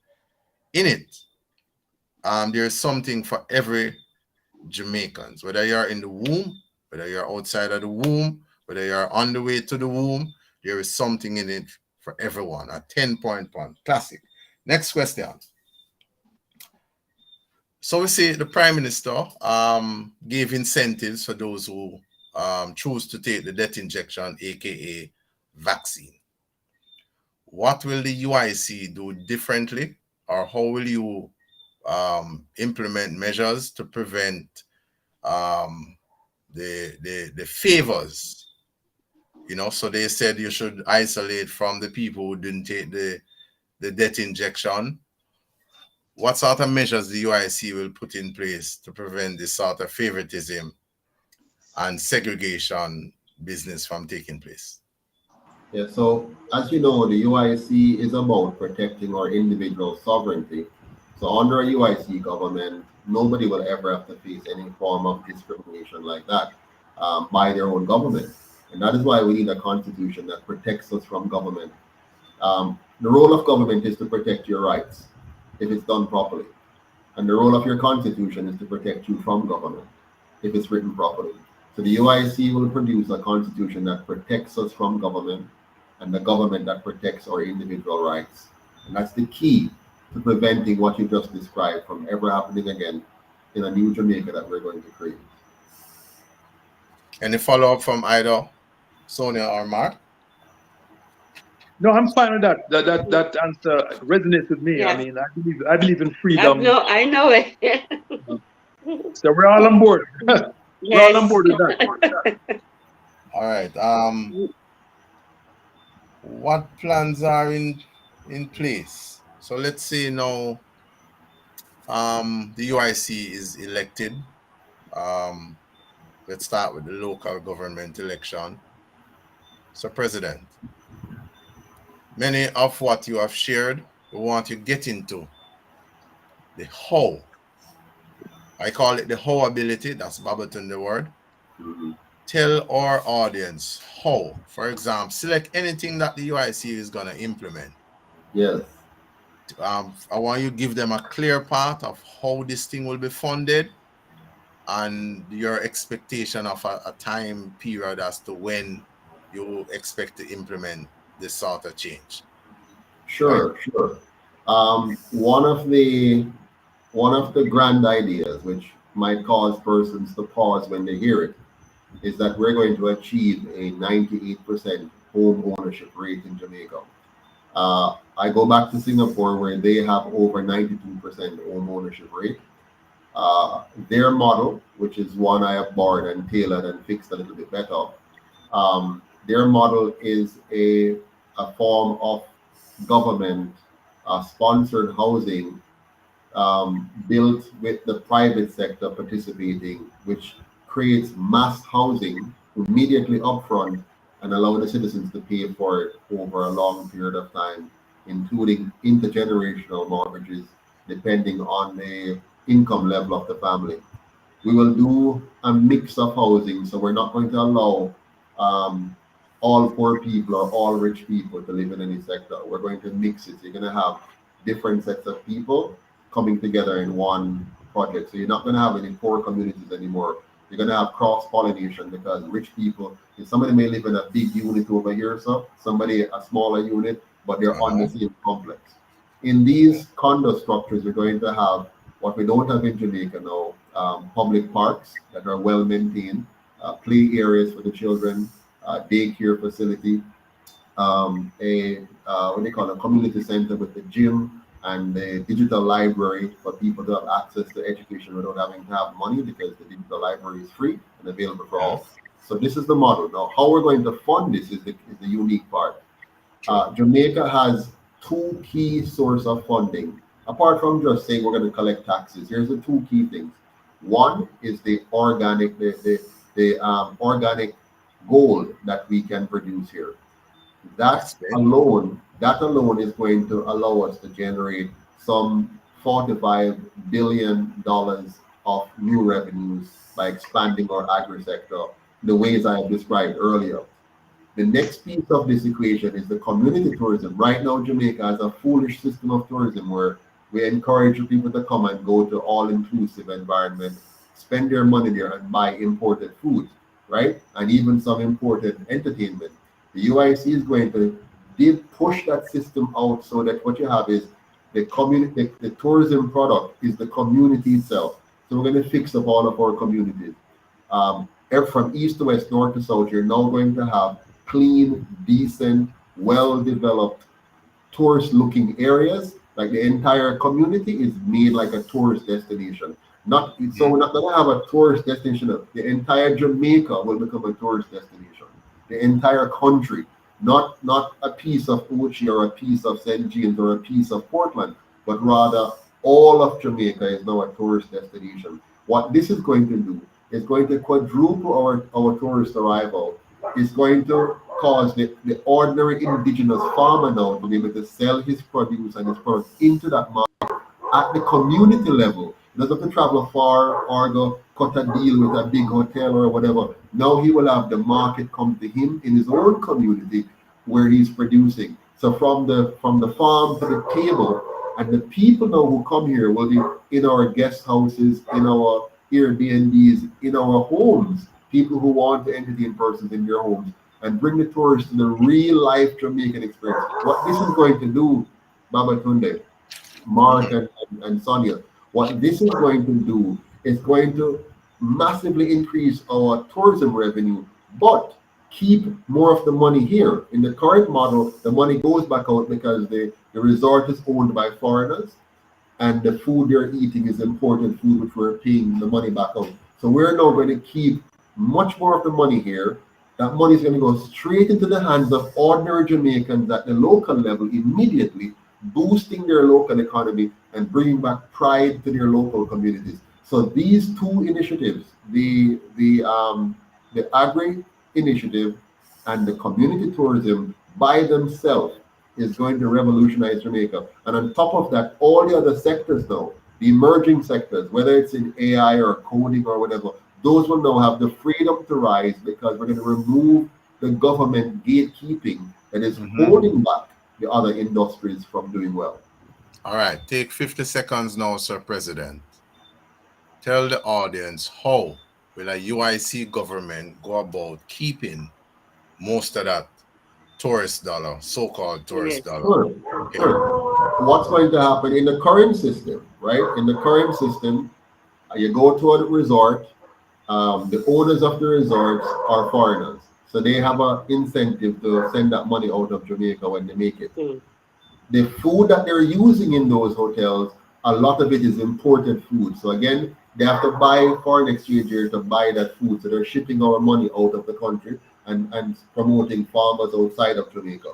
In it, there's something for every Jamaicans, whether you're in the womb, whether you're outside of the womb, whether you're on the way to the womb, there is something in it for everyone. A 10-point plan. Classic. Next question. So we see the Prime Minister gave incentives for those who choose to take the death injection, aka vaccine. What will the UIC do differently, or how will you implement measures to prevent the favors? So they said you should isolate from the people who didn't take the death injection. What sort of measures the UIC will put in place to prevent this sort of favoritism and segregation business from taking place? Yeah, so as you know, the UIC is about protecting our individual sovereignty. So under a UIC government, nobody will ever have to face any form of discrimination like that by their own government. And that is why we need a constitution that protects us from government. The role of government is to protect your rights if it's done properly. And the role of your constitution is to protect you from government if it's written properly. So the UIC will produce a constitution that protects us from government and the government that protects our individual rights. And that's the key to preventing what you just described from ever happening again in a new Jamaica that we're going to create. Any follow-up from either Sonia or Mark? No, I'm fine with that. That answer resonates with me. Yeah. I mean, I believe in freedom. I know it. So we're all on board. We're all on board with that. All right. What plans are in place? So let's say now the UIC is elected. Let's start with the local government election. So President, many of what you have shared, we want to get into the how. I call it the how ability. That's Babaton the word. Tell our audience how. For example, select anything that the UIC is going to implement. Yes. I want you to give them a clear path of how this thing will be funded and your expectation of a time period as to when you expect to implement this sort of change. Sure, right? Sure. One of the grand ideas which might cause persons to pause when they hear it is that we're going to achieve a 98% home ownership rate in Jamaica. I go back to Singapore where they have over 92% home ownership rate. Their model, which is one I have borrowed and tailored and fixed a little bit better, their model is a form of government sponsored housing built with the private sector participating, which creates mass housing immediately upfront and allow the citizens to pay for it over a long period of time, including intergenerational mortgages, depending on the income level of the family. We will do a mix of housing, so we're not going to allow all poor people or all rich people to live in any sector. We're going to mix it. So you're going to have different sets of people coming together in one project. So you're not going to have any poor communities anymore. You're going to have cross-pollination because rich people, somebody may live in a big unit over here, so somebody a smaller unit, but they're on the same complex. In these condo structures, we're going to have what we don't have in Jamaica now, public parks that are well maintained, play areas for the children, daycare facility, what they call a community center with the gym and the digital library for people to have access to education without having to have money because the digital library is free and available for all. So this is the model. Now, how we're going to fund this is the unique part. Jamaica has two key sources of funding. Apart from just saying we're going to collect taxes, here's the two key things. One is the organic, organic gold that we can produce here. That alone is going to allow us to generate some $45 billion of new revenues by expanding our agri sector the ways I have described earlier. The next piece of this equation is the community tourism. Right now, Jamaica has a foolish system of tourism where we encourage people to come and go to all-inclusive environment, spend their money there and buy imported food, right? And even some imported entertainment. The UIC is going to push that system out so that what you have is the community, the tourism product is the community itself. So we're going to fix up all of our communities. From east to west, north to south, you're now going to have clean, decent, well-developed, tourist-looking areas. Like the entire community is made like a tourist destination. So we're not going to have a tourist destination. The entire Jamaica will become a tourist destination. The entire country, not a piece of Uchi or a piece of St. James or a piece of Portland, but rather all of Jamaica is now a tourist destination. What this is going to do is going to quadruple our tourist arrival. It's going to cause the ordinary indigenous farmer now to be able to sell his produce and his products into that market at the community level. He doesn't have to travel far or go cut a deal with a big hotel or whatever. Now he will have the market come to him in his own community where he's producing. So from the farm to the table, and the people now who come here will be in our guest houses, in our Airbnbs, in our homes. People who want to entertain persons in their homes and bring the tourists to the real life Jamaican experience. What this is going to do, Babatunde, Mark and Sonia, what this is going to do is going to massively increase our tourism revenue, but keep more of the money here. In the current model, the money goes back out because the resort is owned by foreigners and the food they're eating is imported food, which we're paying the money back out. So we're now going to keep much more of the money here. That money is going to go straight into the hands of ordinary Jamaicans at the local level immediately, boosting their local economy and bringing back pride to their local communities. So these two initiatives, the agri initiative and the community tourism by themselves is going to revolutionize Jamaica. And on top of that, all the other sectors now, the emerging sectors, whether it's in AI or coding or whatever, those will now have the freedom to rise because we're going to remove the government gatekeeping that is holding back the other industries from doing well. All right, take 50 seconds now, Sir President. Tell the audience how will a UIC government go about keeping most of that tourist dollar, so-called tourist dollar? Sure. What's going to happen in the current system, right? In the current system, you go to a resort, the owners of the resorts are foreigners. So they have an incentive to send that money out of Jamaica when they make it. The food that they're using in those hotels, a lot of it is imported food. So again, they have to buy foreign exchange here to buy that food. So they're shipping our money out of the country and promoting farmers outside of Jamaica.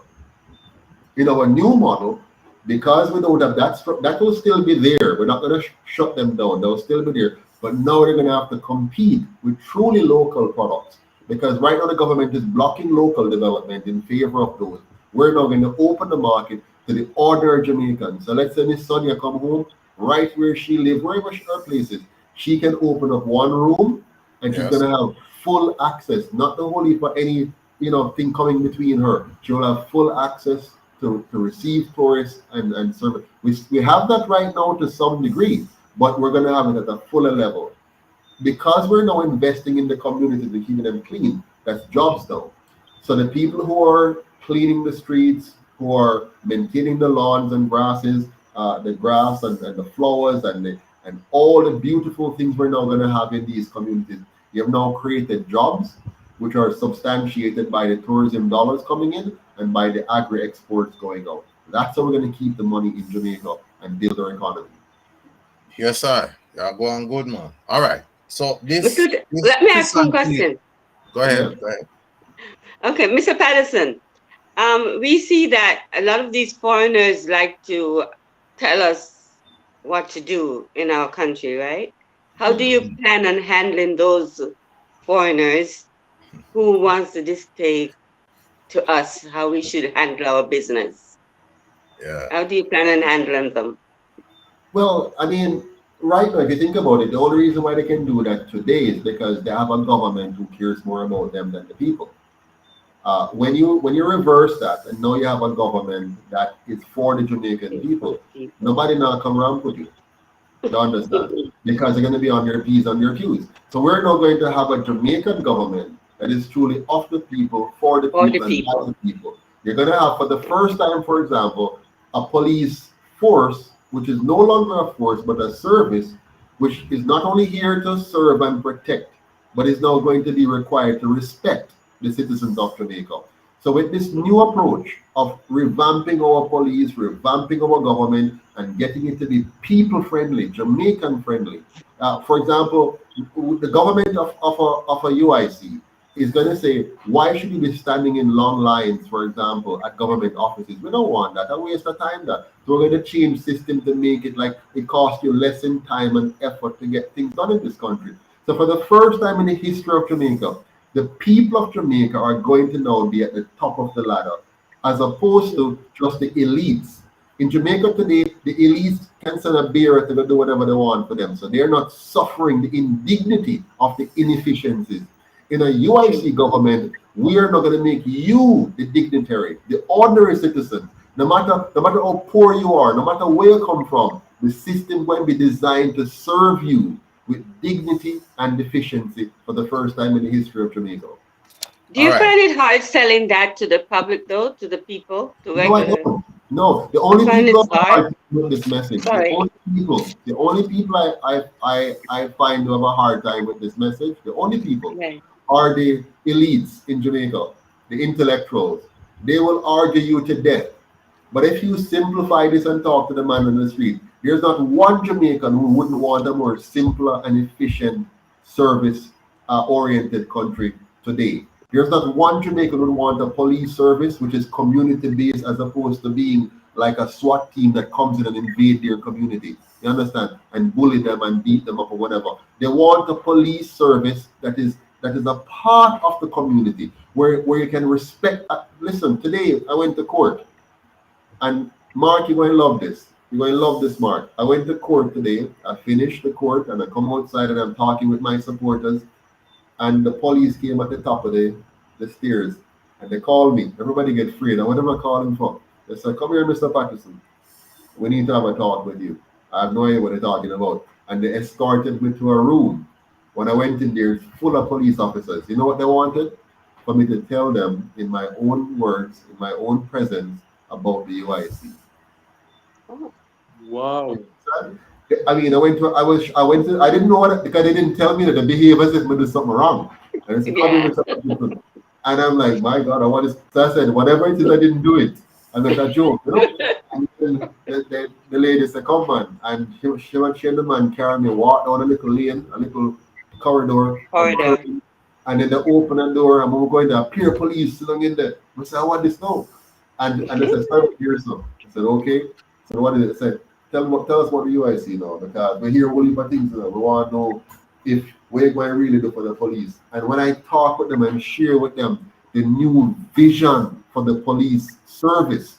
In our new model, because we don't have that will still be there. We're not going to shut them down. They'll still be there. But now they're going to have to compete with truly local products. Because right now the government is blocking local development in favor of those. We're now going to open the market to the ordinary Jamaicans. So let's say Miss Sonia come home, right where she lives, wherever her place is, she can open up one room and she's going to have full access, not the whole for any thing coming between her. She will have full access to receive tourists and serve. We have that right now to some degree, but we're going to have it at a fuller level. Because we're now investing in the communities and keeping them clean, that's jobs now. So the people who are cleaning the streets, who are maintaining the lawns and grasses, the grass and the flowers and all the beautiful things we're now going to have in these communities. You have now created jobs which are substantiated by the tourism dollars coming in and by the agri exports going out. That's how we're going to keep the money in Jamaica and build our economy. Yes, sir. You're going good, man. All right. So let me ask one question. Go ahead. Okay, Mr. Patterson. We see that a lot of these foreigners like to tell us what to do in our country, right? How do you plan on handling those foreigners who wants to dictate to us how we should handle our business? Yeah. How do you plan on handling them? Well, I mean, right now, if you think about it, the only reason why they can do that today is because they have a government who cares more about them than the people. When you reverse that, and now you have a government that is for the Jamaican people, nobody now come around with you. You understand? Because they're going to be on their P's and their Q's. So we're now going to have a Jamaican government that is truly of the people, for the people, and by the people. You're going to have, for the first time, for example, a police force, which is no longer a force, but a service, which is not only here to serve and protect, but is now going to be required to respect the citizens of Jamaica. So with this new approach of revamping our police, revamping our government, and getting it to be people-friendly, Jamaican-friendly. For example, the government of a UIC is going to say, why should you be standing in long lines, for example, at government offices? We don't want that. A waste of time. That. So we're going to change system to make it like it costs you less in time and effort to get things done in this country. So for the first time in the history of Jamaica, the people of Jamaica are going to now be at the top of the ladder, as opposed to just the elites. In Jamaica today, the elites can send a bearer to do whatever they want for them. So they're not suffering the indignity of the inefficiencies. In a UIC government, we are not going to make you the dignitary, the ordinary citizen. No matter how poor you are, no matter where you come from, the system will be designed to serve you with dignity and efficiency for the first time in the history of Jamaica. Do you find it hard selling that to the public, though, to the people? To no, I don't. No, the only people who have a hard time with this message, the only people I find who have a hard time with this message, the only people are the elites in Jamaica, the intellectuals. They will argue you to death. But if you simplify this and talk to the man on the street, there's not one Jamaican who wouldn't want a more simpler and efficient service-oriented country today. There's not one Jamaican who would want a police service which is community-based as opposed to being like a SWAT team that comes in and invade their community. You understand? And bully them and beat them up or whatever. They want a police service that is a part of the community where you can respect. Listen, today I went to court. And Mark, you're going to love this. You're going to love this, Mark. I went to court today. I finished the court and I come outside and I'm talking with my supporters. And the police came at the top of the stairs and they called me. Everybody get afraid. And what am I calling for? They said, come here, Mr. Patterson. We need to have a talk with you. I have no idea what they're talking about. And they escorted me to a room. When I went in there, it's full of police officers. You know what they wanted? For me to tell them in my own words, in my own presence, about the UIC. Oh. Wow. I mean, I didn't know what, because they didn't tell me that the behavior as if I did something wrong. And I said, and I'm like, my God, so I said, whatever it is, I didn't do it. And that's a joke, you know? And then the lady said, come man. And she and the man carry me, walk down a little lane, a little corridor. And then they open a door and we're going to appear police sitting in there. I said, I want this now. And they said, start here, so. I said, okay. So what did it say? Tell us what the UIC now, because we hear all these things now. We want to know if we're going to really do for the police. And when I talk with them and share with them the new vision for the police service,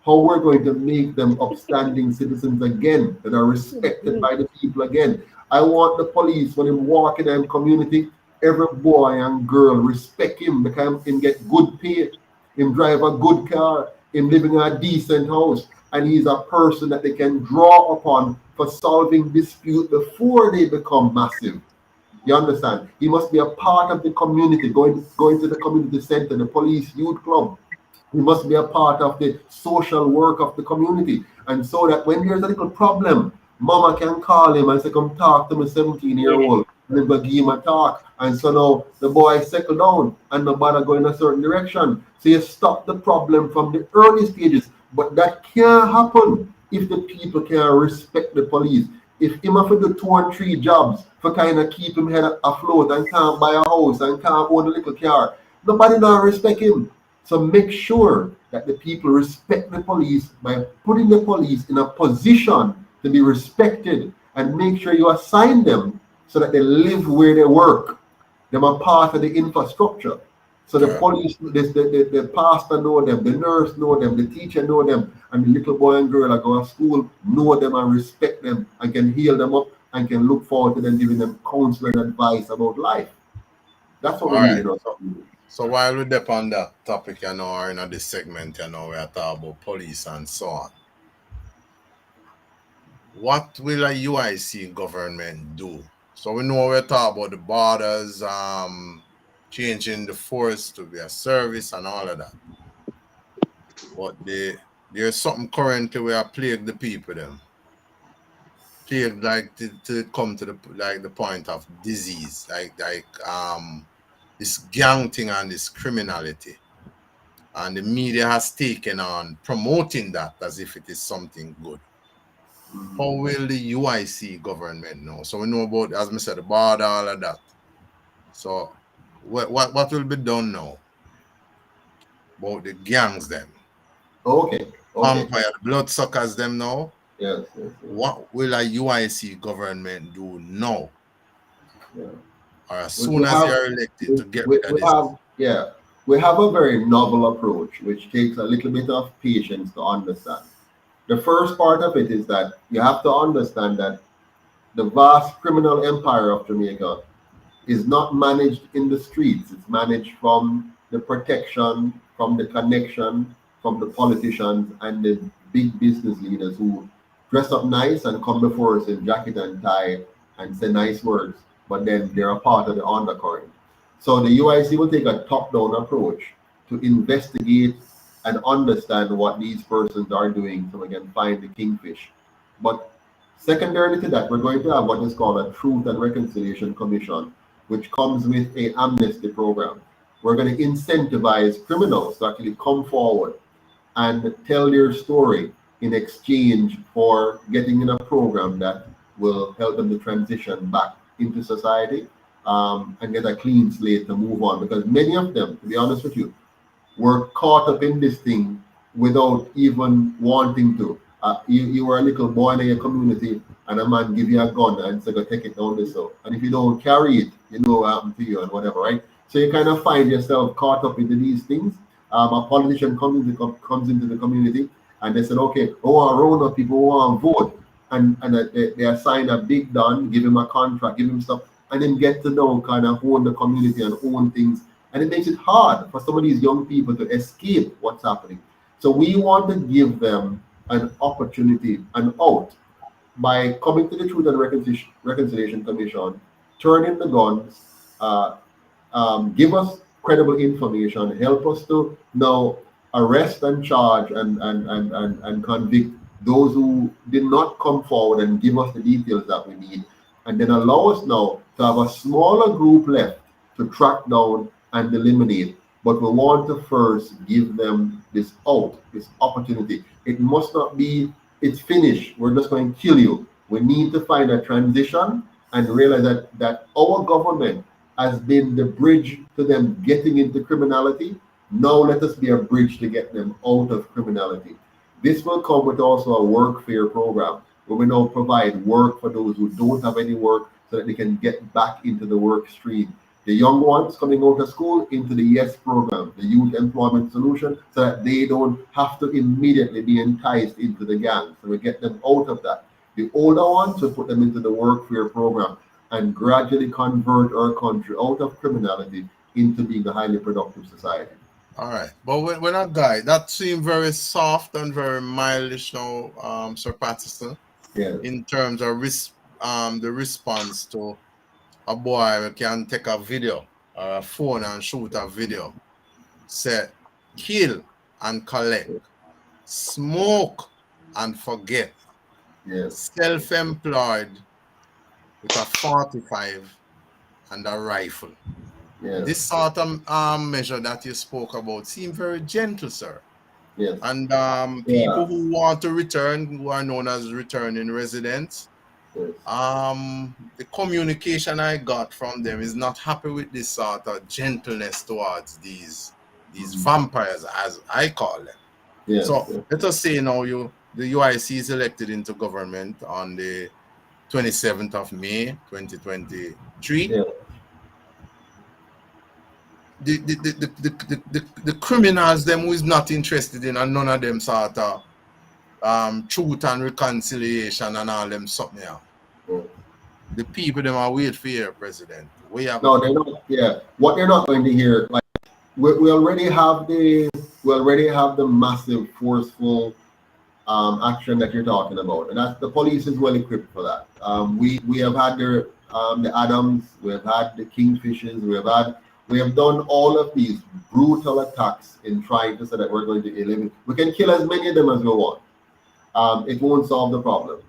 how we're going to make them upstanding citizens again, that are respected by the people again. I want the police, when they walk in their community, every boy and girl respect him because he can get good pay, him drive a good car, him living in a decent house, and he's a person that they can draw upon for solving dispute before they become massive. You understand? He must be a part of the community, going to the community center, the police youth club. He must be a part of the social work of the community. And so that when there's a little problem, mama can call him and say, come talk to me, 17-year-old. And then go give him a talk. And so now the boy settle down and nobody go in a certain direction. So you stop the problem from the early stages. But that can't happen if the people can't respect the police. If him have to do 2 and 3 jobs for kind of keep him head afloat and can't buy a house and can't own a little car, nobody now respect him. So make sure that the people respect the police by putting the police in a position to be respected, and make sure you assign them so that they live where they work. They're a part of the infrastructure. So the police, the pastor know them, the nurse know them, the teacher know them, and the little boy and girl that go to school know them and respect them and can heal them up and can look forward to them giving them counsel and advice about life. That's what we need to do. So while we're up on that topic, or in this segment, we are talking about police and so on. What will a UIC government do? So we know we're talking about the borders, changing the force to be a service and all of that. But there's something currently where I plague the people them. Plague like to come to the point of disease, like this gang thing and this criminality. And the media has taken on promoting that as if it is something good. How will the UIC government know? So we know about, as I said, the border, all of that. So what will be done now about the gangs them? Okay. Vampire, the bloodsuckers them now? Yes. What will a UIC government do now? Yeah. Or as soon as you're elected to get rid of this? We have a very novel approach, which takes a little bit of patience to understand. The first part of it is that you have to understand that the vast criminal empire of Jamaica is not managed in the streets. It's managed from the protection, from the connection, from the politicians and the big business leaders who dress up nice and come before us in jacket and tie and say nice words, but then they're a part of the undercurrent. So the UIC will take a top-down approach to investigate and understand what these persons are doing so we can find the kingfish. But secondarily to that, we're going to have what is called a Truth and Reconciliation Commission, which comes with an amnesty program. We're going to incentivize criminals to actually come forward and tell their story in exchange for getting in a program that will help them to transition back into society and get a clean slate to move on. Because many of them, to be honest with you, were caught up in this thing without even wanting to. You were a little boy in your community and a man give you a gun and say, go take it down this way. And if you don't carry it, you know what happened to you and whatever, right? So you kind of find yourself caught up into these things. A politician comes into the community and they said, okay, round up people who want to vote. And they assign a big don, give him a contract, give him stuff, and then get to know kind of own the community and own things. And it makes it hard for some of these young people to escape what's happening. So we want to give them an opportunity, an out, by coming to the Truth and Reconciliation Commission, turn in the guns, give us credible information, help us to now arrest and charge and convict those who did not come forward and give us the details that we need, and then allow us now to have a smaller group left to track down and eliminate. But we want to first give them this out, this opportunity. It must not be, it's finished, we're just going to kill you. We need to find a transition and realize that our government has been the bridge to them getting into criminality. Now let us be a bridge to get them out of criminality. This will come with also a work fair program, where we now provide work for those who don't have any work so that they can get back into the work stream. The young ones coming out of school into the YES program, the Youth Employment Solution, so that they don't have to immediately be enticed into the gang. So we get them out of that. The older ones, we put them into the work fair program and gradually convert our country out of criminality into being a highly productive society. All right, but when a guy that seemed very soft and very mildish now, Sir Patterson, in terms of the response to a boy who can take a video or a phone and shoot a video, say kill and collect, smoke and forget, self-employed with a 45 and a rifle. This sort of measure that you spoke about seem very gentle, sir. And people who want to return, who are known as returning residents, the communication I got from them is not happy with this sort of gentleness towards these vampires, as I call them. So let us say now the UIC is elected into government on the 27th of May 2023. The criminals them who is not interested in, and none of them sort of truth and reconciliation and all them something else. The people them are wait for your president. No, they're not. What they're not going to hear, like we already have the massive forceful action that you're talking about, and that's the police is well equipped for that. We have had the Adams, we have had the Kingfishers, we have done all of these brutal attacks in trying to say that we're going to eliminate. We can kill as many of them as we want. It won't solve the problem.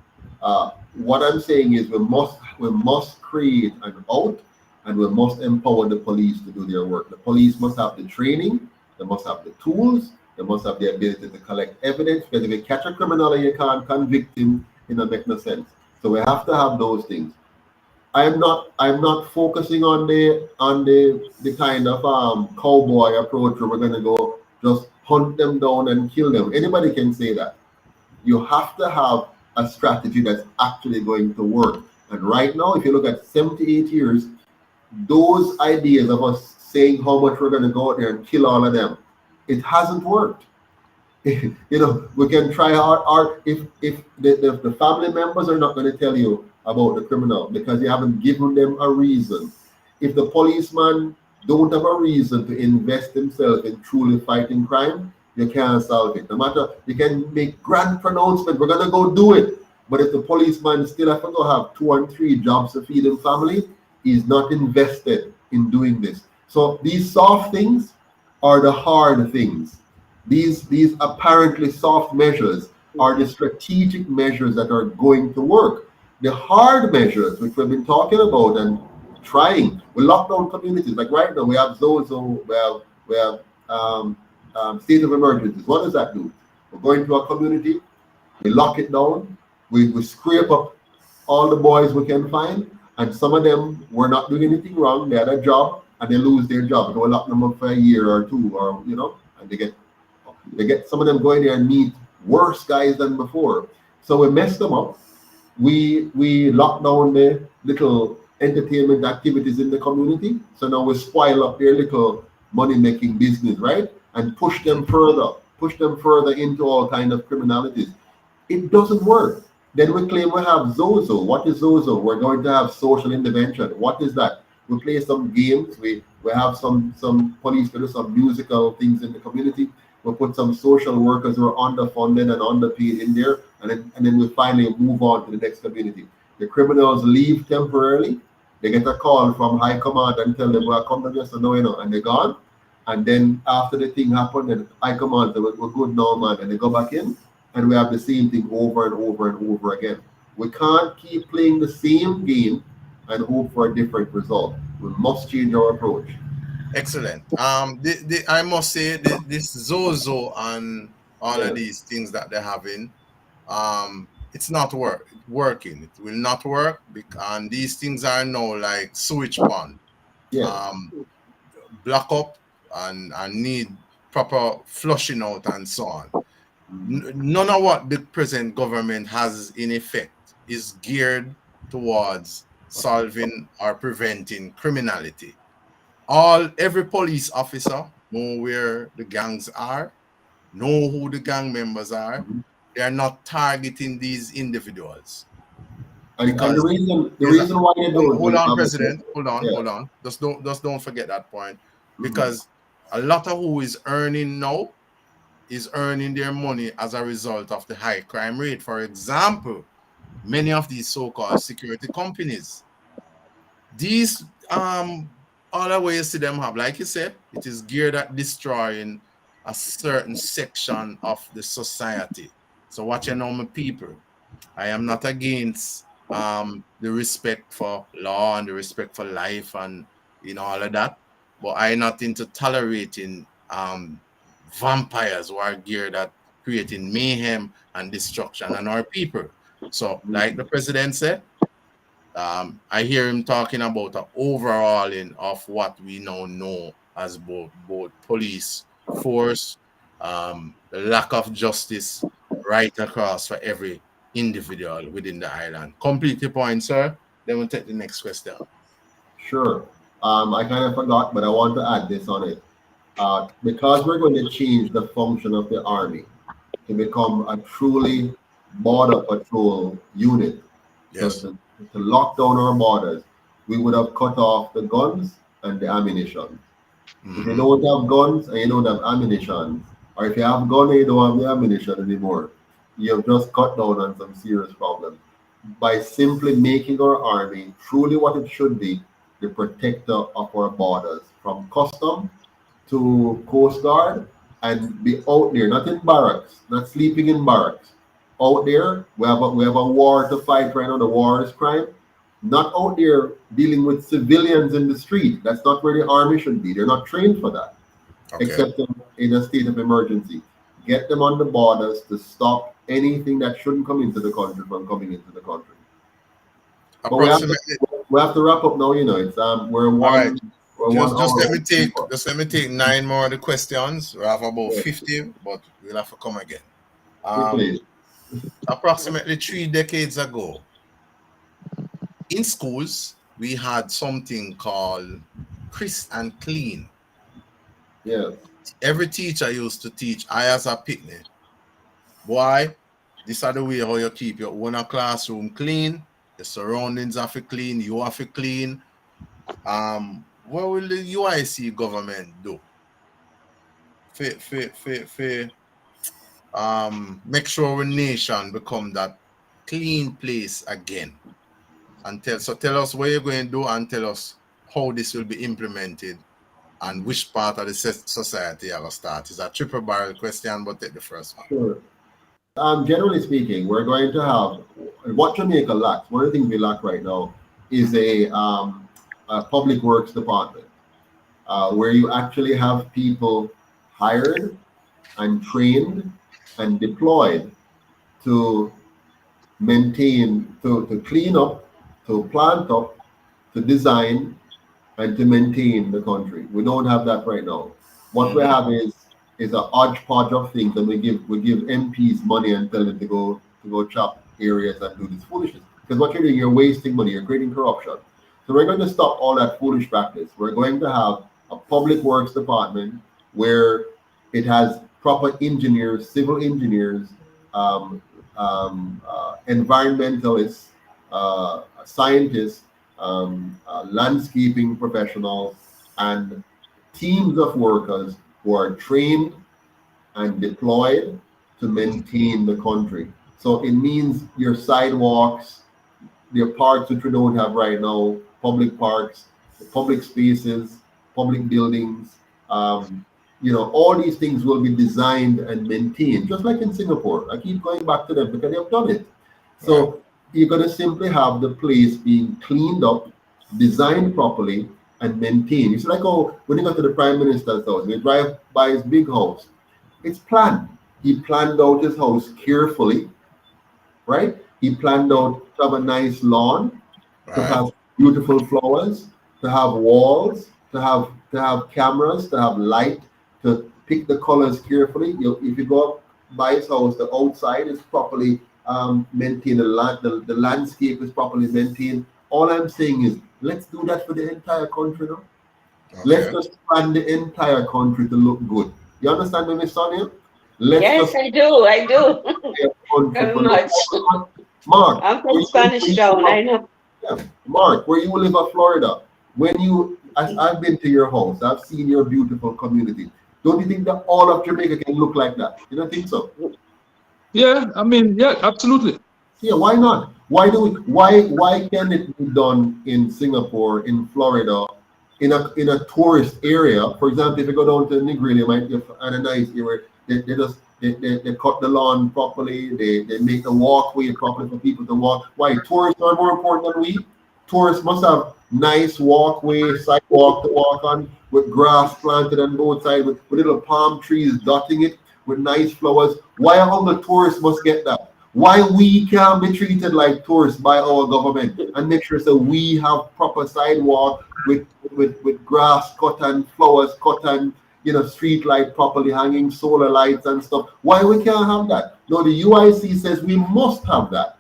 What I'm saying is we must create an out, and we must empower the police to do their work. The police must have the training, they must have the tools, they must have the ability to collect evidence. Because if you catch a criminal and you can't convict him, it doesn't make no sense. So we have to have those things. I'm not focusing on the kind of cowboy approach where we're gonna go just hunt them down and kill them. Anybody can say that. You have to have a strategy that's actually going to work. And right now, if you look at 78 years, those ideas of us saying how much we're going to go out there and kill all of them, it hasn't worked. You know, we can try hard. If the family members are not going to tell you about the criminal because you haven't given them a reason, if the policeman don't have a reason to invest himself in truly fighting crime, you can't solve it. No matter, you can make grand pronouncement, we're gonna go do it. But if the policeman still have to go have 2 and 3 jobs to feed his family, he's not invested in doing this. So these soft things are the hard things. These apparently soft measures are the strategic measures that are going to work. The hard measures, which we've been talking about and trying, we lock down communities. Like right now, we have Zozo, we have state of emergencies. What does that do? We're going to a community, we lock it down, we scrape up all the boys we can find, and some of them were not doing anything wrong. They had a job and they lose their job. So we lock them up for a year or 2, or and they get some of them going there and meet worse guys than before. So we mess them up. We lock down the little entertainment activities in the community. So now we spoil up their little money-making business, right? And push them further into all kind of criminalities. It doesn't work. Then we claim we have Zozo. What is Zozo? We're going to have social intervention. What is that? We play some games. We have some police to do some musical things in the community. We put some social workers who are underfunded and underpaid in there, and then we finally move on to the next community. The criminals leave temporarily. They get a call from high command and tell them, well, come to just know, and they're gone. And then after the thing happened, and high command said, we're good now, man, and they go back in, and we have the same thing over and over and over again. We can't keep playing the same game and hope for a different result. We must change our approach. Excellent. I must say this Zozo and all of these things that they're having, it's not working. It will not work, and these things are now like sewage pond. Block up and need proper flushing out and so on. None of what the present government has in effect is geared towards solving or preventing criminality. Every police officer know where the gangs are, know who the gang members are. They are not targeting these individuals. And the reason why they don't. Hold on, President. Hold on. Just don't forget that point. Because a lot of who is earning now is earning their money as a result of the high crime rate. For example, many of these so-called security companies, these all the ways to them have, like you said, it is geared at destroying a certain section of the society. So watch your normal people. I am not against the respect for law and the respect for life and all of that, but I'm not into tolerating vampires who are geared at creating mayhem and destruction on our people. So like the president said, I hear him talking about an overhauling of what we now know as both police force, the lack of justice right across for every individual within the island. Complete your point, sir. Then we'll take the next question. Sure. I kind of forgot, but I want to add this on it. Because we're going to change the function of the army to become a truly border patrol unit. Yes. So to lock down our borders, we would have cut off the guns and the ammunition. If you don't have guns and you don't have ammunition, or if you have gun and you don't have the ammunition anymore, you have just cut down on some serious problems. By simply making our army truly what it should be, the protector of our borders, from custom to Coast Guard, and be out there, not in barracks, not sleeping in barracks. Out there, we have a war to fight right now. The war is crime. Not out there dealing with civilians in the street. That's not where the army should be. They're not trained for that, except in a state of emergency. Get them on the borders to stop anything that shouldn't come into the country from coming into the country. But we have to wrap up now. You know, it's we're one. Right. We're Just let me take 9 more of the questions. We have about 50, but we'll have to come again. Approximately 3 decades ago, in schools, we had something called crisp and clean. Yeah. Every teacher used to teach, I as a picnic, boy, this is the way how you keep your own classroom clean, the surroundings have to clean, you have to clean. What will the UIC government do? Make sure our nation become that clean place again. And tell us what you're going to do, and tell us how this will be implemented and which part of the society I will start. It's a triple barrel question, but take the first one. Sure. Generally speaking, we're going to have what Jamaica lacks. One of the things we lack right now is a public works department where you actually have people hired and trained and deployed to maintain, to clean up, to plant up, to design, and to maintain the country. We don't have that right now. What we have is a hodgepodge of things, and we give MPs money and tell them to go chop areas and do this foolishness. Because what you're doing, you're wasting money, you're creating corruption. So we're going to stop all that foolish practice. We're going to have a public works department where it has proper engineers, civil engineers, environmentalists, scientists, landscaping professionals, and teams of workers who are trained and deployed to maintain the country. So it means your sidewalks, your parks which we don't have right now, public parks, public spaces, public buildings, all these things will be designed and maintained, just like in Singapore. I keep going back to them because they have done it. So you're going to simply have the place being cleaned up, designed properly, and maintained. It's like, when you go to the Prime Minister's house, and you drive by his big house, it's planned. He planned out his house carefully, right? He planned out to have a nice lawn, to have beautiful flowers, to have walls, to have cameras, to have light, to pick the colors carefully. If you go up by his house, the outside is properly maintained, the landscape is properly maintained. All I'm saying is, let's do that for the entire country now. Let's just plan the entire country to look good. You understand me, Miss Sonia? Yes, I do. Very much. Mark, I'm from Spanish Town, I know. Yeah. Mark, where you live in Florida, I've been to your house, I've seen your beautiful community. Don't you think that all of Jamaica can look like that? You don't think so? Yeah, absolutely. Yeah, why not? Why can it be done in Singapore, in Florida, in a tourist area? For example, if you go down to Negril, you might get a nice area. They cut the lawn properly, they make the walkway properly for people to walk. Why? Tourists are more important than we. Tourists must have nice walkway, sidewalk to walk on, with grass planted on both sides, with little palm trees dotting it, with nice flowers. Why all the tourists must get that? Why we can't be treated like tourists by our government and make sure that we have proper sidewalk with grass cut and flowers cut and street light properly hanging, solar lights and stuff. Why we can't have that? No, the UIC says we must have that.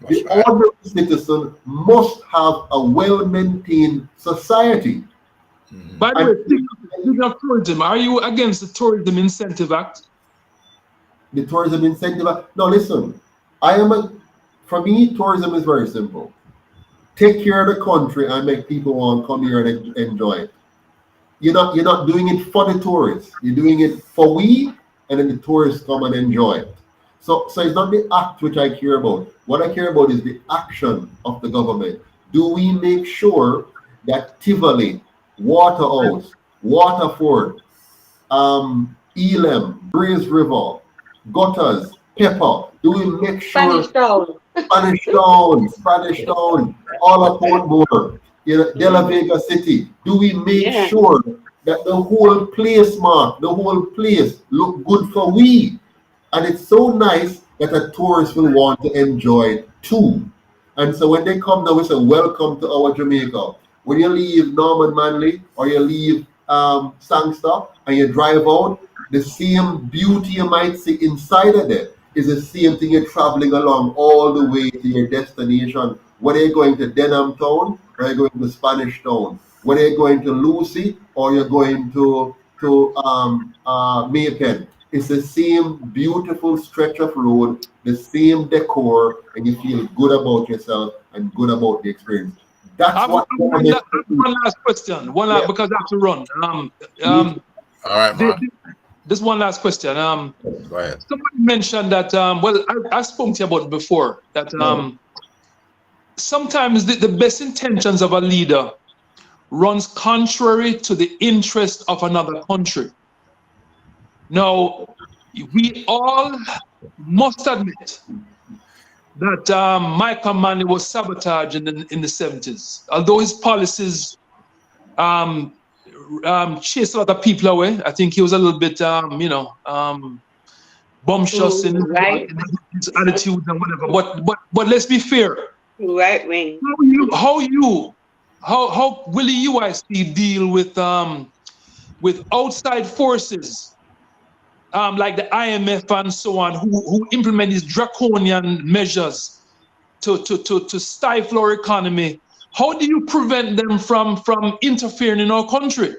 The ordinary citizen must have a well-maintained society. By the way, speaking of tourism, are you against the Tourism Incentive Act? The Tourism Incentive Act? No, listen. For me, tourism is very simple. Take care of the country and make people want to come here and enjoy it. You're not doing it for the tourists. You're doing it for we, and then the tourists come and enjoy it. So it's not the act which I care about. What I care about is the action of the government. Do we make sure that Tivoli, Waterhouse, Waterford, Elam, Breeze River, Gutters, Pepper, do we make sure Spanish Town, all of Portmore, De La Vega City, do we make sure that the whole place, Mark, the whole place look good for we? And it's so nice that a tourist will want to enjoy it too. And so when they come now, we say, welcome to our Jamaica. When you leave Norman Manley or you leave Sangster and you drive out, the same beauty you might see inside of it is the same thing you're traveling along all the way to your destination. Whether you're going to Denham Town or you're going to Spanish Town, whether you're going to Lucy or you're going to Maypen, it's the same beautiful stretch of road, the same decor, and you feel good about yourself and good about the experience. That's what. One last question. Because I have to run. All right, Mark. This one last question. Go ahead. Somebody mentioned that. Well, I spoke to you about it before. That sometimes the best intentions of a leader runs contrary to the interest of another country. Now, we all must admit that Michael Manley was sabotaged in the 70s. Although his policies chased a lot of people away, I think he was a little bit, bumptious in his attitude and whatever. But let's be fair. Right wing. How will the UIC deal with outside forces? Like the IMF and so on, who implement these draconian measures to stifle our economy. How do you prevent them from interfering in our country?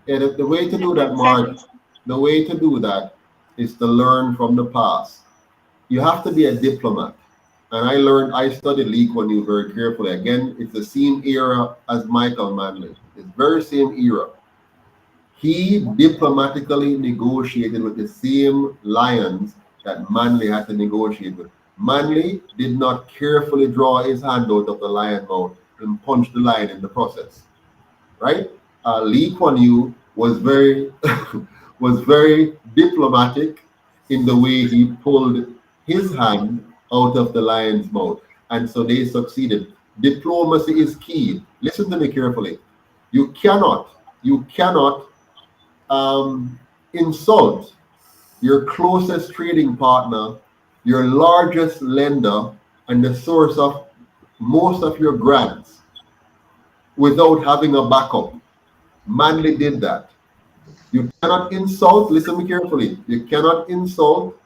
Yeah, the way to do that, Mark, the way to do that is to learn from the past. You have to be a diplomat. And I studied Lee Kuan Yew very carefully. Again, it's the same era as Michael Manley. It's very same era. He diplomatically negotiated with the same lions that Manley had to negotiate with. Manley did not carefully draw his hand out of the lion mouth and punch the lion in the process, right? Lee Kuan Yew was very diplomatic in the way he pulled his hand out of the lion's mouth, and so they succeeded. Diplomacy is key. Listen to me carefully. You cannot insult your closest trading partner, your largest lender, and the source of most of your grants without having a backup. Manley did that. You cannot insult, listen to me carefully, you cannot insult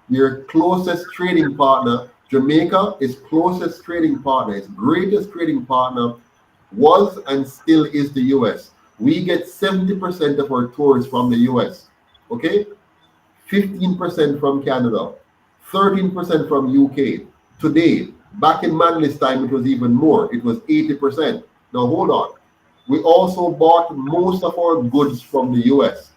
your closest trading partner. Jamaica, its closest trading partner, its greatest trading partner was and still is the US. We get 70% of our tourists from the US, okay? 15% from Canada, 13% from UK. Today, back in Manley's time, it was even more. It was 80%. Now, hold on. We also bought most of our goods from the US.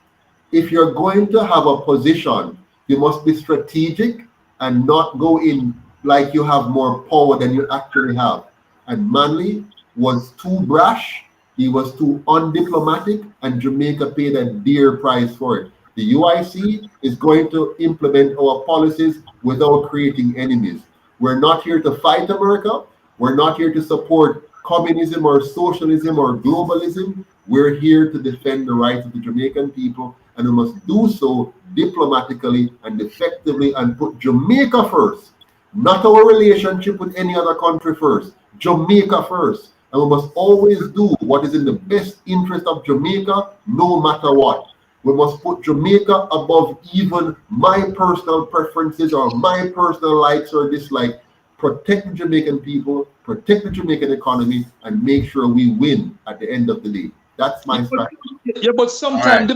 If you're going to have a position, you must be strategic and not go in like you have more power than you actually have. And Manley was too brash, he was too undiplomatic, and Jamaica paid a dear price for it. The UIC is going to implement our policies without creating enemies. We're not here to fight America. We're not here to support communism or socialism or globalism. We're here to defend the rights of the Jamaican people, and we must do so diplomatically and effectively and put Jamaica first, not our relationship with any other country first. Jamaica first. And we must always do what is in the best interest of Jamaica, no matter what. We must put Jamaica above even my personal preferences or my personal likes or dislikes. Protect the Jamaican people, protect the Jamaican economy, and make sure we win at the end of the day. That's my strategy. Yeah, but sometimes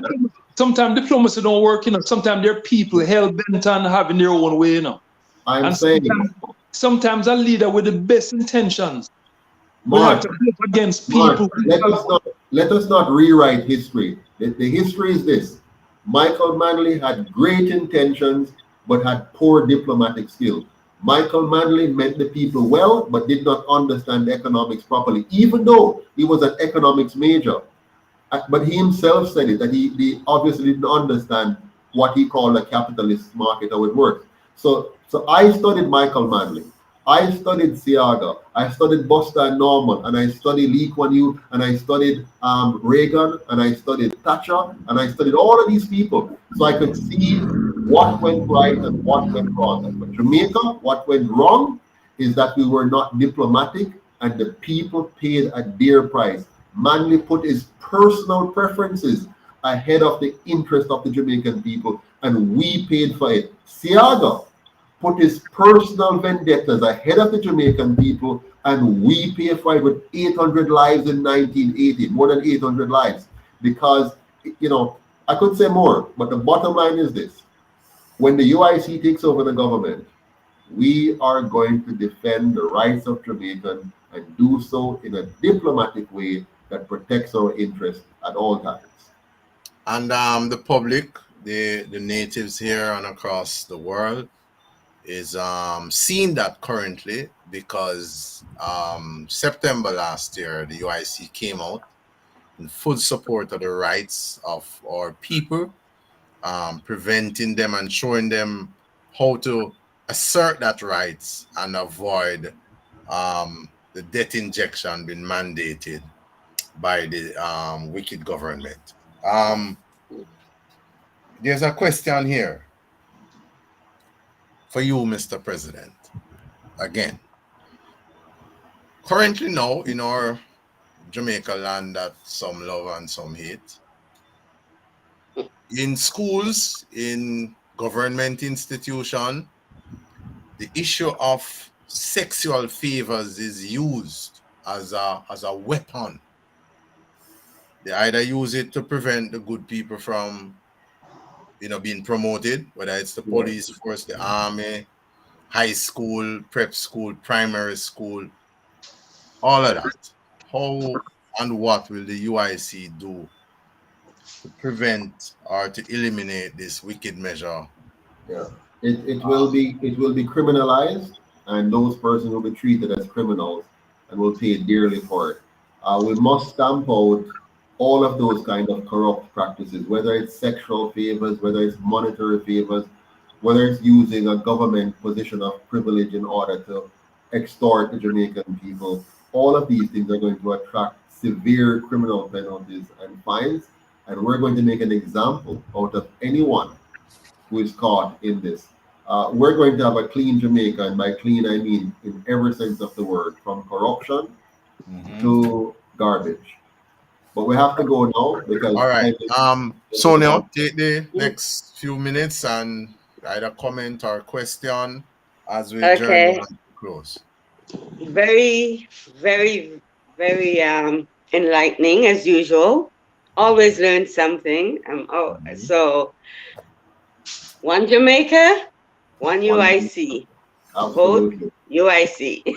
diplomacy don't work, you know. Sometimes there are people hell-bent on having their own way, you know. I'm saying sometimes a leader with the best intentions will have to go against people. let us not rewrite history. The history is this. Michael Manley had great intentions, but had poor diplomatic skill. Michael Manley meant the people well, but did not understand economics properly, even though he was an economics major. But he himself said it, that he obviously didn't understand what he called a capitalist market, how it works. So I studied Michael Manley. I studied Seaga. I studied Buster and Norman, and I studied Lee Kuan Yew, and I studied Reagan, and I studied Thatcher, and I studied all of these people, so I could see what went right and what went wrong. And for Jamaica, what went wrong is that we were not diplomatic, and the people paid a dear price. Manley put his personal preferences ahead of the interest of the Jamaican people, and we paid for it. Seaga put his personal vendettas ahead of the Jamaican people, and we paid for it with 800 lives in 1980, more than 800 lives. Because, I could say more, but the bottom line is this. When the UIC takes over the government, we are going to defend the rights of Jamaicans and do so in a diplomatic way that protects our interests at all times. And the public, the natives here and across the world, is seeing that currently because September last year, the UIC came out in full support of the rights of our people, preventing them and showing them how to assert that rights and avoid the debt injection being mandated by the wicked government. There's a question here for you, Mr. President. Again, currently now in our Jamaica land that some love and some hate, in schools, in government institution, the issue of sexual favors is used as a weapon. They either use it to prevent the good people from, being promoted, whether it's the police force, the army, high school, prep school, primary school, all of that. How and what will the UIC do to prevent or to eliminate this wicked measure? Yeah, it will be criminalized, and those persons will be treated as criminals and will pay dearly for it. We must stamp out all of those kind of corrupt practices, whether it's sexual favors, whether it's monetary favors, whether it's using a government position of privilege in order to extort the Jamaican people. All of these things are going to attract severe criminal penalties and fines, and we're going to make an example out of anyone who is caught in this. We're going to have a clean Jamaica, and by clean I mean in every sense of the word, from corruption to garbage. But we have to go now because. All right. Sonia, take the next few minutes and either comment or question as we journey on to close. Very, very, very enlightening as usual. Always learn something. So one Jamaica, one UIC. Absolutely. Both UIC.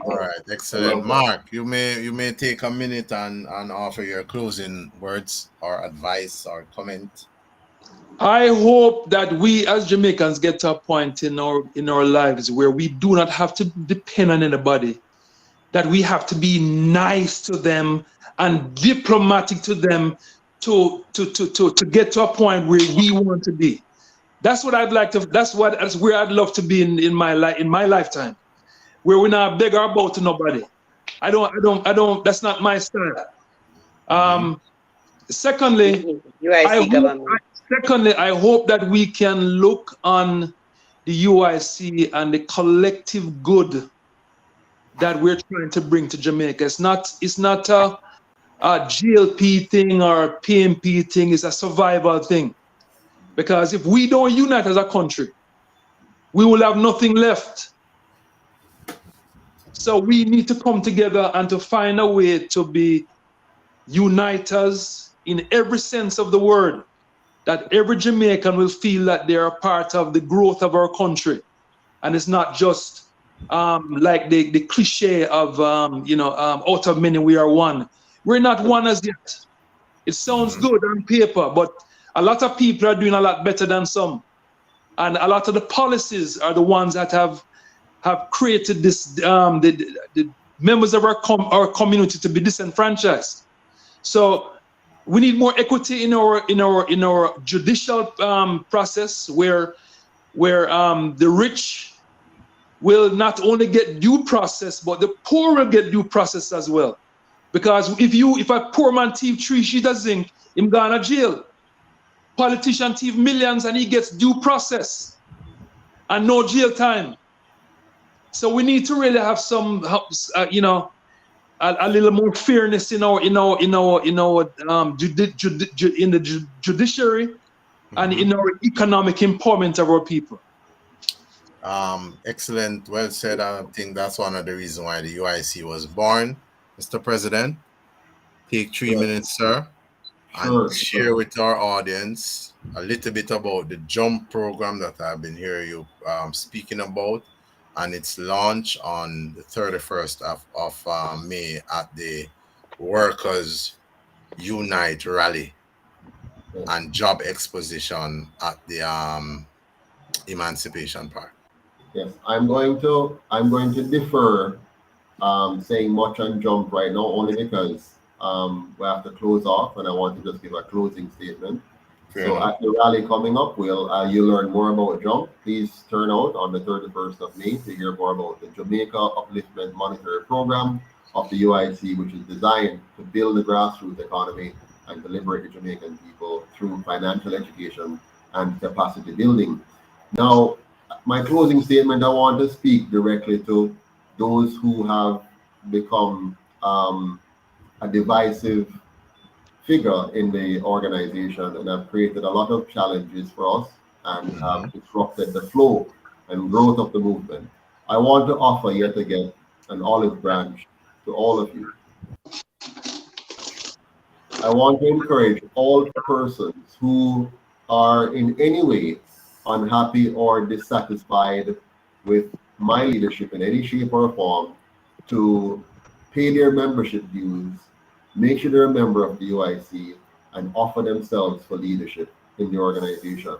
All right, excellent. Mark, you may take a minute and offer your closing words or advice or comment. I hope that we as Jamaicans get to a point in our lives where we do not have to depend on anybody, that we have to be nice to them and diplomatic to them to get to a point where we want to be. That's what I'd like to. That's where I'd love to be in my lifetime, where we're not beg or bow to nobody. I don't. That's not my style. Secondly, I hope that we can look on the UIC and the collective good that we're trying to bring to Jamaica. It's not a GLP thing or a PMP thing. It's a survival thing. Because if we don't unite as a country, we will have nothing left. So we need to come together and to find a way to be uniters in every sense of the word, that every Jamaican will feel that they are part of the growth of our country. And it's not just like the cliche of, out of many we are one. We're not one as yet. It sounds good on paper, but a lot of people are doing a lot better than some. And a lot of the policies are the ones that have created this, the members of our community to be disenfranchised. So we need more equity in our judicial process, where the rich will not only get due process, but the poor will get due process as well. Because if a poor man thief 3 sheets of zinc, him gone to jail. Politician thief millions and he gets due process and no jail time. So we need to really have some, a little more fairness in the judiciary and in our economic empowerment of our people. Excellent. Well said. I think that's one of the reasons why the UIC was born. Mr. President, take 3 minutes, sir, and share with our audience a little bit about the JUMP program that I've been hearing you speaking about, and its launch on the 31st of May at the Workers Unite rally and job exposition at the Emancipation Park. Yes, I'm going to defer saying much on JUMP right now, only because we have to close off, and I want to just give a closing statement. So at the rally coming up, you'll learn more about JUMP. Please turn out on the 31st of May to hear more about the Jamaica Upliftment Monetary Program of the UIC, which is designed to build the grassroots economy and to liberate the Jamaican people through financial education and capacity building. Now, my closing statement, I want to speak directly to those who have become a divisive figure in the organization and have created a lot of challenges for us and have disrupted the flow and growth of the movement. I want to offer yet again an olive branch to all of you. I want to encourage all persons who are in any way unhappy or dissatisfied with my leadership in any shape or form to pay their membership dues, make sure they're a member of the UIC, and offer themselves for leadership in the organization.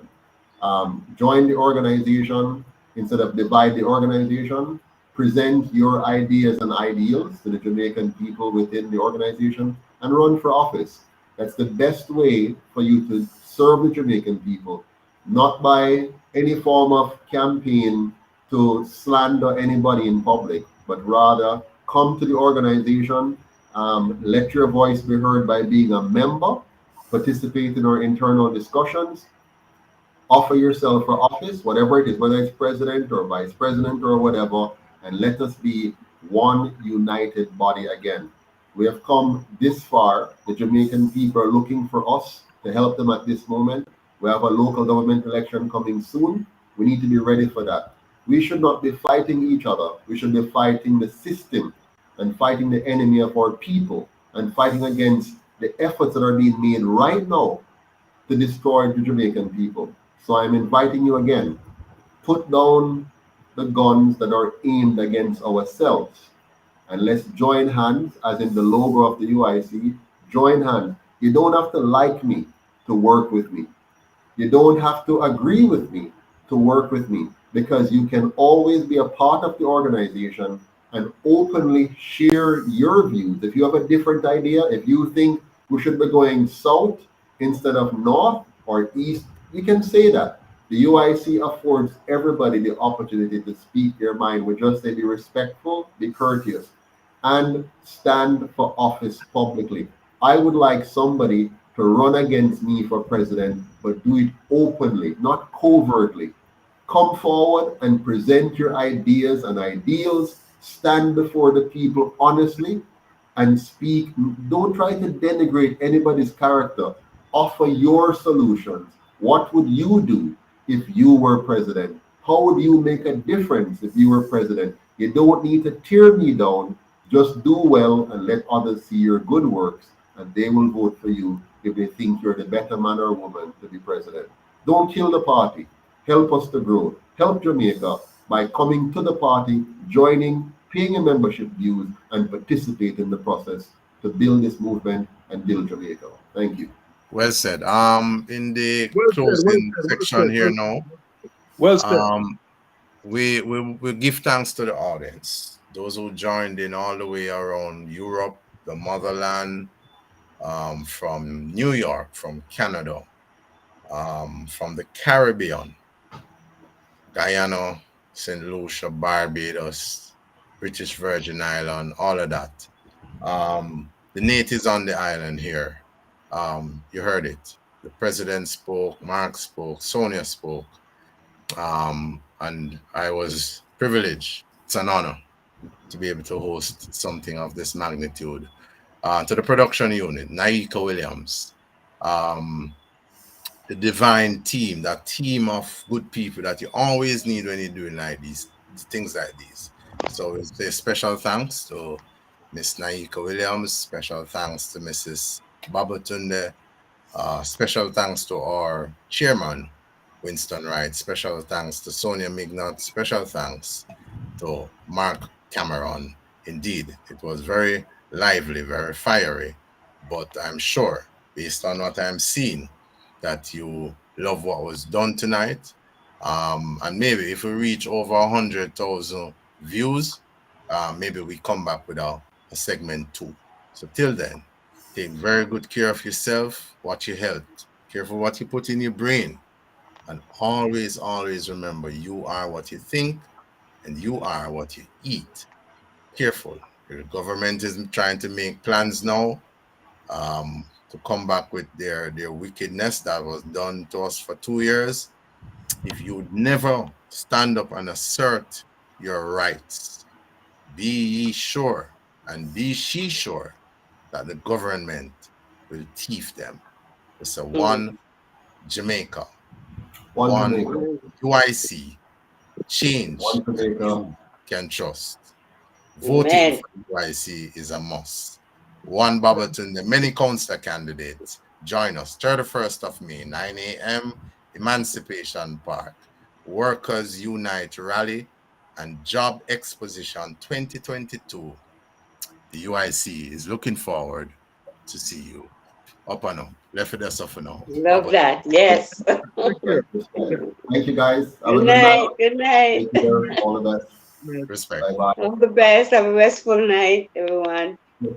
Join the organization instead of divide the organization. Present your ideas and ideals to the Jamaican people within the organization and run for office. That's the best way for you to serve the Jamaican people, not by any form of campaign to slander anybody in public, but rather come to the organization, let your voice be heard by being a member, participate in our internal discussions, offer yourself for office, whatever it is, whether it's president or vice president or whatever, and let us be one united body again. We have come this far. The Jamaican people are looking for us to help them at this moment. We have a local government election coming soon. We need to be ready for that. We should not be fighting each other. We should be fighting the system and fighting the enemy of our people and fighting against the efforts that are being made right now to destroy the Jamaican people. So I'm inviting you again, put down the guns that are aimed against ourselves and let's join hands, as in the logo of the UIC, join hands. You don't have to like me to work with me. You don't have to agree with me to work with me, because you can always be a part of the organization and openly share your views. If you have a different idea, if you think we should be going south instead of north or east, you can say that. The UIC affords everybody the opportunity to speak their mind. We just say be respectful, be courteous, and stand for office publicly. I would like somebody to run against me for president, but do it openly, not covertly. Come forward and present your ideas and ideals. Stand before the people honestly and speak. Don't try to denigrate anybody's character. Offer your solutions. What would you do if you were president? How would you make a difference if you were president? You don't need to tear me down. Just do well and let others see your good works, and they will vote for you if they think you're the better man or woman to be president. Don't kill the party. Help us to grow. Help Jamaica by coming to the party, joining, paying a membership dues, and participate in the process to build this movement and build Jamaica. Thank you. Well said. In the Well said, well closing said, well section said, here now, well said. we give thanks to the audience, those who joined in all the way around Europe, the motherland, from New York, from Canada, from the Caribbean, Guyana, St. Lucia, Barbados, British Virgin Island, all of that. The natives on the island here, you heard it. The president spoke, Mark spoke, Sonia spoke, and I was privileged. It's an honor to be able to host something of this magnitude. To the production unit, Naika Williams, the divine team, that team of good people that you always need when you're doing like these things like these. So it's a special thanks to Miss Naika Williams, special thanks to Mrs. Babatunde, special thanks to our chairman, Winston Wright, special thanks to Sonia Mignot, special thanks to Mark Cameron. Indeed, it was very lively, very fiery, but I'm sure, based on what I'm seeing, that you love what was done tonight. And maybe if we reach over 100,000 views, maybe we come back with a segment 2. So till then, take very good care of yourself, watch your health, careful what you put in your brain, and always, always remember you are what you think and you are what you eat. Careful. The government is trying to make plans now to come back with their wickedness that was done to us for 2 years. If you never stand up and assert your rights, be ye sure and be she sure that the government will thief them. It's a one Jamaica, one Jamaica. UIC, change One Jamaica. you can trust. Voting for UIC is a must. One Babatunde, many councillor candidates. Join us 31st of May, 9 a.m., Emancipation Park, Workers Unite Rally, and Job Exposition 2022. The UIC is looking forward to see you. Up and up. Left it us off now. Love that. Yes. Thank you, guys. Have a Good night. Good night. Thank you. All the best. Respect. Bye-bye. All the best. Have a restful night, everyone.